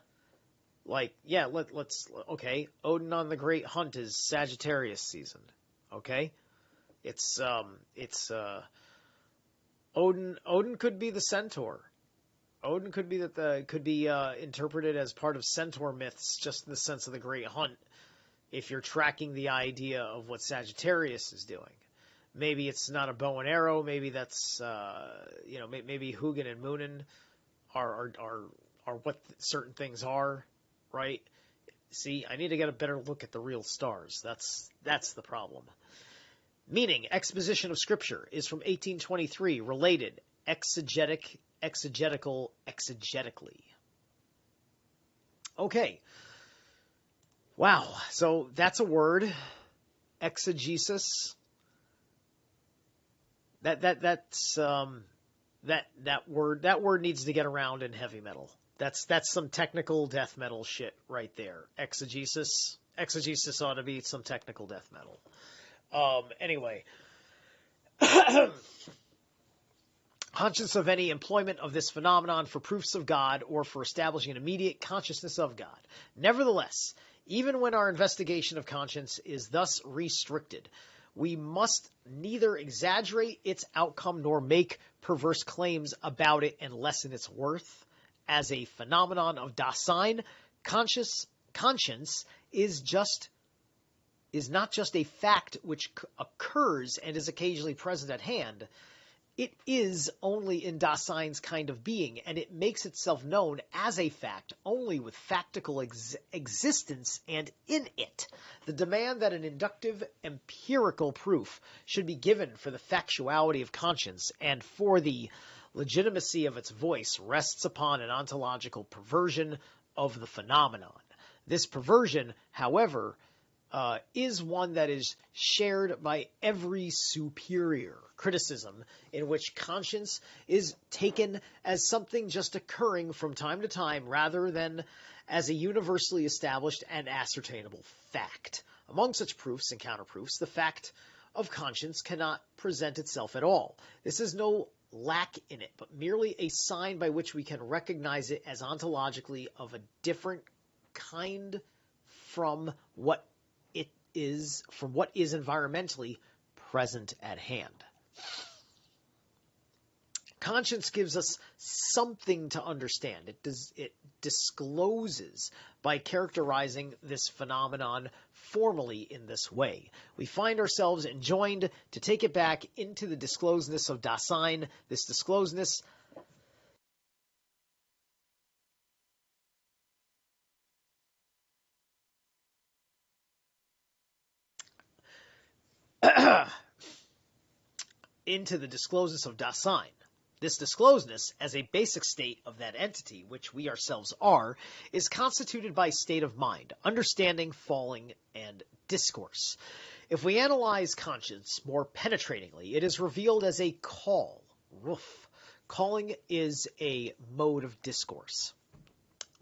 [SPEAKER 1] Like, yeah, let's, okay. Odin on the Great Hunt is Sagittarius season. Okay? Odin could be the centaur. Odin could be interpreted as part of centaur myths, just in the sense of the Great Hunt, if you're tracking the idea of what Sagittarius is doing. Maybe it's not a bow and arrow. Maybe that's maybe Hugin and Munin are what certain things are, right? See, I need to get a better look at the real stars. That's the problem. Meaning, exposition of Scripture is from 1823. Related, exegetically. Okay. Wow. So that's a word. Exegesis. That word needs to get around in heavy metal. That's some technical death metal shit right there. Exegesis. Exegesis ought to be some technical death metal. Anyway. Conscience of any employment of this phenomenon for proofs of God or for establishing an immediate consciousness of God. Nevertheless, even when our investigation of conscience is thus restricted, we must neither exaggerate its outcome nor make perverse claims about it and lessen its worth. As a phenomenon of Dasein, conscience is not just a fact which occurs and is occasionally present at hand. It is only in Dasein's kind of being, and it makes itself known as a fact only with factical existence and in it. The demand that an inductive empirical proof should be given for the factuality of conscience and for the legitimacy of its voice rests upon an ontological perversion of the phenomenon. This perversion, however, is one that is shared by every superior criticism in which conscience is taken as something just occurring from time to time rather than as a universally established and ascertainable fact. Among such proofs and counterproofs, the fact of conscience cannot present itself at all. This is no lack in it, but merely a sign by which we can recognize it as ontologically of a different kind from what is environmentally present at hand. Conscience gives us something to understand. It discloses by characterizing this phenomenon formally in this way. We find ourselves enjoined to take it back into the disclosedness of Dasein. This disclosedness into the disclosedness of Dasein. This disclosedness, as a basic state of that entity, which we ourselves are, is constituted by state of mind, understanding, falling, and discourse. If we analyze conscience more penetratingly, it is revealed as a call, ruf. Calling is a mode of discourse.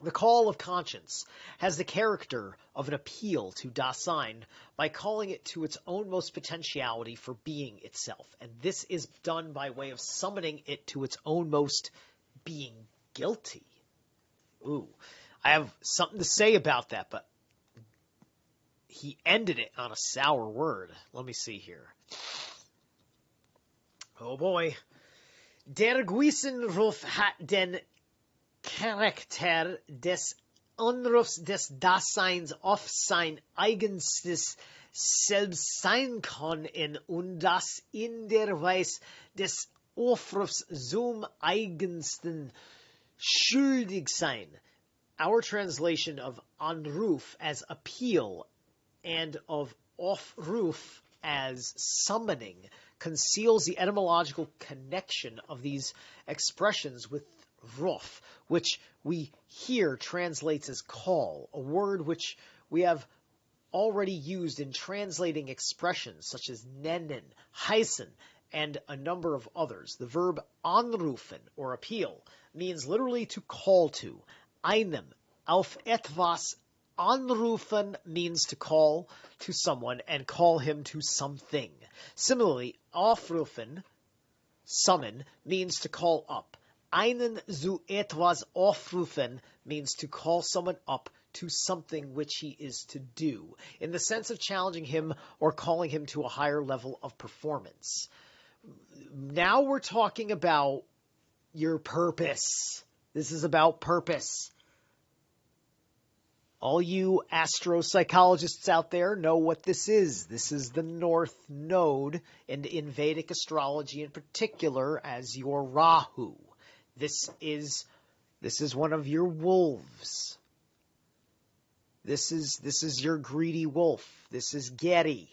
[SPEAKER 1] The call of conscience has the character of an appeal to Dasein by calling it to its own most potentiality for being itself, and this is done by way of summoning it to its own most being guilty. Ooh, I have something to say about that, but he ended it on a sour word. Let me see here. Oh boy. Der Gewissenruf hat den Charakter des Anrufs des Daseins auf sein eigenstes Selbstsein kann und das in der Weise des Aufrufs zum eigensten schuldig sein. Our translation of Anruf as appeal and of Aufruf as summoning conceals the etymological connection of these expressions with ruf, which we here translates as call, a word which we have already used in translating expressions such as nennen, heißen, and a number of others. The verb anrufen, or appeal, means literally to call to. Einem auf etwas anrufen means to call to someone and call him to something. Similarly, aufrufen, summon, means to call up. Einen zu etwas aufrufen means to call someone up to something which he is to do, in the sense of challenging him or calling him to a higher level of performance. Now we're talking about your purpose. This is about purpose. All you astropsychologists out there know what this is. This is the North Node, and in Vedic astrology in particular as your Rahu. This is one of your wolves. This is your greedy wolf. This is Gedi.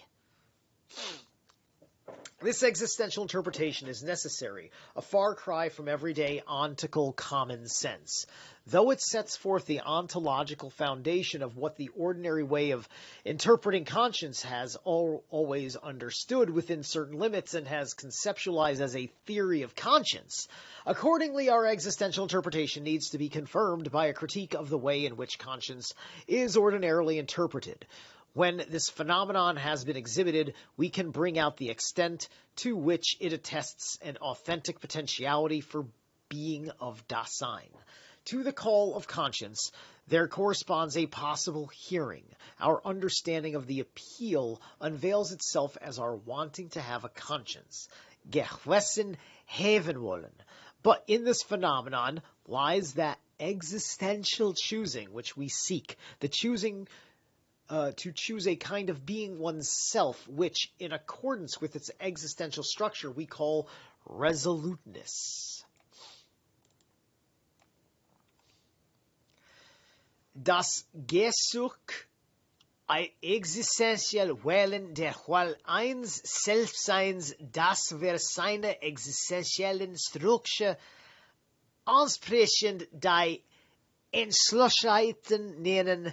[SPEAKER 1] This existential interpretation is necessary, a far cry from everyday ontical common sense. Though it sets forth the ontological foundation of what the ordinary way of interpreting conscience has always understood within certain limits and has conceptualized as a theory of conscience, accordingly our existential interpretation needs to be confirmed by a critique of the way in which conscience is ordinarily interpreted. When this phenomenon has been exhibited, we can bring out the extent to which it attests an authentic potentiality for being of Dasein. To the call of conscience, there corresponds a possible hearing. Our understanding of the appeal unveils itself as our wanting to have a conscience. Gewesen haben wollen. But in this phenomenon lies that existential choosing which we seek, the choosing to choose a kind of being oneself, which, in accordance with its existential structure, we call resoluteness. Das Gesuch existentiell Wählen der Qual eins Selbstseins, das wir seine existentiellen Struktur ansprechend die Entschlossenheiten nennen.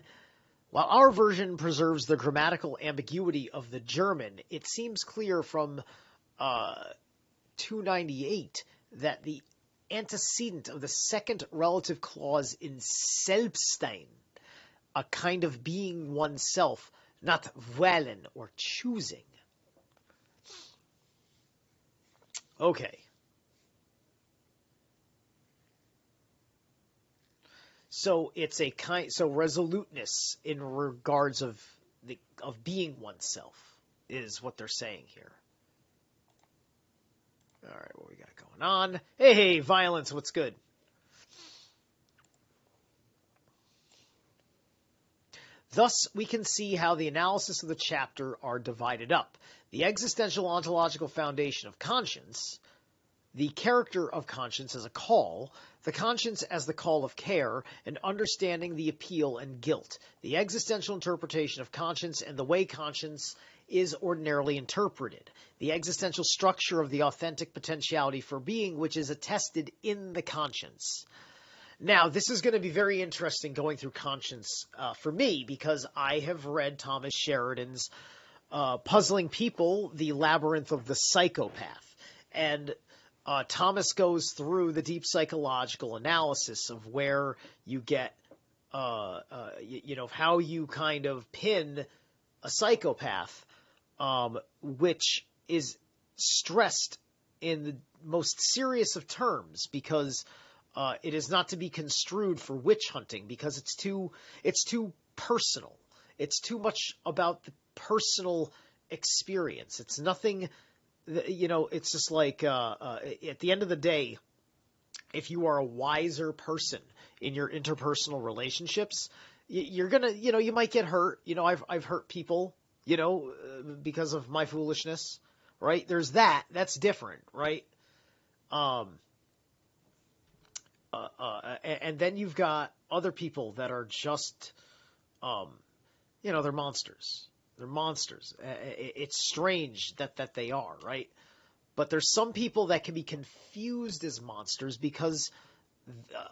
[SPEAKER 1] While our version preserves the grammatical ambiguity of the German, it seems clear from 298 that the antecedent of the second relative clause in Selbstsein, a kind of being oneself, not wählen or choosing. Okay. So it's a kind. So resoluteness in regards of being oneself is what they're saying here. All right, what we got going on? Hey, violence. What's good? Thus, we can see how the analysis of the chapter are divided up. The existential ontological foundation of conscience, the character of conscience as a call, the conscience as the call of care, and understanding the appeal and guilt, the existential interpretation of conscience and the way conscience is ordinarily interpreted, the existential structure of the authentic potentiality for being which is attested in the conscience. Now, this is going to be very interesting going through conscience for me because I have read Thomas Sheridan's Puzzling People, The Labyrinth of the Psychopath. And Thomas goes through the deep psychological analysis of where you get, how you kind of pin a psychopath, which is stressed in the most serious of terms because it is not to be construed for witch hunting because it's too personal. It's too much about the personal experience. It's nothing, it's just like at the end of the day, if you are a wiser person in your interpersonal relationships, you're gonna, you might get hurt. I've hurt people, because of my foolishness, right? There's that. That's different, right? And then you've got other people that are just, they're monsters. They're monsters. It's strange that they are, right? But there's some people that can be confused as monsters because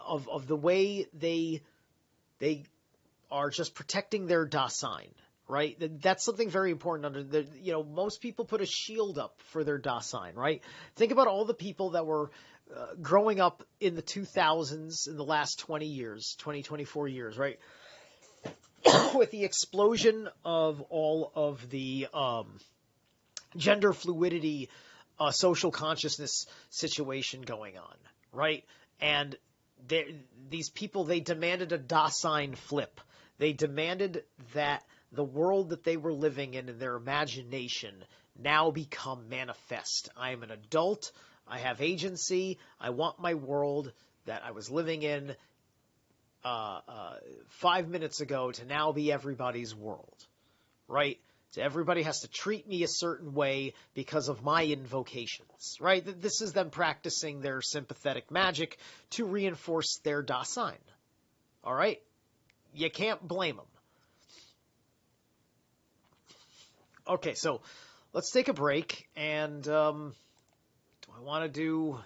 [SPEAKER 1] of the way they are just protecting their Dasein, right? That's something very important. Most people put a shield up for their Dasein, right? Think about all the people that were growing up in the 2000s, in the last 20 years, 24 years, right? With the explosion of all of the gender fluidity, social consciousness situation going on, right? And these people, they demanded a Dasein flip. They demanded that the world that they were living in their imagination now become manifest. I am an adult. I have agency. I want my world that I was living in 5 minutes ago to now be everybody's world, right? So everybody has to treat me a certain way because of my invocations, right? This is them practicing their sympathetic magic to reinforce their Dasein, all right? You can't blame them. Okay, so let's take a break, and do I want to do...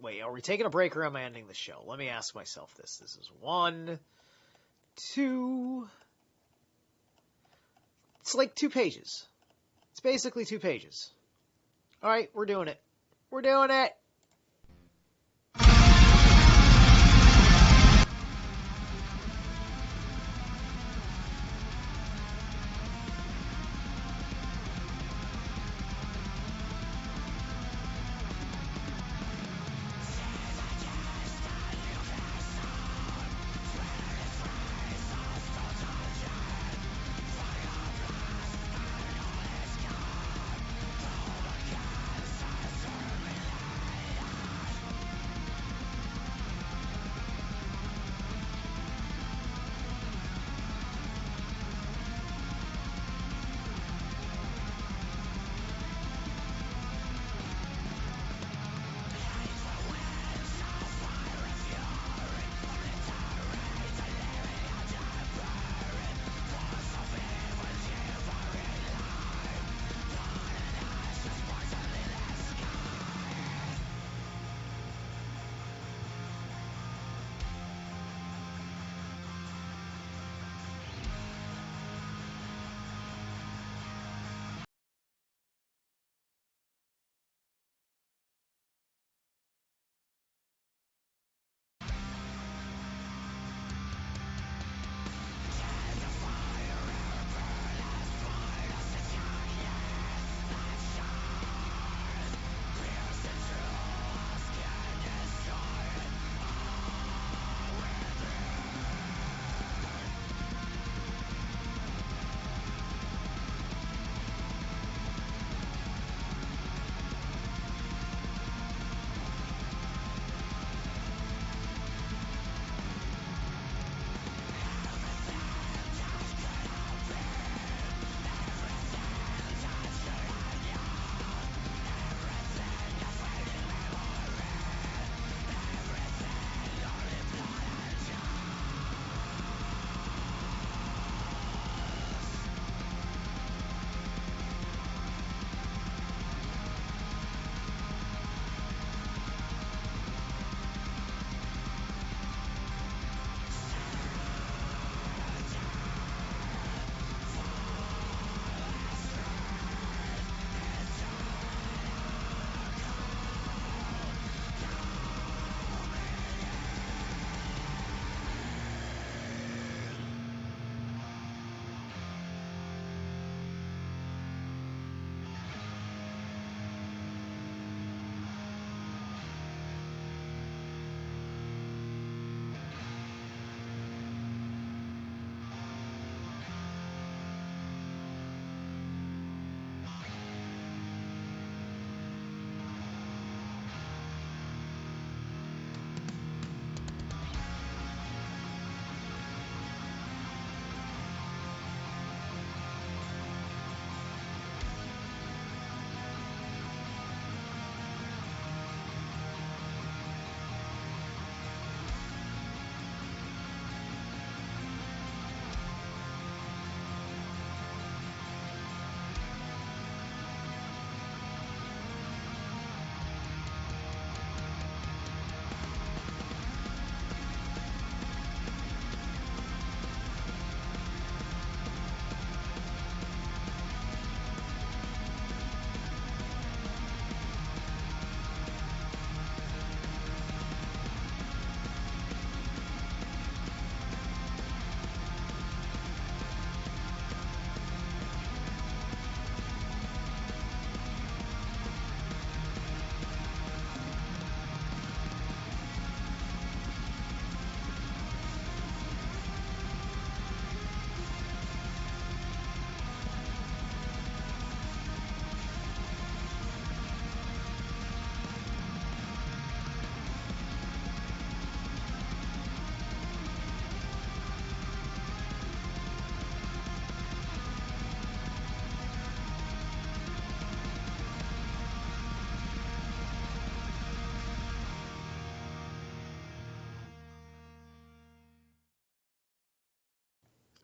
[SPEAKER 1] Wait, are we taking a break or am I ending the show? Let me ask myself this. This is 1, 2... It's like 2 pages. It's basically 2 pages. All right, we're doing it. We're doing it!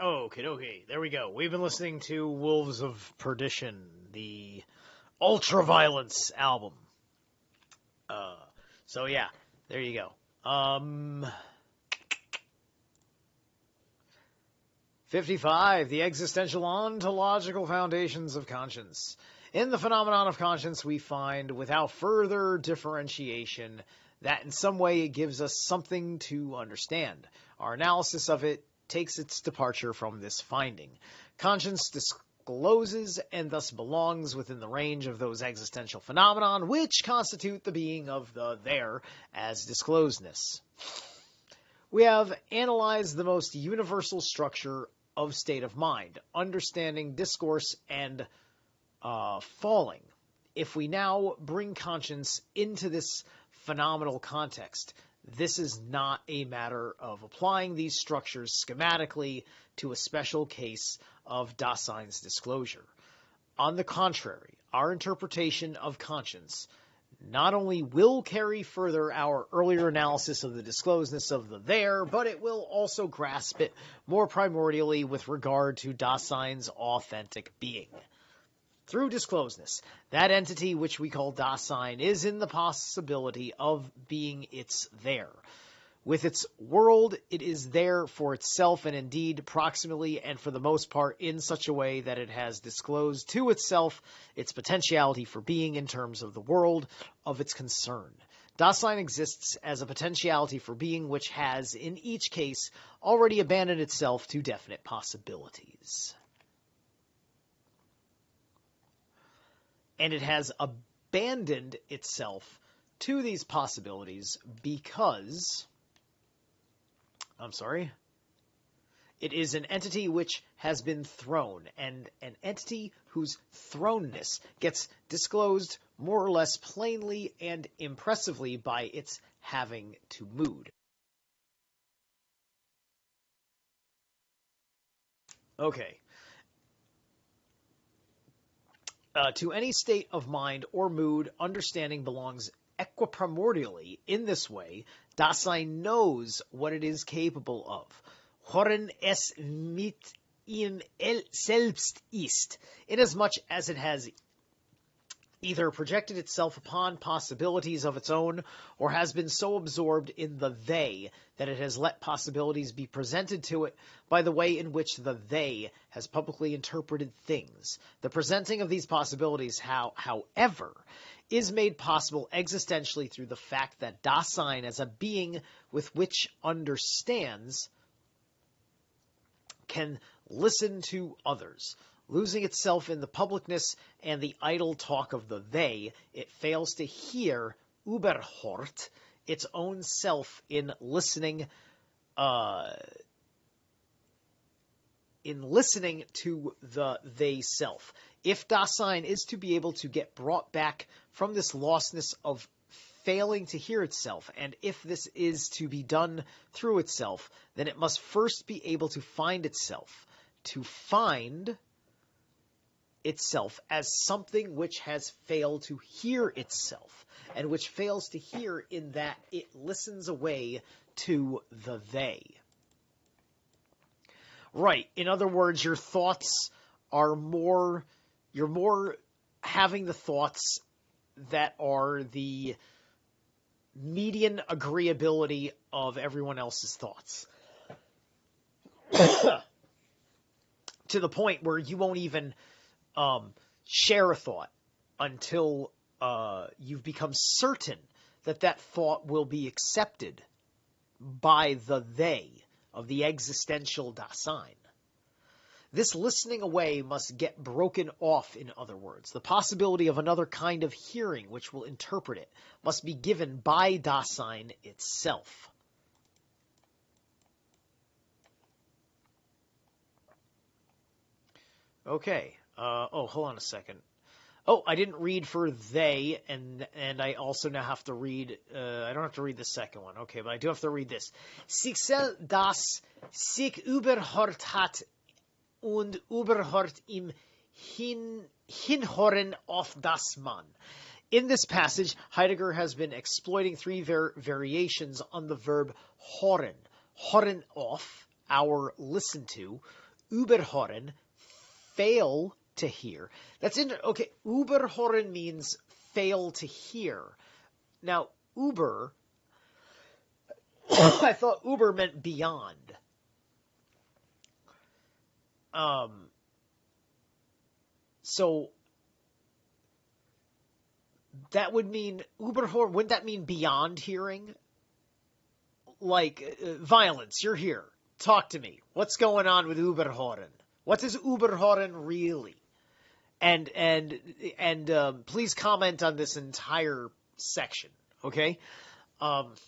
[SPEAKER 1] Okay. There we go. We've been listening to Wolves of Perdition, the Ultraviolence album. So yeah, there you go. 55, the existential ontological foundations of conscience. In the phenomenon of conscience, we find, without further differentiation, that in some way it gives us something to understand. Our analysis of it takes its departure from this finding. Conscience discloses and thus belongs within the range of those existential phenomenon which constitute the being of the there as disclosedness. We have analyzed the most universal structure of state of mind, understanding discourse and falling. If we now bring conscience into this phenomenal context, this is not a matter of applying these structures schematically to a special case of Dasein's disclosure. On the contrary, our interpretation of conscience not only will carry further our earlier analysis of the disclosedness of the there, but it will also grasp it more primordially with regard to Dasein's authentic being. Through disclosedness, that entity which we call Dasein is in the possibility of being its there. With its world, it is there for itself, and indeed proximally and for the most part in such a way that it has disclosed to itself its potentiality for being in terms of the world of its concern. Dasein exists as a potentiality for being which has, in each case, already abandoned itself to definite possibilities. And it has abandoned itself to these possibilities because... It is an entity which has been thrown, and an entity whose thrownness gets disclosed more or less plainly and impressively by its having to mood. Okay. To any state of mind or mood, understanding belongs equiprimordially. In this way, Dasein knows what it is capable of. Worin es mit ihm selbst ist, inasmuch as it has either projected itself upon possibilities of its own, or has been so absorbed in the they that it has let possibilities be presented to it by the way in which the they has publicly interpreted things. The presenting of these possibilities, however, is made possible existentially through the fact that Dasein, as a being with which understands, can listen to others. Losing itself in the publicness and the idle talk of the they, it fails to hear Überhort, its own self, in listening to the they self. If Dasein is to be able to get brought back from this lostness of failing to hear itself, and if this is to be done through itself, then it must first be able to find itself. To find itself as something which has failed to hear itself, and which fails to hear in that it listens away to the they. Right. In other words, your thoughts are more... You're more having the thoughts that are the median agreeability of everyone else's thoughts. To the point where you won't even share a thought until you've become certain that that thought will be accepted by the they of the existential Dasein. This listening away must get broken off, in other words. The possibility of another kind of hearing which will interpret it must be given by Dasein itself. Okay. Hold on a second. Oh, I didn't read for they, and I also now have to read... I don't have to read the second one. Okay, but I do have to read this. Sichsel das sich überhört hat und überhört im Hinhören auf das Mann. In this passage, Heidegger has been exploiting three variations on the verb hören. Hören auf, our listen to, überhören, fail to hear. That's okay. Überhören means fail to hear. Now, über, I thought über meant beyond. So that would mean überhören. Wouldn't that mean beyond hearing? Like violence. You're here. Talk to me. What's going on with überhören? What is überhören really? And please comment on this entire section, okay? And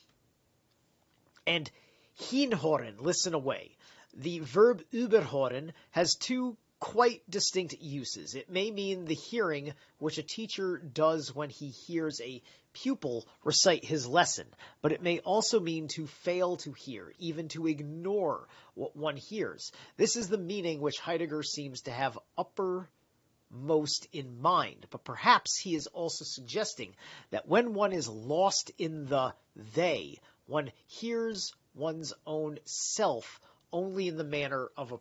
[SPEAKER 1] hinhören, listen away. The verb überhören has two quite distinct uses. It may mean the hearing which a teacher does when he hears a pupil recite his lesson, but it may also mean to fail to hear, even to ignore what one hears. This is the meaning which Heidegger seems to have uppermost in mind, but perhaps he is also suggesting that when one is lost in the they, one hears one's own self only in the manner of a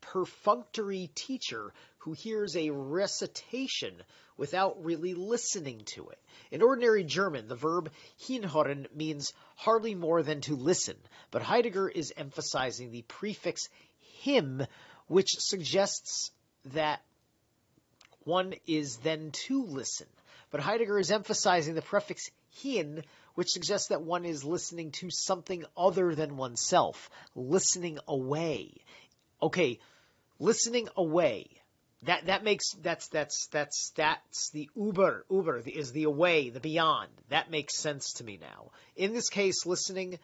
[SPEAKER 1] perfunctory teacher who hears a recitation without really listening to it. In ordinary German, the verb hinhören means hardly more than to listen, but Heidegger is emphasizing the prefix him, which suggests that one is then to listen. But Heidegger is emphasizing the prefix hin, which suggests that one is listening to something other than oneself, listening away. Okay, listening away. That's the über is the away, the beyond. That makes sense to me now. In this case, listening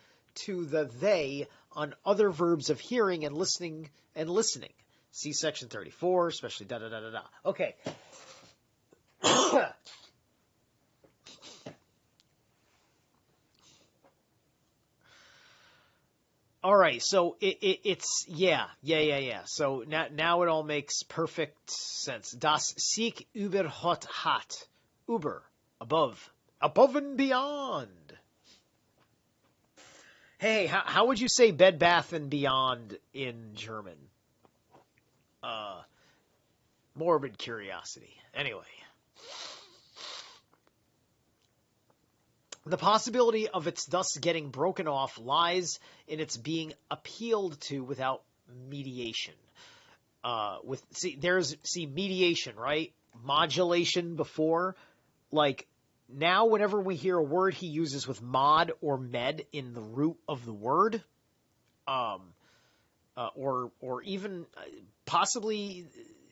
[SPEAKER 1] to the they on other verbs of hearing and listening. See section 34, especially da da da da da. Okay. All right, so it's yeah. So now it all makes perfect sense. Das sich überhört hat, über, above and beyond. Hey, how would you say Bed Bath and Beyond in German? Morbid curiosity. Anyway. The possibility of its thus getting broken off lies in its being appealed to without mediation. Mediation, right? Modulation before. Like, now whenever we hear a word he uses with mod or med in the root of the word, or even possibly,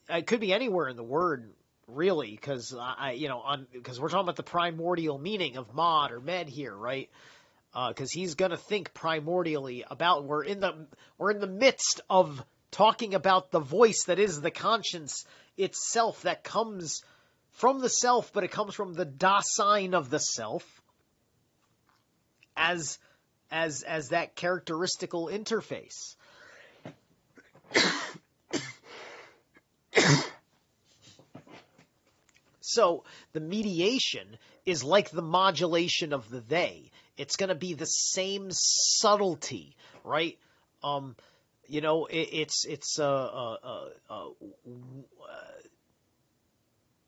[SPEAKER 1] it could be anywhere in the word, really, because because we're talking about the primordial meaning of mod or med here, right? Because he's gonna think primordially about we're in the midst of talking about the voice that is the conscience itself that comes from the self, but it comes from the Dasein of the self as that characteristical interface. So the mediation is like the modulation of the they. It's going to be the same subtlety, right? It's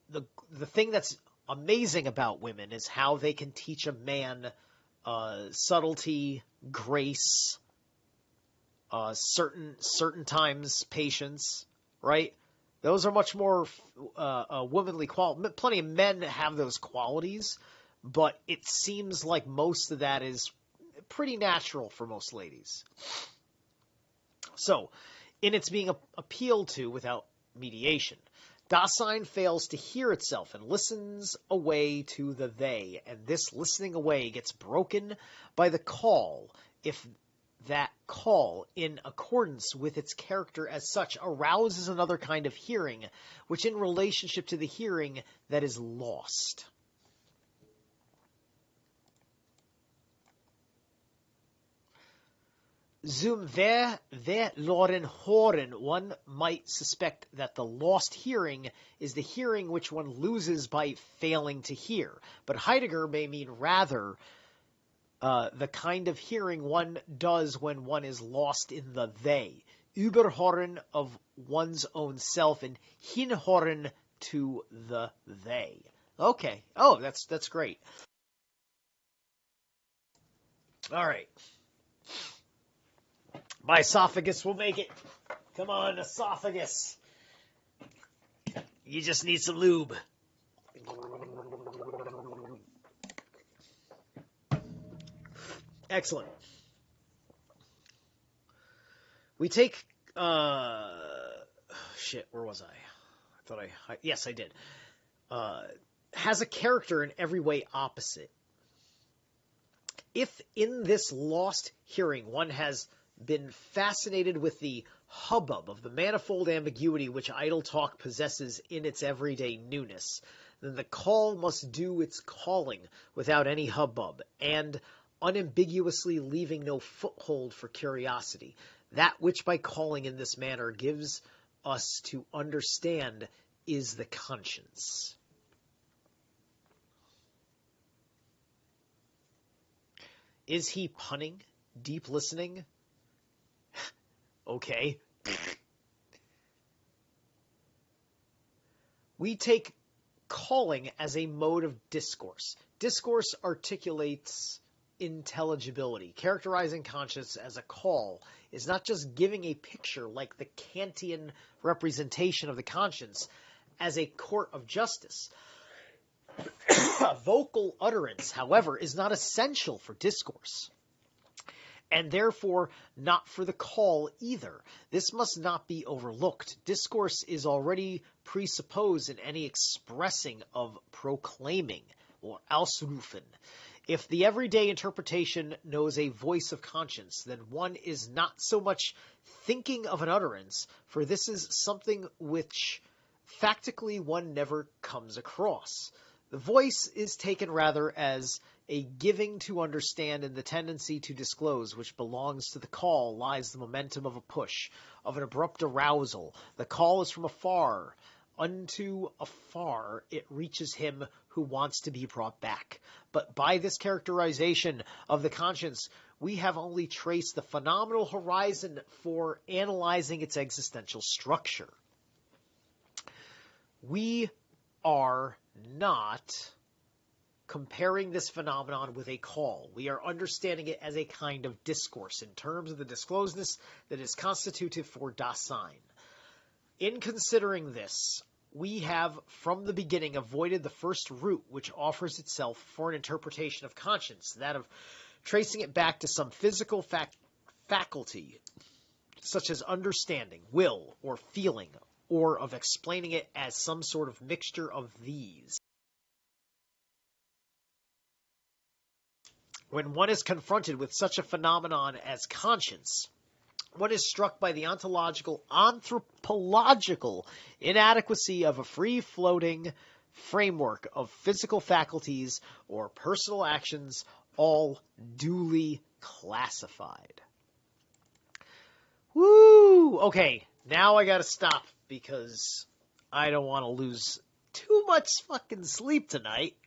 [SPEAKER 1] the thing that's amazing about women is how they can teach a man subtlety, grace, certain times patience, right? Those are much more womanly qualities. Plenty of men have those qualities, but it seems like most of that is pretty natural for most ladies. So, in its being appealed to without mediation, Dasein fails to hear itself and listens away to the they, and this listening away gets broken by the call, if that call, in accordance with its character as such, arouses another kind of hearing, which in relationship to the hearing that is lost. Zum verloren Hören, one might suspect that the lost hearing is the hearing which one loses by failing to hear, but Heidegger may mean rather the kind of hearing one does when one is lost in the they. Überhören of one's own self and hinhören to the they. Okay. Oh, that's great. All right. My esophagus will make it. Come on, esophagus. You just need some lube. Excellent. We take, shit, where was I? Yes, I did. Has a character in every way opposite. If in this lost hearing one has been fascinated with the hubbub of the manifold ambiguity which idle talk possesses in its everyday newness, then the call must do its calling without any hubbub, and unambiguously leaving no foothold for curiosity. That which by calling in this manner gives us to understand is the conscience. Is he punning? Deep listening? Okay. We take calling as a mode of discourse. Discourse articulates intelligibility. Characterizing conscience as a call is not just giving a picture like the Kantian representation of the conscience as a court of justice. Vocal utterance, however, is not essential for discourse, and therefore not for the call either. This must not be overlooked. Discourse is already presupposed in any expressing of proclaiming, or ausrufen. If the everyday interpretation knows a voice of conscience, then one is not so much thinking of an utterance, for this is something which factically one never comes across. The voice is taken rather as a giving to understand, and the tendency to disclose which belongs to the call lies the momentum of a push, of an abrupt arousal. The call is from afar. Unto afar it reaches him who wants to be brought back. But by this characterization of the conscience, we have only traced the phenomenal horizon for analyzing its existential structure. We are not comparing this phenomenon with a call. We are understanding it as a kind of discourse in terms of the disclosedness that is constitutive for Dasein. In considering this, we have from the beginning avoided the first route which offers itself for an interpretation of conscience, that of tracing it back to some physical faculty, such as understanding, will, or feeling, or of explaining it as some sort of mixture of these. When one is confronted with such a phenomenon as conscience, one is struck by the anthropological inadequacy of a free-floating framework of physical faculties or personal actions, all duly classified. Woo! Okay, now I gotta stop because I don't want to lose too much fucking sleep tonight.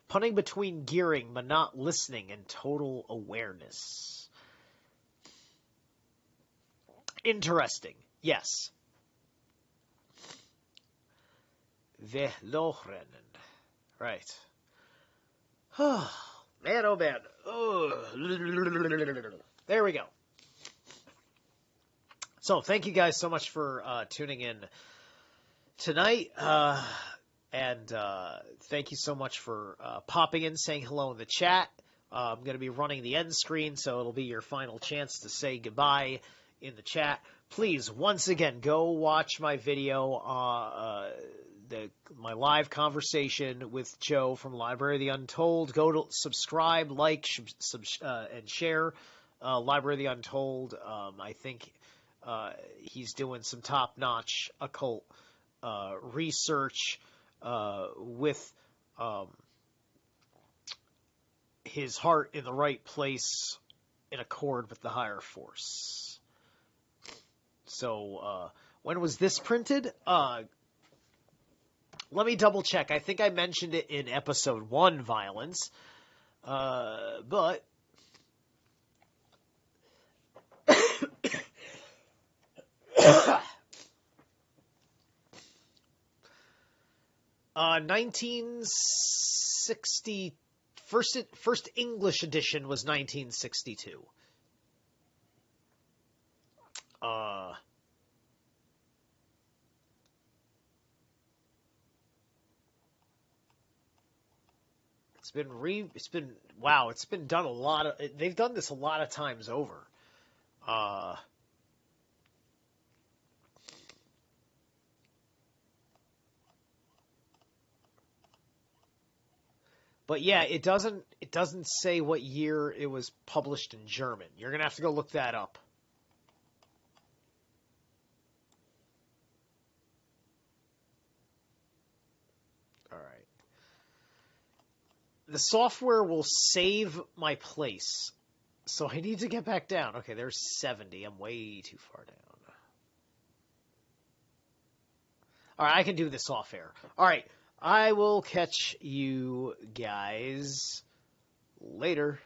[SPEAKER 1] Punning between gearing, but not listening, and total awareness. Interesting. Yes. Verloren. Right. Man, oh man. There we go. So, thank you guys so much for tuning in tonight. And thank you so much for popping in, saying hello in the chat. I'm going to be running the end screen, so it'll be your final chance to say goodbye in the chat. Please, once again, go watch my video, my live conversation with Joe from Library of the Untold. Go to subscribe, like, and share Library of the Untold. I think he's doing some top-notch occult research with his heart in the right place in accord with the higher force. So, when was this printed? Let me double check. I think I mentioned it in episode 1, Violence. But 1960. First English edition was 1962. It's been wow. It's been done a lot of. They've done this a lot of times over. Uh, but yeah, it doesn't say what year it was published in German. You're gonna have to go look that up. All right. The software will save my place, so I need to get back down. Okay, there's 70. I'm way too far down. All right, I can do this off air. All right, I will catch you guys later.